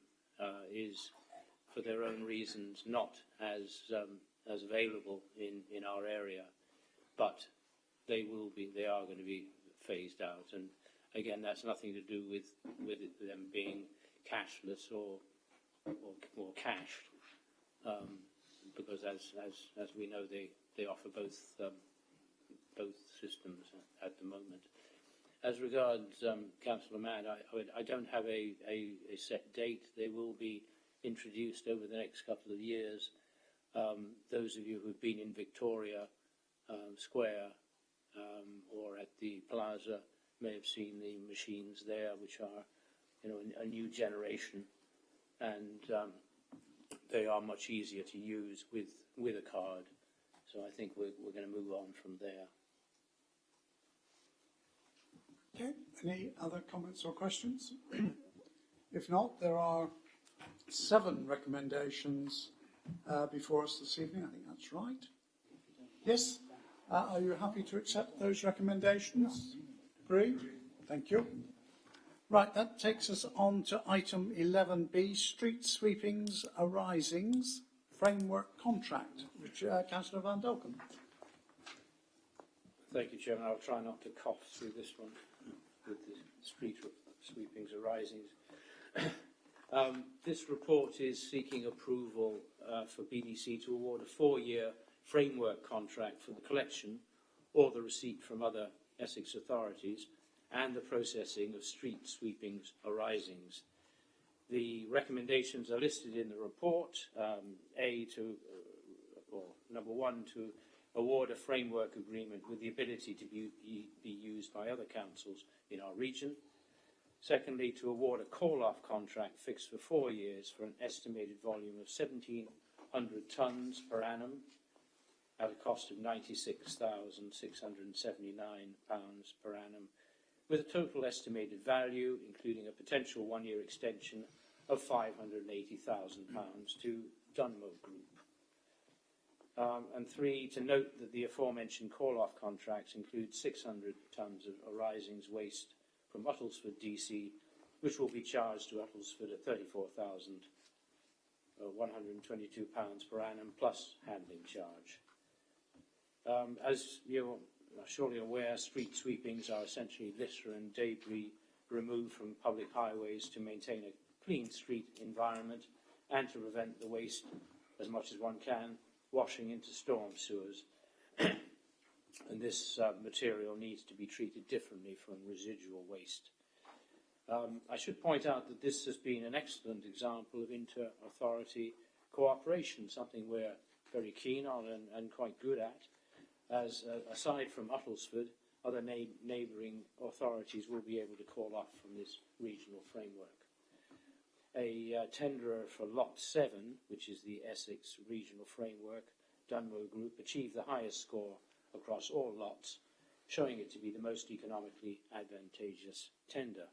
is, for their own reasons, not as available in our area, but they are going to be phased out. And again, that's nothing to do with them being cashless or cashed, because as we know, they offer both systems at the moment. As regards Councillor Mann, I don't have a set date. They will be introduced over the next couple of years. Those of you who've been in Victoria Square or at the Plaza may have seen the machines there, which are, a new generation, and they are much easier to use with a card. So I think we're going to move on from there. Okay, any other comments or questions? If not, there are 7 recommendations before us this evening. I think that's right. Yes? Are you happy to accept those recommendations? Agreed? Thank you. Right, that takes us on to item 11B, street sweepings arisings framework contract, which Councillor Van Dolken. Thank you, Chairman. I'll try not to cough through this one with the street sweepings arisings. This report is seeking approval for BDC to award a 4-year framework contract for the collection or the receipt from other Essex authorities and the processing of street sweepings arisings. The recommendations are listed in the report. Number one, to award a framework agreement with the ability to be used by other councils in our region. Secondly, to award a call-off contract fixed for 4 years for an estimated volume of 1,700 tonnes per annum at a cost of £96,679 per annum, with a total estimated value, including a potential 1-year extension, of £580,000 to Dunmo Group. And 3, to note that the aforementioned call-off contracts include 600 tonnes of arisings waste from Uttlesford DC, which will be charged to Uttlesford at £34,122 per annum plus handling charge. As you're surely aware, street sweepings are essentially litter and debris removed from public highways to maintain a clean street environment and to prevent the waste, as much as one can, washing into storm sewers. And this material needs to be treated differently from residual waste. I should point out that this has been an excellent example of inter-authority cooperation, something we're very keen on and quite good at, as aside from Uttlesford, other neighbouring authorities will be able to call off from this regional framework. A tenderer for Lot 7, which is the Essex regional framework, Dunmo Group, achieved the highest score across all lots, showing it to be the most economically advantageous tender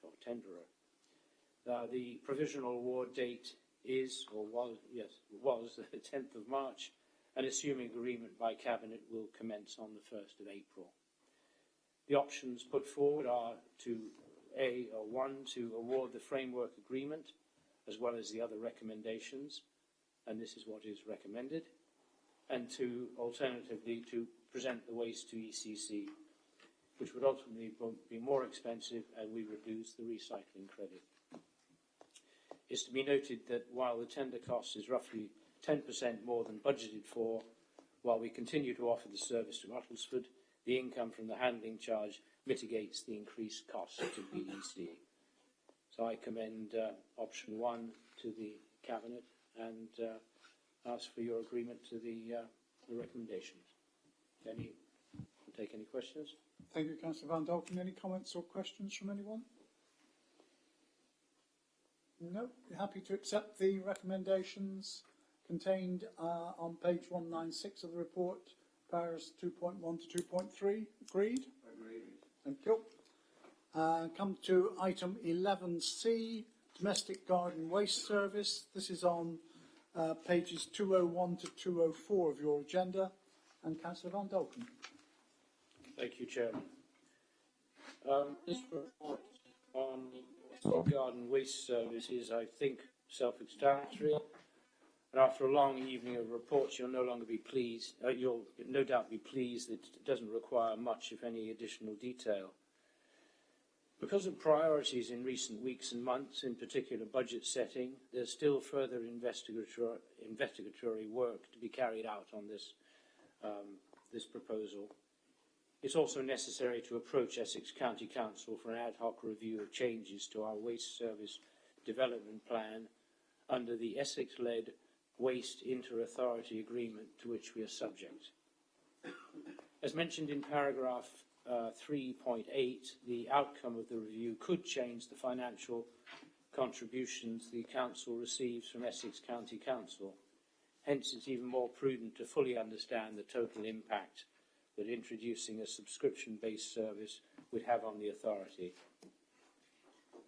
or tenderer. The provisional award date was the 10th of March, and assuming agreement by Cabinet will commence on the 1st of April. The options put forward are to to award the framework agreement as well as the other recommendations, and this is what is recommended, and to alternatively to present the waste to ECC, which would ultimately be more expensive and we would lose the recycling credit. It's to be noted that while the tender cost is roughly 10% more than budgeted for, while we continue to offer the service to Uttlesford, the income from the handling charge mitigates the increased cost to BDC. So I commend option 1 to the Cabinet and ask for your agreement to the recommendations. Take any questions? Thank you, Councillor Van Dolken. Any comments or questions from anyone? No? You're happy to accept the recommendations contained on page 196 of the report, paragraphs 2.1 to 2.3? Agreed? Agreed. Thank you. Come to item 11C, Domestic Garden Waste Service. This is on pages 201 to 204 of your agenda. And Councillor Van Dolken. Thank you, Chairman. This report on garden waste service is, I think, self-explanatory. And after a long evening of reports, you'll no longer be pleased. You'll no doubt be pleased that it doesn't require much, if any, additional detail. Because of priorities in recent weeks and months, in particular budget setting, there's still further investigatory work to be carried out on this proposal. It's also necessary to approach Essex County Council for an ad hoc review of changes to our waste service development plan under the Essex-led Waste Inter-Authority Agreement to which we are subject. As mentioned in paragraph 3.8, the outcome of the review could change the financial contributions the Council receives from Essex County Council. Hence, it's even more prudent to fully understand the total impact that introducing a subscription-based service would have on the authority.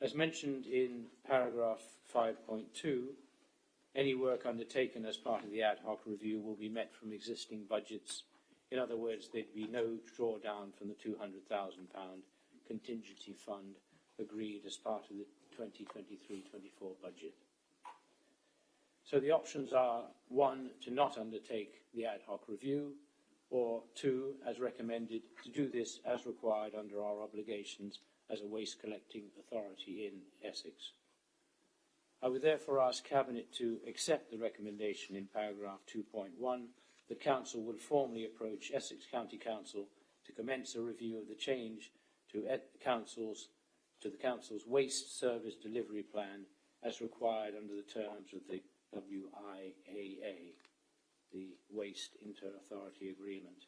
As mentioned in paragraph 5.2, any work undertaken as part of the ad hoc review will be met from existing budgets In other words, there'd be no drawdown from the £200,000 contingency fund agreed as part of the 2023-24 budget. So the options are, 1, to not undertake the ad hoc review, or 2, as recommended, to do this as required under our obligations as a waste collecting authority in Essex. I would therefore ask Cabinet to accept the recommendation in paragraph 2.1. The Council would formally approach Essex County Council to commence a review of the change to the Council's Waste Service Delivery Plan as required under the terms of the WIAA, the Waste Inter-Authority Agreement.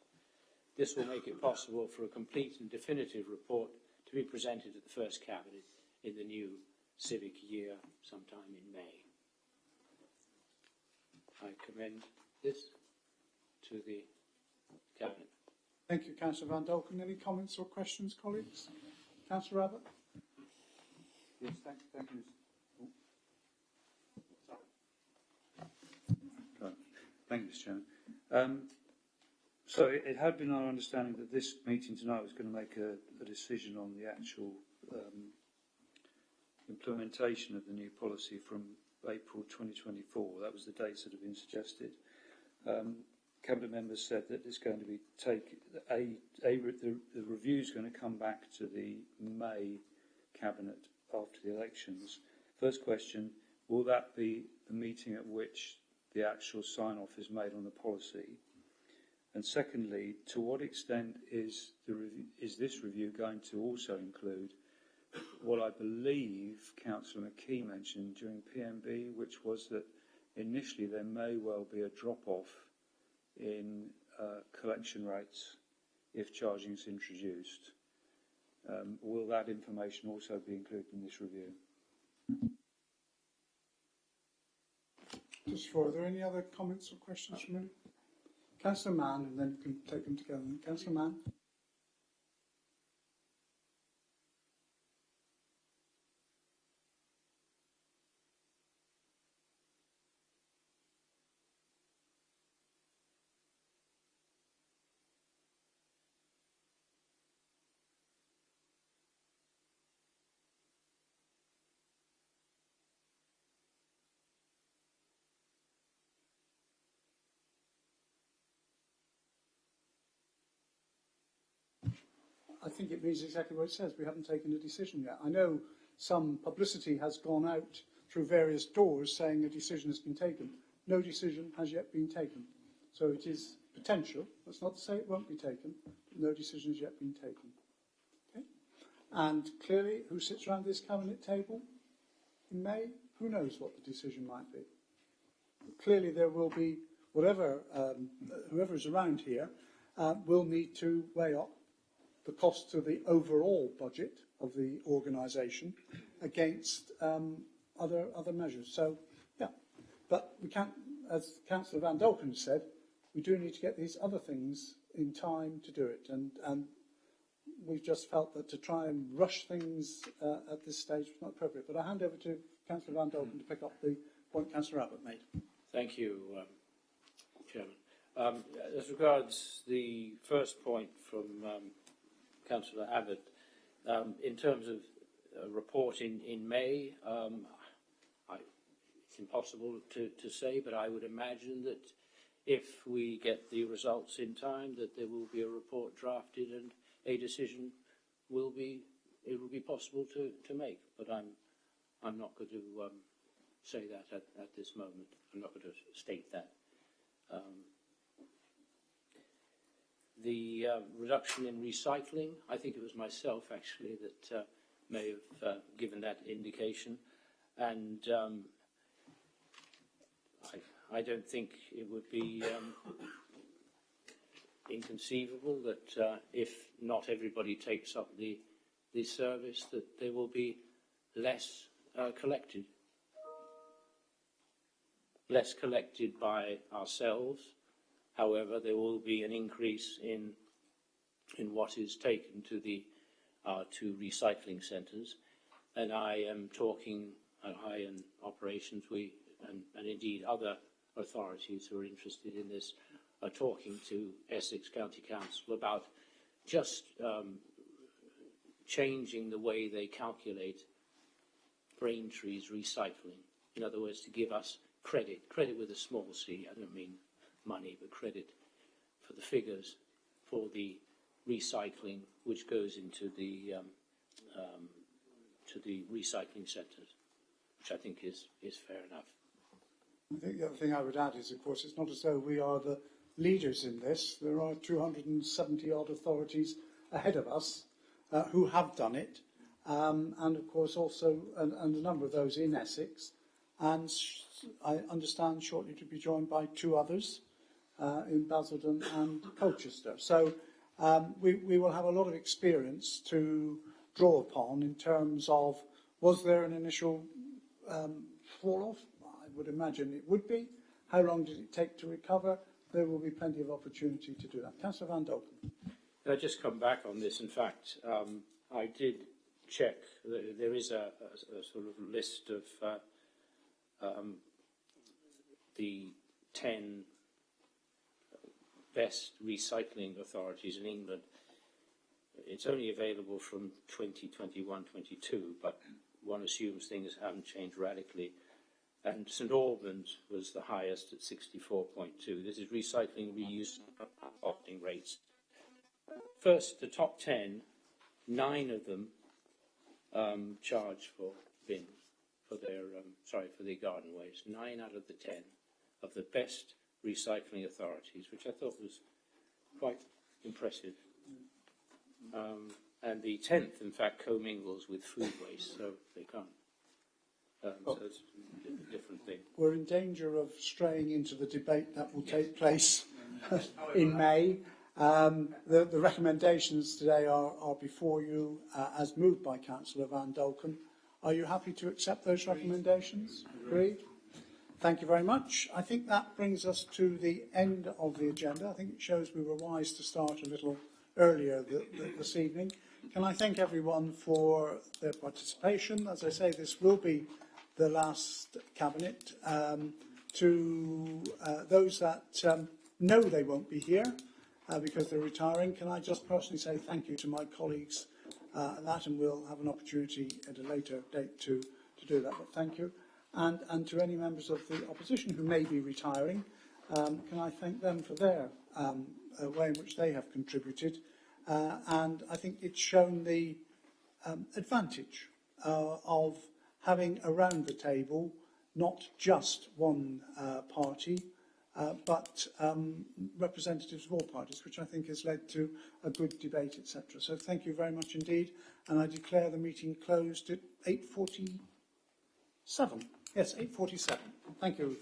This will make it possible for a complete and definitive report to be presented at the first Cabinet in the new civic year sometime in May. I commend this to the Cabinet. Thank you, Councillor Van Dolken. Any comments or questions, colleagues? Councillor Abbott? Yes, thank you. Thank you, Mr. Chairman. So it had been our understanding that this meeting tonight was going to make a decision on the actual implementation of the new policy from April 2024. That was the dates that have been suggested. Cabinet members said that it's going to be the review is going to come back to the May Cabinet after the elections. First question, will that be the meeting at which the actual sign-off is made on the policy? And secondly, to what extent is this review going to also include what I believe Councillor McKee mentioned during PMB, which was that initially there may well be a drop-off in collection rates if charging is introduced. Will that information also be included in this review? Just for, are there any other comments or questions from anyone? Councillor Mann, and then you can take them together. Councillor Mann. I think it means exactly what it says. We haven't taken a decision yet. I know some publicity has gone out through various doors saying a decision has been taken. No decision has yet been taken. So it is potential. That's not to say it won't be taken, but no decision has yet been taken. Okay? And clearly, who sits around this cabinet table in May? Who knows what the decision might be? Clearly, there will be whoever is around here will need to weigh up the cost to the overall budget of the organisation against other measures. So, yeah, but we can't, as Councillor Van Dolken said, we do need to get these other things in time to do it, and we've just felt that to try and rush things at this stage was not appropriate. But I hand over to Councillor Van Dolken to pick up the point Councillor Abbott made. Thank you, Chairman. As regards the first point from Councillor Abbott, in terms of a report in May, it's impossible to say, but I would imagine that if we get the results in time, that there will be a report drafted and a decision will be possible to make. But I'm not going to say that at this moment. I'm not going to state that. The reduction in recycling, I think it was myself actually that may have given that indication, and I don't think it would be inconceivable that if not everybody takes up the service, that there will be less collected. Less collected by ourselves. However, there will be an increase in what is taken to the two recycling centres, and I am talking at High-End Operations, and indeed other authorities who are interested in this, talking to Essex County Council about just changing the way they calculate Braintree's recycling. In other words, to give us credit with a small c, I don't mean money, but credit for the figures for the recycling which goes into the to the recycling centres, which I think is fair enough. I think the other thing I would add is, of course, it's not as though we are the leaders in this. There are 270-odd authorities ahead of us who have done it, and of course also and a number of those in Essex, and I understand shortly to be joined by 2 others in Basildon and Colchester. So we will have a lot of experience to draw upon in terms of, was there an initial fall-off? I would imagine it would be. How long did it take to recover? There will be plenty of opportunity to do that. Councillor Van Dolken. Can I just come back on this? In fact, I did check. There is a sort of list of the 10 best recycling authorities in England. It's only available from 2021-22, but one assumes things haven't changed radically. And St Albans was the highest at 64.2. This is recycling, reuse, and composting rates. First, the top 10, 9 of them charge for bin, for their for their garden waste. 9 out of the 10 of the best recycling authorities, which I thought was quite impressive. And the 10th, in fact, commingles with food waste, so they can't. So it's a different thing. We're in danger of straying into the debate that will take place in May. The recommendations today are before you as moved by Councillor Van Dolken. Are you happy to accept those recommendations? Agreed. Thank you very much. I think that brings us to the end of the agenda. I think it shows we were wise to start a little earlier this evening. Can I thank everyone for their participation? As I say, this will be the last Cabinet. To those that know they won't be here because they're retiring, can I just personally say thank you to my colleagues and we'll have an opportunity at a later date to do that, but thank you. And to any members of the opposition who may be retiring, can I thank them for their way in which they have contributed. And I think it's shown the advantage of having around the table not just one party, but representatives of all parties, which I think has led to a good debate, etc. So thank you very much indeed, and I declare the meeting closed at 8:47. Yes, 8:47. Thank you.